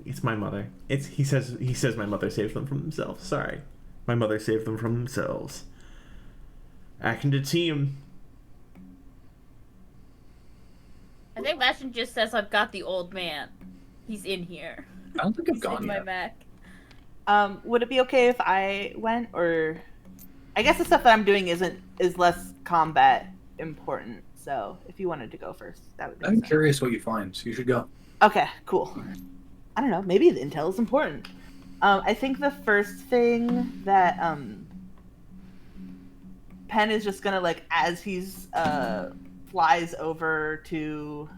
It's my mother. He says my mother saved them from themselves. Sorry. My mother saved them from themselves. Acting to team. I think Bastion just says I've got the old man. He's in here. I don't think I've He's gone in my yet. Mac. Would it be okay if I went, or I guess the stuff that I'm doing is less combat important. So if you wanted to go first, that would be I'm sense. curious what you find, so you should go. Okay, cool. I don't know, maybe the intel is important. I think the first thing that Penn is just gonna as he's flies over to,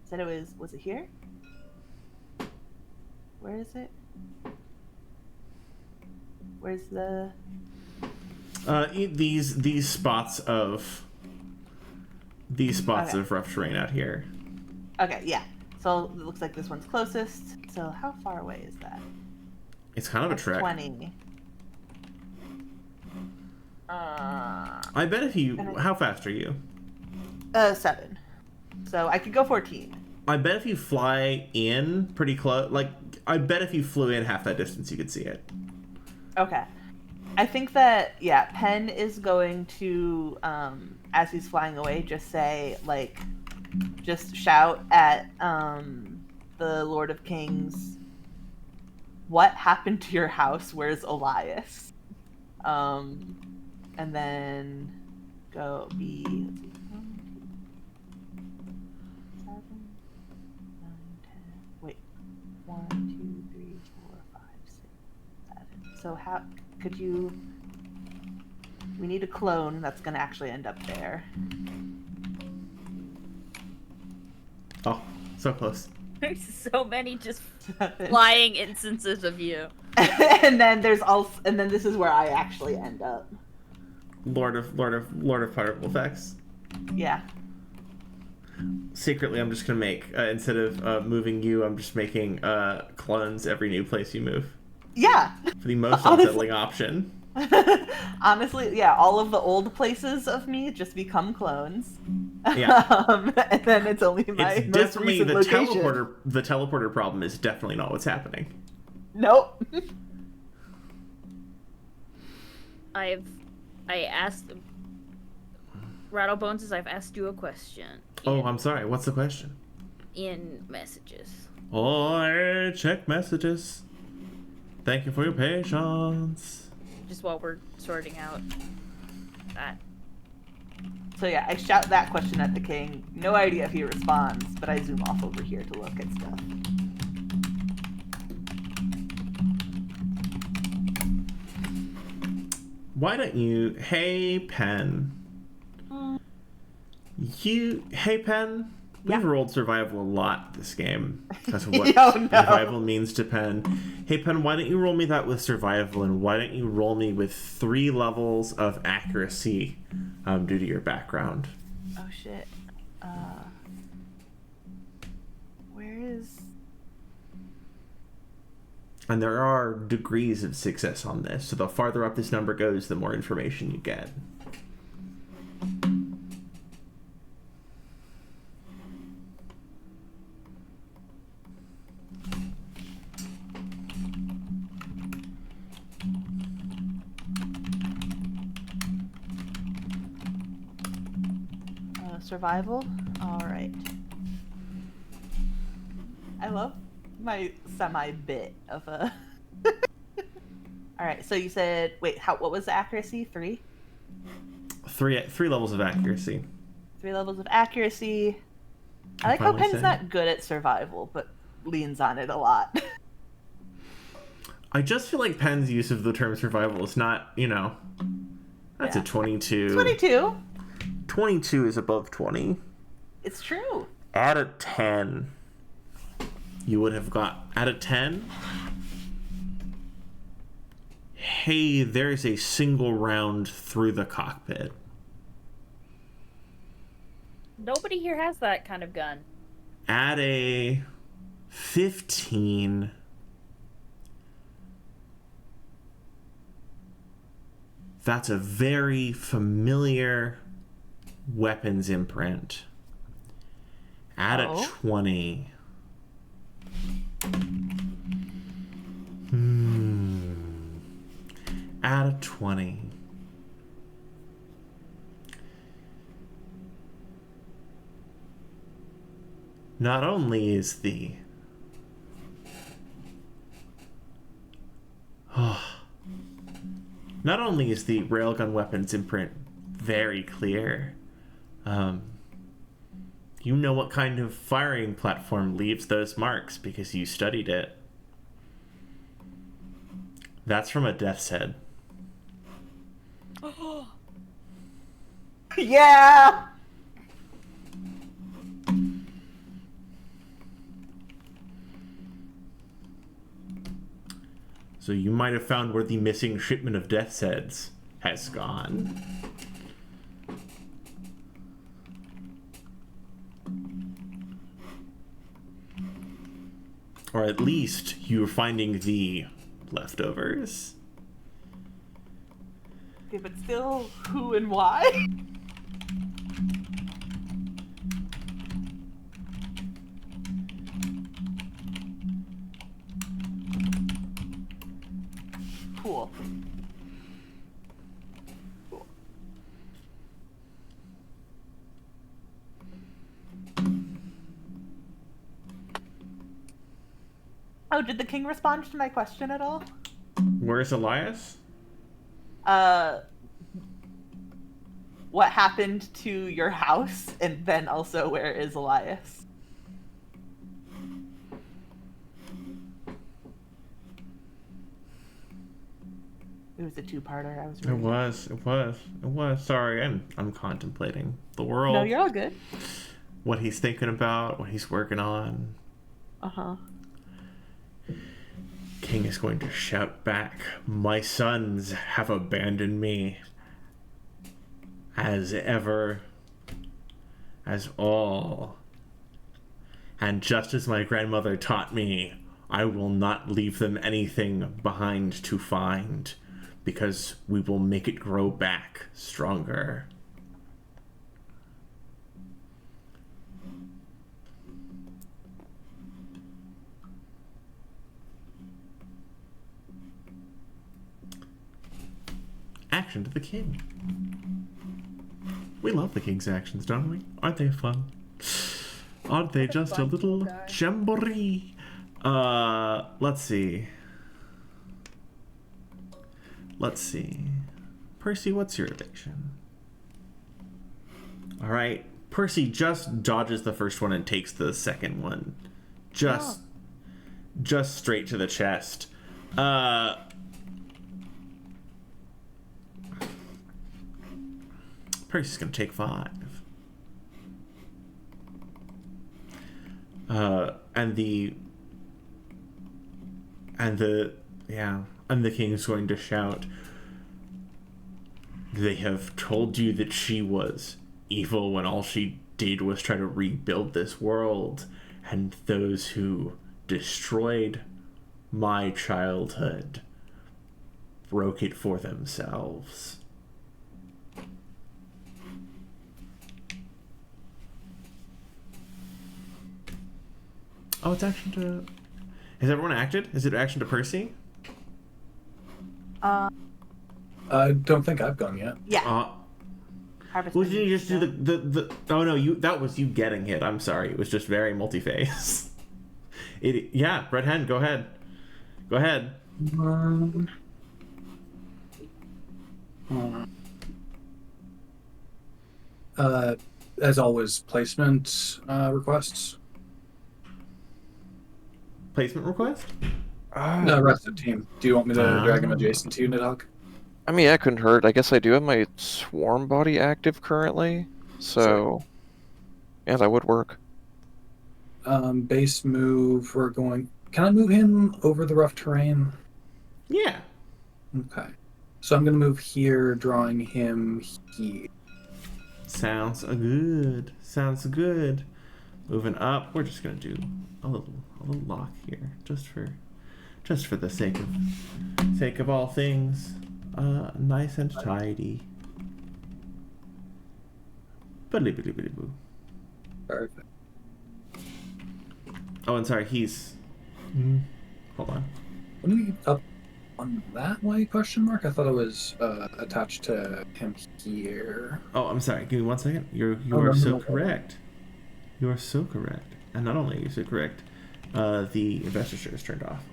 said it was it here? Where is it? Where's the These spots of rough terrain out here. Okay, yeah. So it looks like this one's closest. So how far away is that? It's kind of a trek. 20. I bet if you... How fast are you? 7. So I could go 14. I bet if you fly in pretty close... I bet if you flew in half that distance, you could see it. Okay. I think that, yeah, Penn is going to, as he's flying away, just say, just shout at the Lord of Kings, "What happened to your house? Where's Elias?" And then go be, let's see, 1, 2, 7, 9, 10, wait, 1, 2, 3, 4, 5, 6, 7. So how could you, we need a clone that's going to actually end up there. Oh, so close. There's so many just flying instances of you. And then there's also, and then this is where I actually end up. Lord of Particle Effects. Yeah. Secretly, I'm just gonna make instead of moving you, I'm just making clones every new place you move. Yeah. For the most unsettling option. Honestly, yeah, all of the old places of me just become clones. Yeah. And then it's only my It's most definitely recent the location. teleporter. The teleporter problem is definitely not what's happening. Nope. I asked Rattlebones, as I've asked you a question. Oh, I'm sorry. What's the question? In messages. Oh, I check messages. Thank you for your patience. Just while we're sorting out that. So yeah, I shout that question at the king. No idea if he responds, but I zoom off over here to look at stuff. Why don't you... Hey, Pen. Hey, Pen. We've rolled survival a lot this game. That's what survival means to Pen. Hey, Pen, why don't you roll me that with survival, and why don't you roll me with 3 levels of accuracy due to your background? Oh shit. Where is... And there are degrees of success on this, so the farther up this number goes, the more information you get. Survival? Alright. I love my semi-bit of a... Alright, so you said... Wait, what was the accuracy? 3? Three levels of accuracy. 3 levels of accuracy. I like how Pen's not good at survival, but leans on it a lot. I just feel like Penn's use of the term survival is not, that's a 22. 22? 22 is above 20. It's true. Add a 10. You would have got... Add a 10? Hey, there's a single round through the cockpit. Nobody here has that kind of gun. Add a 15. That's a very familiar weapons imprint. Add a 20. Add a 20. Not only is the... Not only is the railgun weapons imprint very clear, you know what kind of firing platform leaves those marks because you studied it. That's from a death's head. Yeah! So you might have found where the missing shipment of death's heads has gone. Or at least you're finding the leftovers. Okay, but still, who and why? Cool. Cool. Oh, did the king respond to my question at all? Where's Elias? What happened to your house, and then also where is Elias? It was a two-parter. I was. It was. Sorry, I'm contemplating the world. No, you're all good. What he's thinking about, what he's working on. Uh-huh. King is going to shout back, "My sons have abandoned me. As ever. As all. And just as my grandmother taught me, I will not leave them anything behind to find, because we will make it grow back stronger." Action to the king. We love the king's actions, don't we? Aren't they fun? Aren't they just a little jamboree? Let's see. Percy, what's your evasion? Alright. Percy just dodges the first one and takes the second one. Just straight to the chest. Percy's gonna take 5. And the king's going to shout, "They have told you that she was evil when all she did was try to rebuild this world, and those who destroyed my childhood broke it for themselves. Oh, it's action to... Has everyone acted? Is it action to Percy? Uh, I don't think I've gone yet. yeah. Well, did you just do the... Oh, no, that was you getting hit. I'm sorry. It was just very multi-phase. Yeah, Red Hen, go ahead. Go ahead. As always, placement requests. Placement request? No, rest of the team. Do you want me to drag him adjacent to you, Nidhogg? I mean, that couldn't hurt. I guess I do have my swarm body active currently, so yeah, that would work. Base move. We're going. Can I move him over the rough terrain? Yeah. Okay. So I'm gonna move here, drawing him here. Sounds good. Sounds good. Moving up, we're just gonna do a little lock here, just for the sake of all things, nice and tidy. Boo. Perfect. Oh, and sorry, he's. Hold on. When are we up on that way? Question mark. I thought it was attached to him here. Oh, I'm sorry. Give me 1 second. You Oh, are no, so no. correct. You are so correct. And not only are you so correct, the investiture is turned off.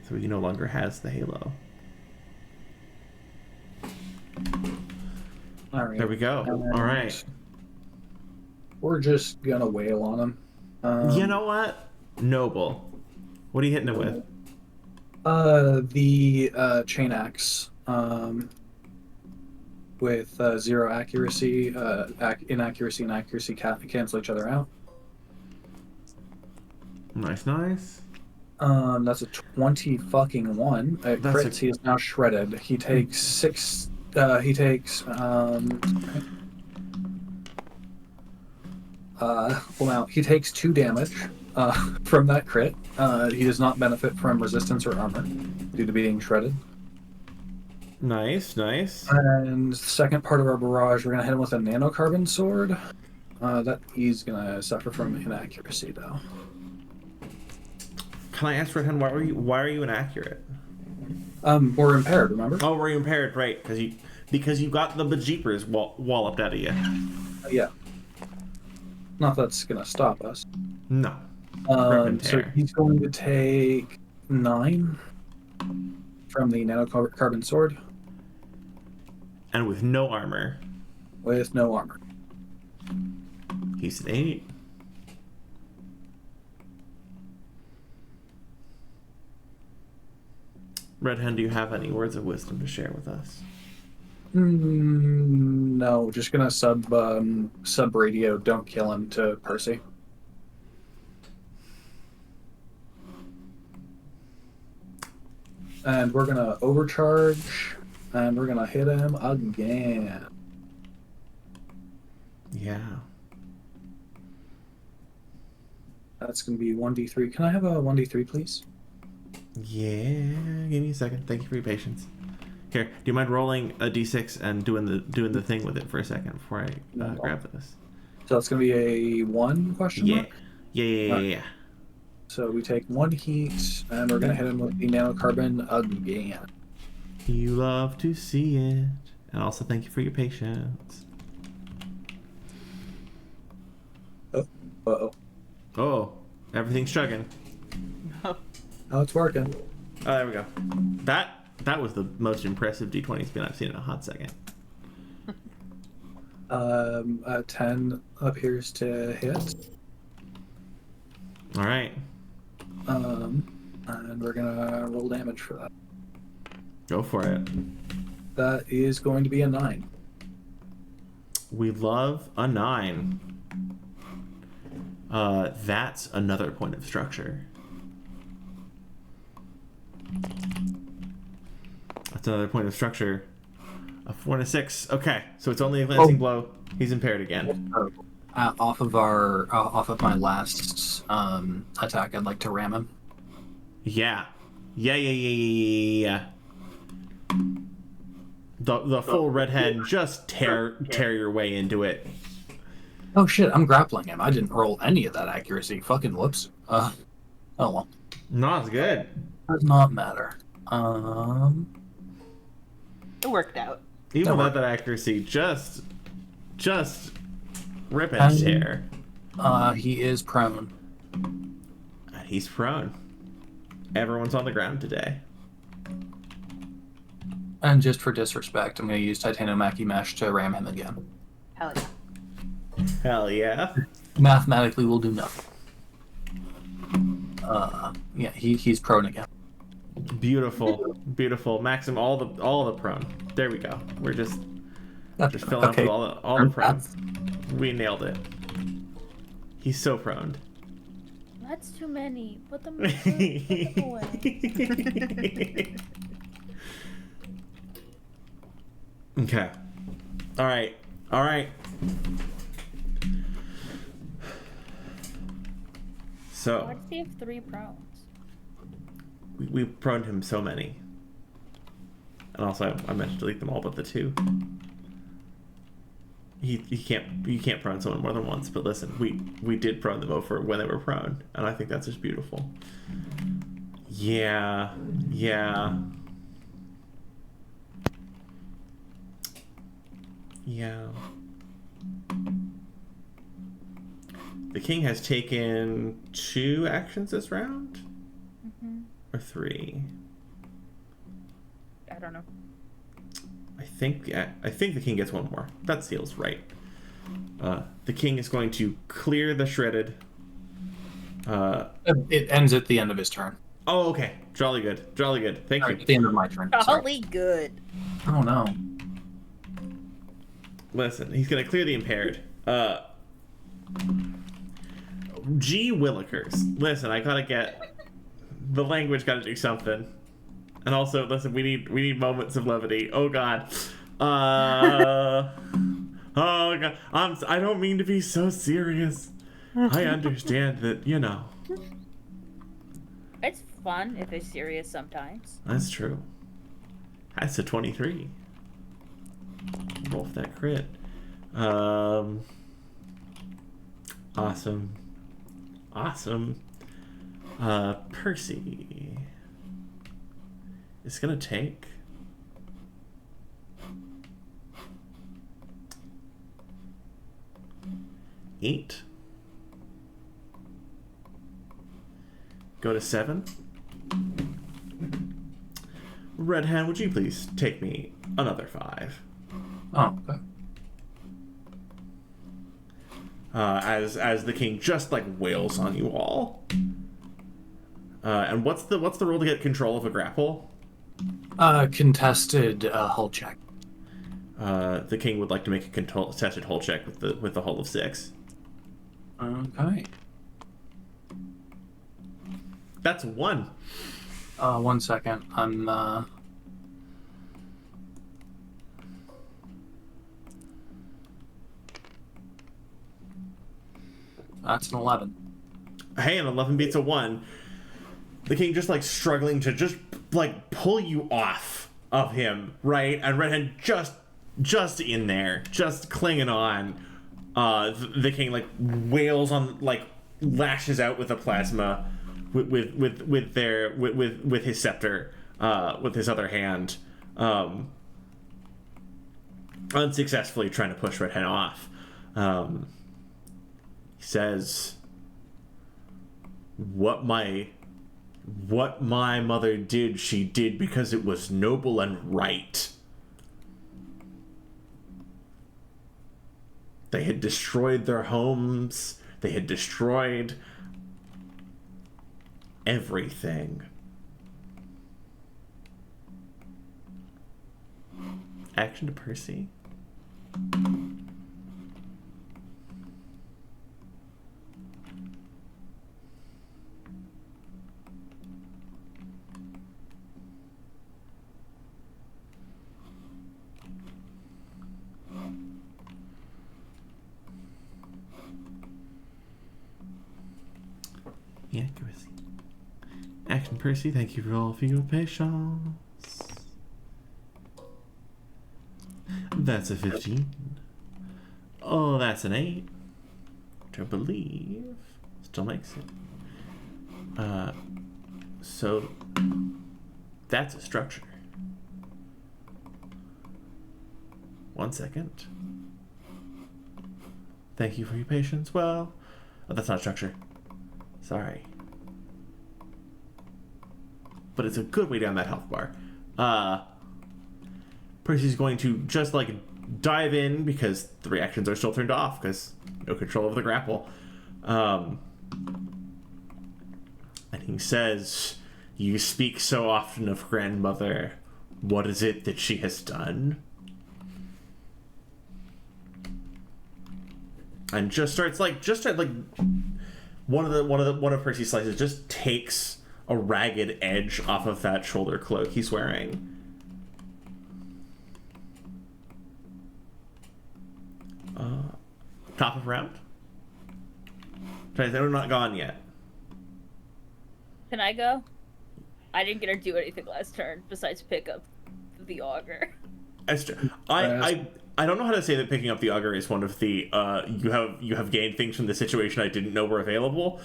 So he no longer has the halo. All right. There we go. And All right. We're just gonna wail on him. You know what? Noble. What are you hitting it with? The chain axe. With 0 accuracy, inaccuracy and accuracy cancel each other out. Nice. That's a 20 fucking 1. It That's crits. He is now shredded. He takes 6. He takes well, now he takes 2 damage from that crit. He does not benefit from resistance or armor due to being shredded. Nice. And the second part of our barrage, we're gonna hit him with a nanocarbon sword. That he's gonna suffer from inaccuracy though. Can I ask, Redhen, why are you inaccurate? We're impaired, remember? Oh, we're impaired, right? Because you got the bejeepers walloped out of you. Yeah. Not that's gonna stop us. No. So he's going to take 9 from the nanocarbon sword. And with no armor. With no armor. He's an 8. Red Hen, do you have any words of wisdom to share with us? No, just gonna sub radio. Don't kill him to Percy. And we're gonna overcharge, and we're gonna hit him again. Yeah. That's gonna be 1d3. Can I have a 1d3, please? Yeah. Give me a second. Thank you for your patience. Here, do you mind rolling a d6 and doing the thing with it for a second before I grab this? So that's gonna be a 1 question mark? Yeah. So we take 1 heat, and we're gonna hit him with the nanocarbon again. You love to see it. And also thank you for your patience. Uh-oh. Oh, everything's chugging. Oh, it's working. Oh, there we go. That was the most impressive D20 spin I've seen in a hot second. 10 appears to hit. All right. And we're gonna roll damage for that. Go for it. That is going to be a 9. We love a 9. That's another point of structure. That's another point of structure. A 4 and a 6. Okay, so it's only a glancing blow. He's impaired again. Off of my last attack, I'd like to ram him. Yeah. Yeah. The full red hand, just tear your way into it. Oh shit, I'm grappling him. I didn't roll any of that accuracy. Fucking whoops. Oh well. No, it's good. Does not matter. It worked out. Even without that accuracy, just rip and tear. He is prone. He's prone. Everyone's on the ground today. And just for disrespect, I'm going to use Titanomachy Mesh to ram him again. Hell yeah. Hell yeah. Mathematically, we'll do nothing. Yeah, he's prone again. Beautiful. Maxim, all the prone. There we go. We're just filling up with all the prones. We nailed it. He's so prone. That's too many. Put them away. Okay. All right. So. Why does he have 3 prones? We proned him so many. And also, I meant to delete them all but the 2. You can't prone someone more than once, but listen, we did prone them over when they were prone, and I think that's just beautiful. Yeah. The king has taken 2 actions this round? Or 3? I don't know. I think the king gets 1 more. That feels right. The king is going to clear the shredded. It ends at the end of his turn. Oh, okay. Jolly good. Thank you. At the end of my turn. Jolly good. Oh no. Listen, he's gonna clear the impaired. G Willikers. Listen, I gotta get the language. Gotta do something. And also, listen, we need moments of levity. Oh god. Oh god. I don't mean to be so serious. I understand that, It's fun if it's serious sometimes. That's true. That's a 23. Roll for that crit. Awesome. Percy is gonna take eight. Go to 7. Red Hand, would you please take me another 5? Oh, okay. As the king just wails on you all. And what's the roll to get control of a grapple? Contested hull check. The king would like to make a contested hull check with the hull of 6. Okay. That's 1. 1 second. I'm That's an 11. Hey, an 11 beats a 1. The king just struggling to just pull you off of him, right? And Red Hand just in there, just clinging on. The king wails on, lashes out with the plasma with his scepter, with his other hand, unsuccessfully trying to push Red Hand off. He says, what my mother did, she did because it was noble and right. They had destroyed their homes. They had destroyed everything. Action to Percy. The accuracy. Action, Percy. Thank you for all of your patience. That's a 15. Oh, that's an 8. To believe. Still makes it. So that's a structure. 1 second. Thank you for your patience. Well, oh, that's not a structure. Sorry. But it's a good way down that health bar. Percy's going to just like dive in because the reactions are still turned off because no control of the grapple. And he says, "You speak so often of grandmother. What is it that she has done?" And just starts like one of Percy's slices just takes a ragged edge off of that shoulder cloak he's wearing. Top of round. They're not gone yet. Can I go? I didn't get to do anything last turn besides pick up the auger. I don't know how to say that picking up the auger is one of the you have gained things from the situation I didn't know were available.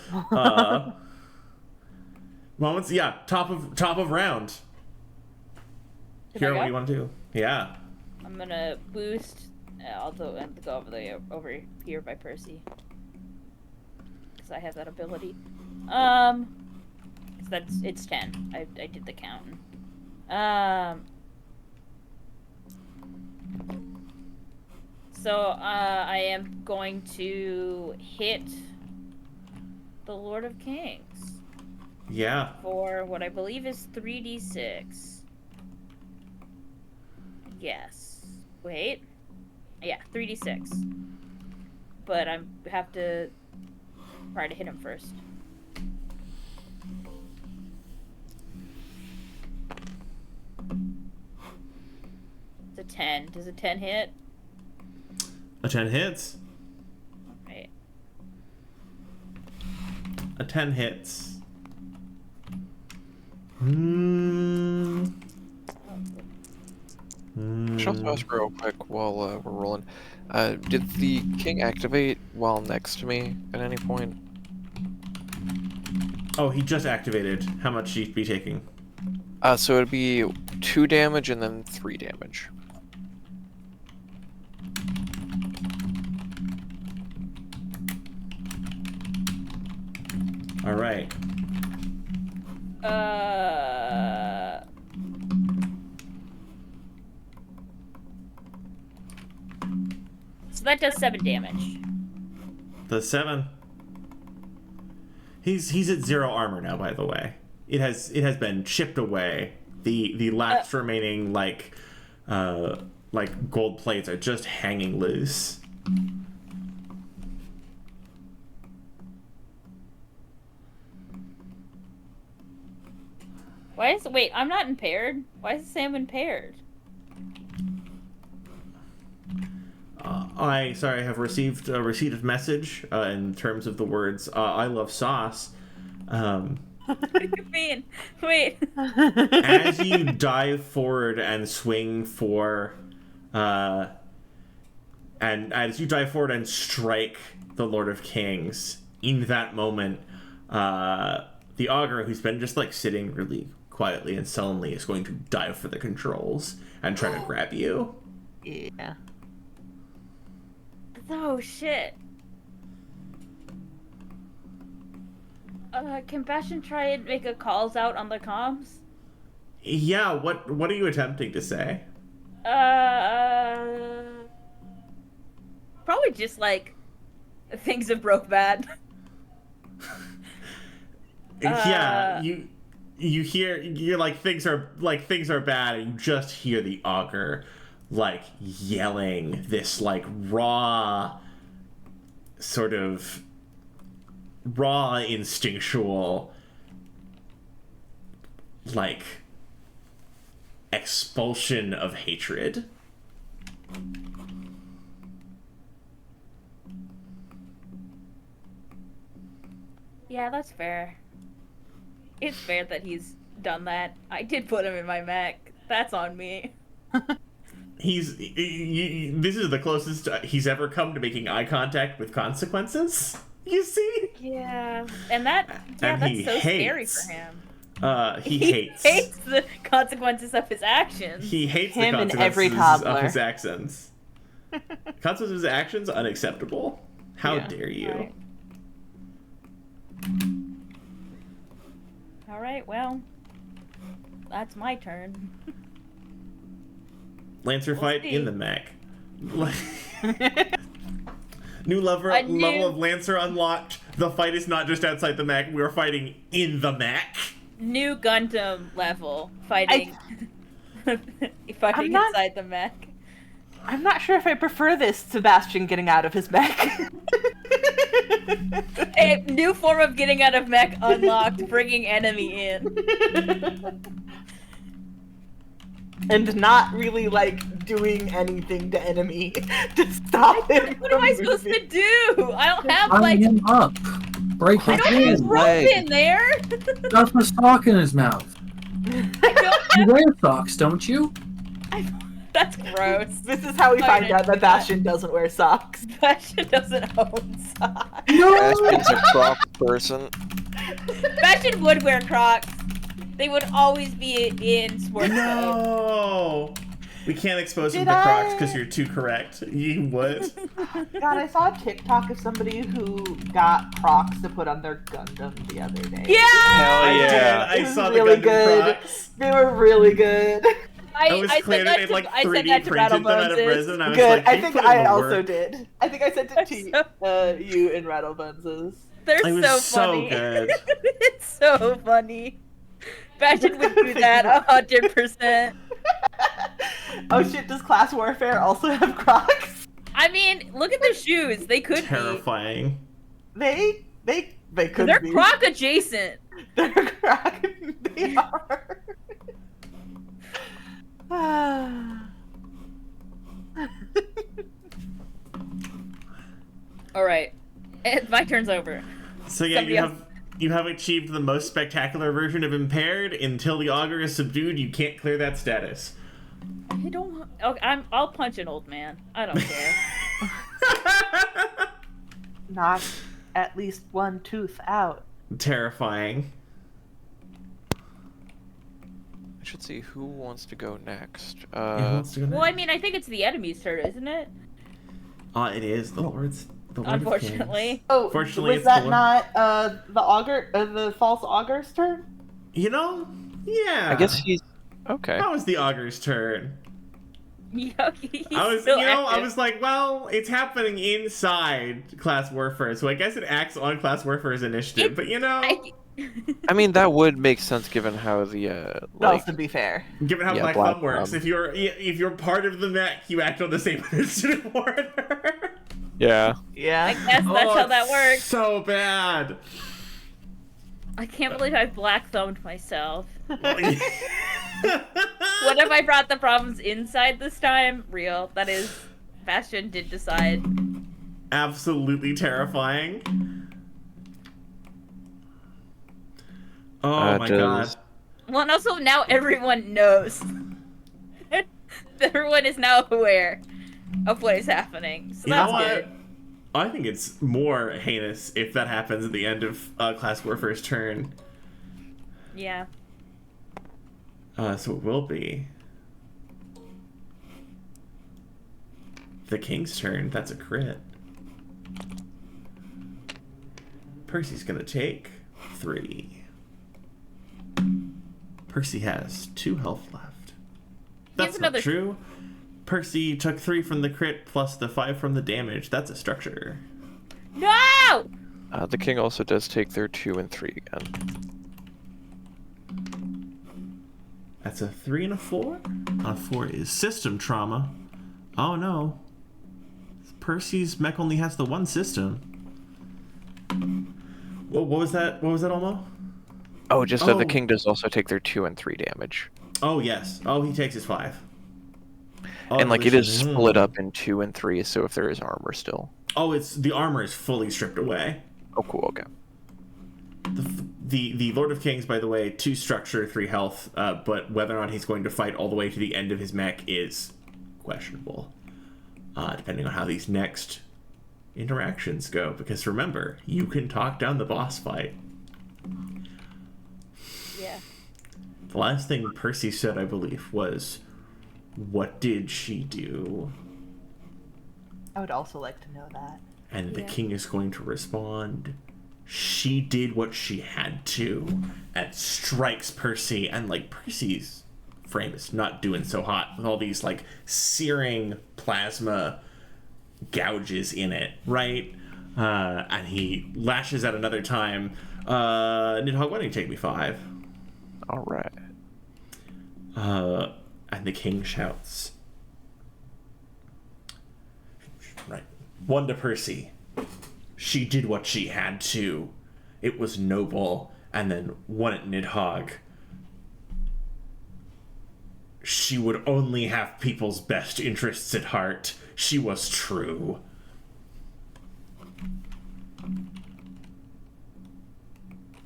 Moments, yeah. Top of round. Here, what do you want to do? Yeah. I'm gonna boost. I'll go over here by Percy because I have that ability. It's 10. I did the counting. So I am going to hit the Lord of Kings. Yeah. For what I believe is 3d6. Yes. Wait. Yeah, 3d6. But I have to try to hit him first. It's a 10. Does a 10 hit? A 10 hits. Right. A 10 hits. Should also ask real quick while we're rolling. Did the king activate while next to me at any point? Oh, he just activated. How much should he be taking? So it'd be 2 damage and then 3 damage. All right. So that does 7 damage. The 7. He's at 0 armor now, by the way. It has been chipped away. The last remaining like gold plates are just hanging loose. Wait, I'm not impaired. Why does it say I'm impaired? I have received a received message in terms of the words "I love sauce." What do you mean? Wait. As you dive forward and swing for, and as you dive forward and strike the Lord of Kings, in that moment, the augur, who's been just like sitting really quietly and sullenly, is going to dive for the controls and try to grab you. Yeah. Oh shit. Can Bastion try and make a calls out on the comms? Yeah, what are you attempting to say? Probably just like things have broke bad. Yeah, you hear, you're like things are bad, and you just hear the augur like yelling this like raw instinctual like expulsion of hatred. Yeah, that's fair. It's fair that he's done that. I did put him in my mech. That's on me. This is the closest he's ever come to making eye contact with consequences. You see? Yeah, and that's And so he scary hates- for him. He hates the consequences of his actions. He hates Him the and consequences every toddler. of his actions. Consequences of his actions unacceptable. How Yeah. dare you? Right. All right, well, that's my turn. Lancer We'll fight see. in the mech. New level of Lancer unlocked. The fight is not just outside the mech. We are fighting in the mech. New Gundam level fighting, fighting not- inside the mech. I'm not sure if I prefer this Sebastian getting out of his mech. A new form of getting out of mech unlocked, bringing enemy in. And not really, like, doing anything to enemy to stop him. What am I supposed to do? I don't have Tie like him up. Break I his don't have hands. rope leg. in there. Got the sock in his mouth. I don't You wear socks, don't you? That's gross. This is how we I find didn't out do that Bastion doesn't wear socks. Bastion doesn't own socks. Bastion's a Crocs person. Bastion would wear Crocs. They would always be in sports mode. No! We can't expose him Did to Crocs I? because you're too correct. You would. God, I saw a TikTok of somebody who got Crocs to put on their Gundam the other day. Yeah! I Hell did. yeah. I It was saw the really Gundam good. Crocs. They were really good. I was I clear sent that that it to, like I sent 3D that to printed them out of Rattlebuns. resin. I was Good. like, I you think put in I the also work. did. I think I sent it to you and Rattlebuns'. They're It was so so funny. good. It's so funny. Bastion would do that 100%. Oh shit, does Class Warfare also have Crocs? I mean, look at the shoes. They could Terrifying. They be. could They're be. Croc adjacent. They're Croc. They are. All right, my turn's over. So yeah, Somebody you have achieved the most spectacular version of impaired. Until the augur is subdued, you can't clear that status. I don't. Okay, I'll punch an old man. I don't care. Knock at least one tooth out. Terrifying. I should see who wants to go next. Yeah, who wants to go Well, I next? mean, I think it's the enemy's turn, isn't it? It is the Lord's. The Lord of Unfortunately. Kings. Oh, Fortunately, was it's that the not the augur, the false augur's turn? You know, yeah. I guess he's okay. that was the augur's turn. Yeah, he's I was, still I active. was like, well, it's happening inside Class Warfare, so I guess it acts on Class Warfare's initiative. But I mean, that would make sense given how the Well, like to be fair. given how Yeah, Black Black Thumb works, Thumb. if you're part of the mech, you act on the same initiative order. yeah. Yeah. I guess that's how it's that works. So bad. I can't believe I black thumbed myself. What What if I brought the problems inside this time? Real. That is, Bastion did decide. Absolutely terrifying. Oh my does- god. Well, and also now everyone knows. Everyone is now aware of what is happening. So You that's know what? good. I think it's more heinous if that happens at the end of Class Warfare's turn. Yeah. So it will be the King's turn. That's a crit. Percy's gonna take 3. Percy has 2 health left. That's not another- true. Percy took 3 from the crit plus the 5 from the damage. That's a structure. No! The king also does take their 2 and 3 again. That's a 3 and a 4. A 4 is system trauma. Oh no. Percy's mech only has the 1 system. Whoa, what was that? What was that, Olmo? Oh, just that Oh. the king does also take their 2 and 3 damage. Oh, yes. Oh, he takes his 5. Oh, And like it is delicious. split up in 2 and 3, so if there is armor still. Oh, it's the armor is fully stripped away. Oh, cool. Okay. The Lord of Kings, by the way, 2 structure, 3 health, but whether or not he's going to fight all the way to the end of his mech is questionable, depending on how these next interactions go. Because remember, you can talk down the boss fight. Yeah. The last thing Percy said, I believe, was, "What did she do?" I would also like to know that. And the Yeah. king is going to respond, "She did what she had to," and strikes Percy. And like, Percy's frame is not doing so hot with all these like searing plasma gouges in it, right? And he lashes out another time. Nidhogg, why don't you take me 5? All right. And the king shouts, right, 1 to Percy. "She did what she had to. It was noble." And then 1 at Nidhogg. "She would only have people's best interests at heart. She was true."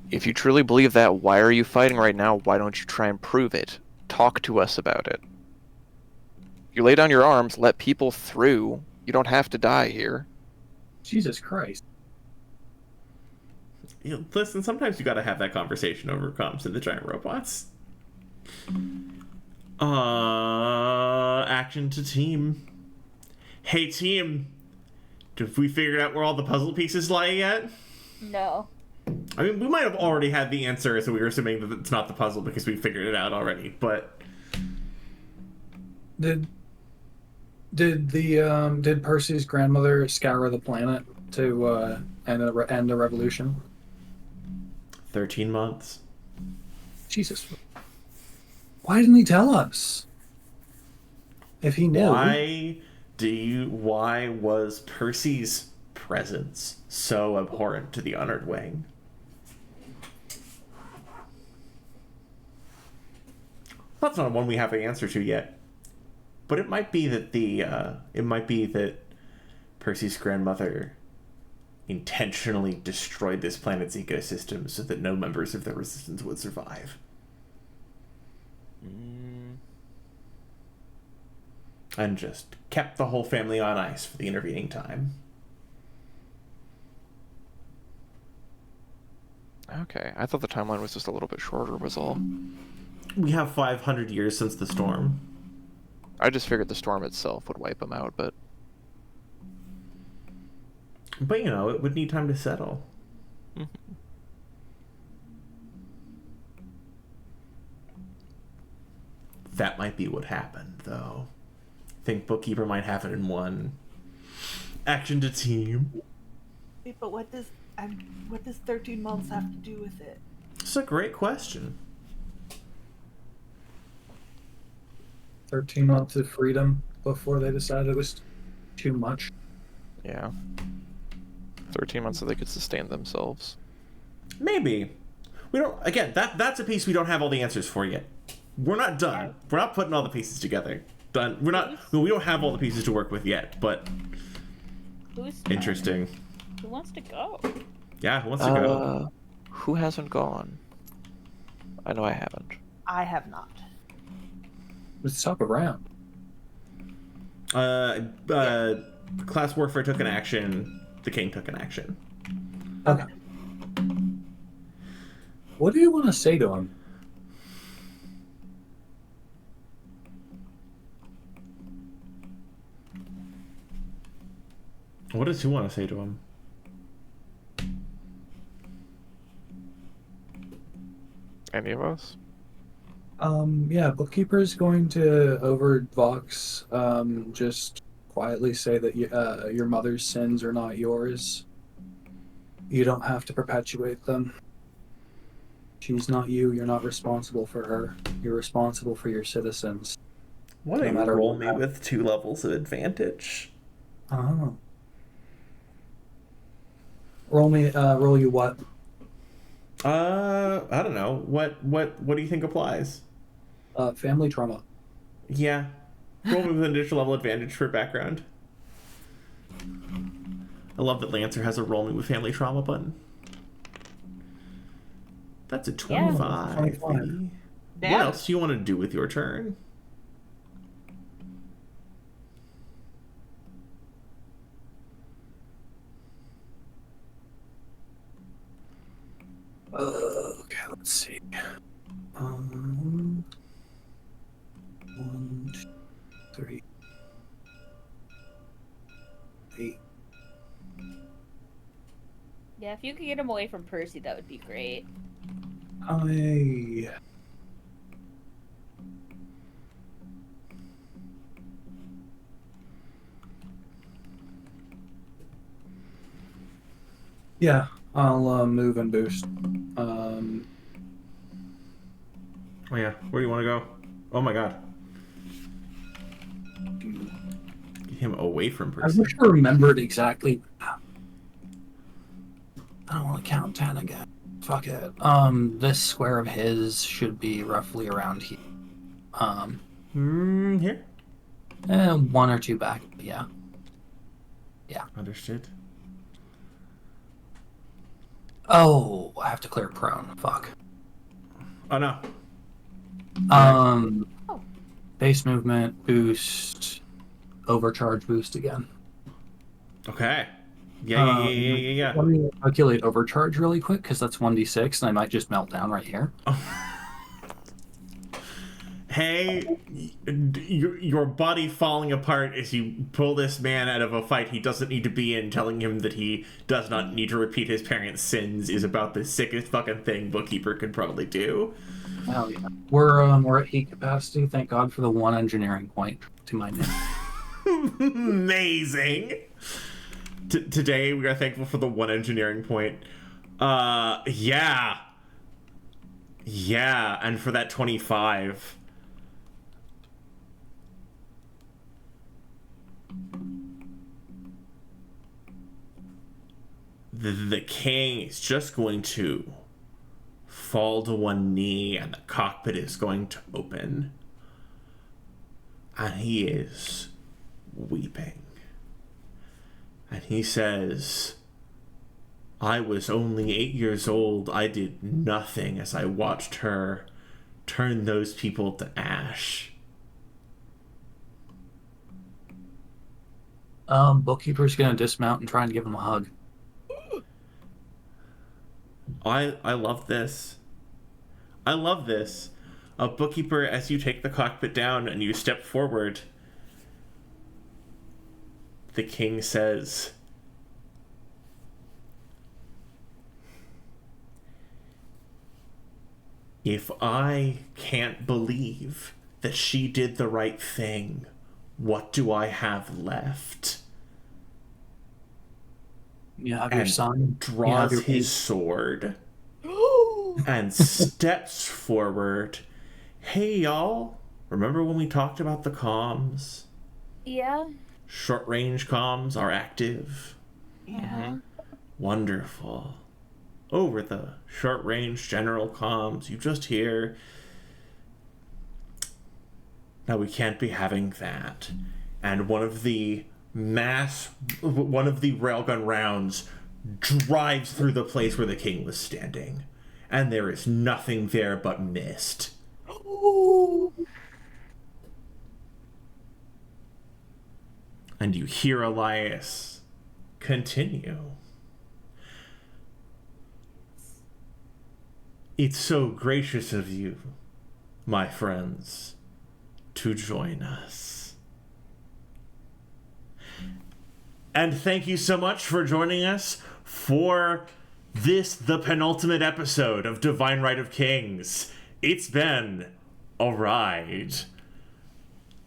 If you truly believe that, why are you fighting right now? Why don't you try and prove it? Talk to us about it. You lay down your arms, let people through. You don't have to die here. Jesus Christ. You know, listen, sometimes you gotta have that conversation over comms and the giant robots. Action to team. Hey team, have we figured out where all the puzzle pieces lie yet? No. I mean, we might have already had the answer, so we were assuming that it's not the puzzle because we figured it out already, but... Did Percy's grandmother scour the planet to end the revolution? 13 months. Jesus. Why didn't he tell us? If he knew. Why was Percy's presence so abhorrent to the Honored Wing? That's not one we have an answer to yet. But it might be that Percy's grandmother intentionally destroyed this planet's ecosystem so that no members of the resistance would survive. And just kept the whole family on ice for the intervening time. Okay, I thought the timeline was just a little bit shorter, was all. We have 500 years since the storm. I just figured the storm itself would wipe them out, but... But, you know, it would need time to settle. That might be what happened, though. I think Bookkeeper might have it in 1. Action to team. Wait, but what does 13 months have to do with it? It's a great question. 13 months of freedom before they decided it was too much. Yeah. 13 months so they could sustain themselves. Maybe. We don't... Again, that's a piece we don't have all the answers for yet. We're not done. We're not putting all the pieces together. Done. We're not... Well, we don't have all the pieces to work with yet, but... Who's Interesting. Who wants to go? Yeah, who wants to go? Who hasn't gone? I know I haven't. I have not. Let's talk around. Class Warfare took an action. The King took an action. Okay. What do you want to say to him? What does he want to say to him? Any of us? Yeah, Bookkeeper's going to, over Vox, just quietly say that your mother's sins are not yours. You don't have to perpetuate them. She's not you. You're not responsible for her. You're responsible for your citizens. Why don't No you matter roll what me happens. with 2 levels of advantage? Oh. Roll you what? I don't know. What do you think applies? Family trauma. Yeah. Roll me with an additional level advantage for background. I love that Lancer has a roll me with family trauma button. That's a 25. 25. What Damn. else do you want to do with your turn? Okay, let's see. 1, 2, 3, 8. Yeah, if you could get him away from Percy, that would be great. Yeah, I'll move and boost. Oh yeah, where do you want to go? Oh my god. Get him away from I Percy. wish I remembered exactly. I don't want to count 10 again. Fuck it. This square of his should be roughly around here. Here? 1 or 2 back. Yeah. Understood. Oh, I have to clear prone. Fuck. Oh no. Base movement, boost, overcharge boost again. Okay. Yeah. Let me calculate overcharge really quick, because that's 1d6, and I might just melt down right here. Hey, your body falling apart as you pull this man out of a fight he doesn't need to be in, telling him that he does not need to repeat his parents' sins is about the sickest fucking thing Bookkeeper could probably do. Hell yeah. We're at heat capacity. Thank God for the 1 engineering point to my name. Amazing. Today we are thankful for the 1 engineering point. Yeah, and for that 25. The king is just going to fall to one knee, and the cockpit is going to open. And he is weeping. And he says, I was only 8 years old. I did nothing as I watched her turn those people to ash. Bookkeeper's gonna dismount and try and give him a hug. I love this. I love this. Bookkeeper, as you take the cockpit down and you step forward, the king says, if I can't believe that she did the right thing, what do I have left? You have your son. Draws your his sword and steps forward. Hey, y'all. Remember when we talked about the comms? Yeah. Short-range comms are active. Yeah. Wonderful. Over the short-range general comms, you just hear, now we can't be having that. And one of the railgun rounds drives through the place where the king was standing. And there is nothing there but mist. And you hear Elias continue. It's so gracious of you, my friends, to join us. And thank you so much for joining us for the penultimate episode of Divine Right of Kings. It's been a ride.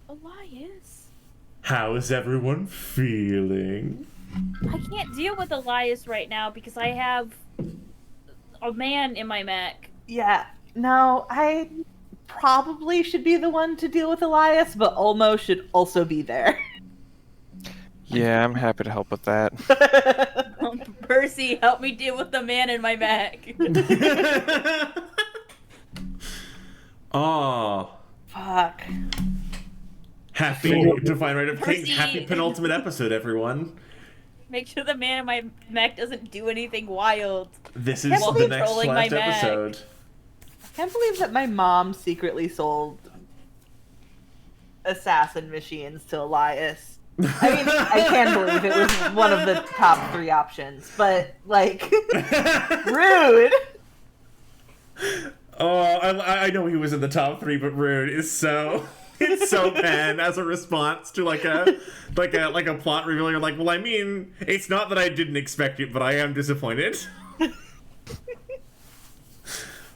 Elias. How is everyone feeling? I can't deal with Elias right now because I have a man in my mech. Yeah. No, I probably should be the one to deal with Elias, but Olmo should also be there. Yeah, I'm happy to help with that. Percy, help me deal with the man in my mech. Oh. Fuck. Happy Divine Right of Kings. Percy. Happy penultimate episode, everyone. Make sure the man in my mech doesn't do anything wild. This is While the next controlling my last mech. episode. Can't believe that my mom secretly sold assassin machines to Elias. I mean, I can believe it was one of the top 3 options, but, like, rude. Oh, I know he was in the top 3, but rude is so... It's so pen as a response to like a plot reveal. You're like, well, I mean, it's not that I didn't expect it, but I am disappointed.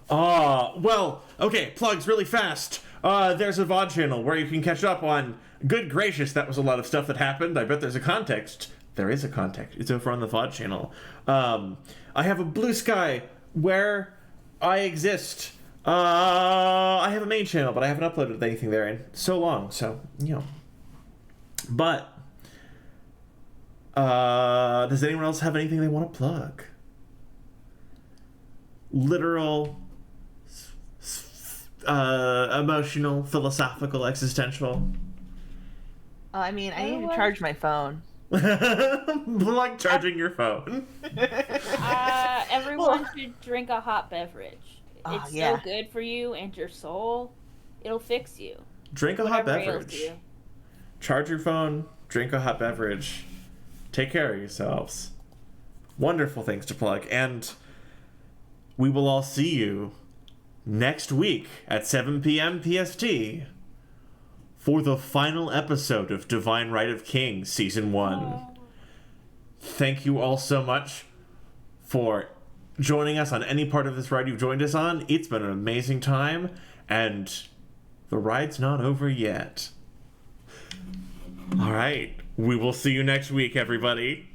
Well, okay, plugs really fast. There's a VOD channel where you can catch up on. Good gracious, that was a lot of stuff that happened. I bet there's a context. There is a context. It's over on the VOD channel. I have a Blue Sky where I exist. I have a main channel, but I haven't uploaded anything there in so long, so, you know. But, does anyone else have anything they want to plug? Literal, emotional, philosophical, existential. I mean, I need to charge my phone. Like charging your phone. Everyone should drink a hot beverage. It's yeah. so good for you and your soul. It'll fix you. Drink a hot Whatever ails beverage. you. Charge your phone. Drink a hot beverage. Take care of yourselves. Wonderful things to plug. And we will all see you next week at 7 p.m. PST for the final episode of Divine Right of Kings Season 1. Thank you all so much for joining us on any part of this ride you've joined us on. It's been an amazing time, and the ride's not over yet. All right, we will see you next week, everybody.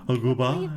Goodbye.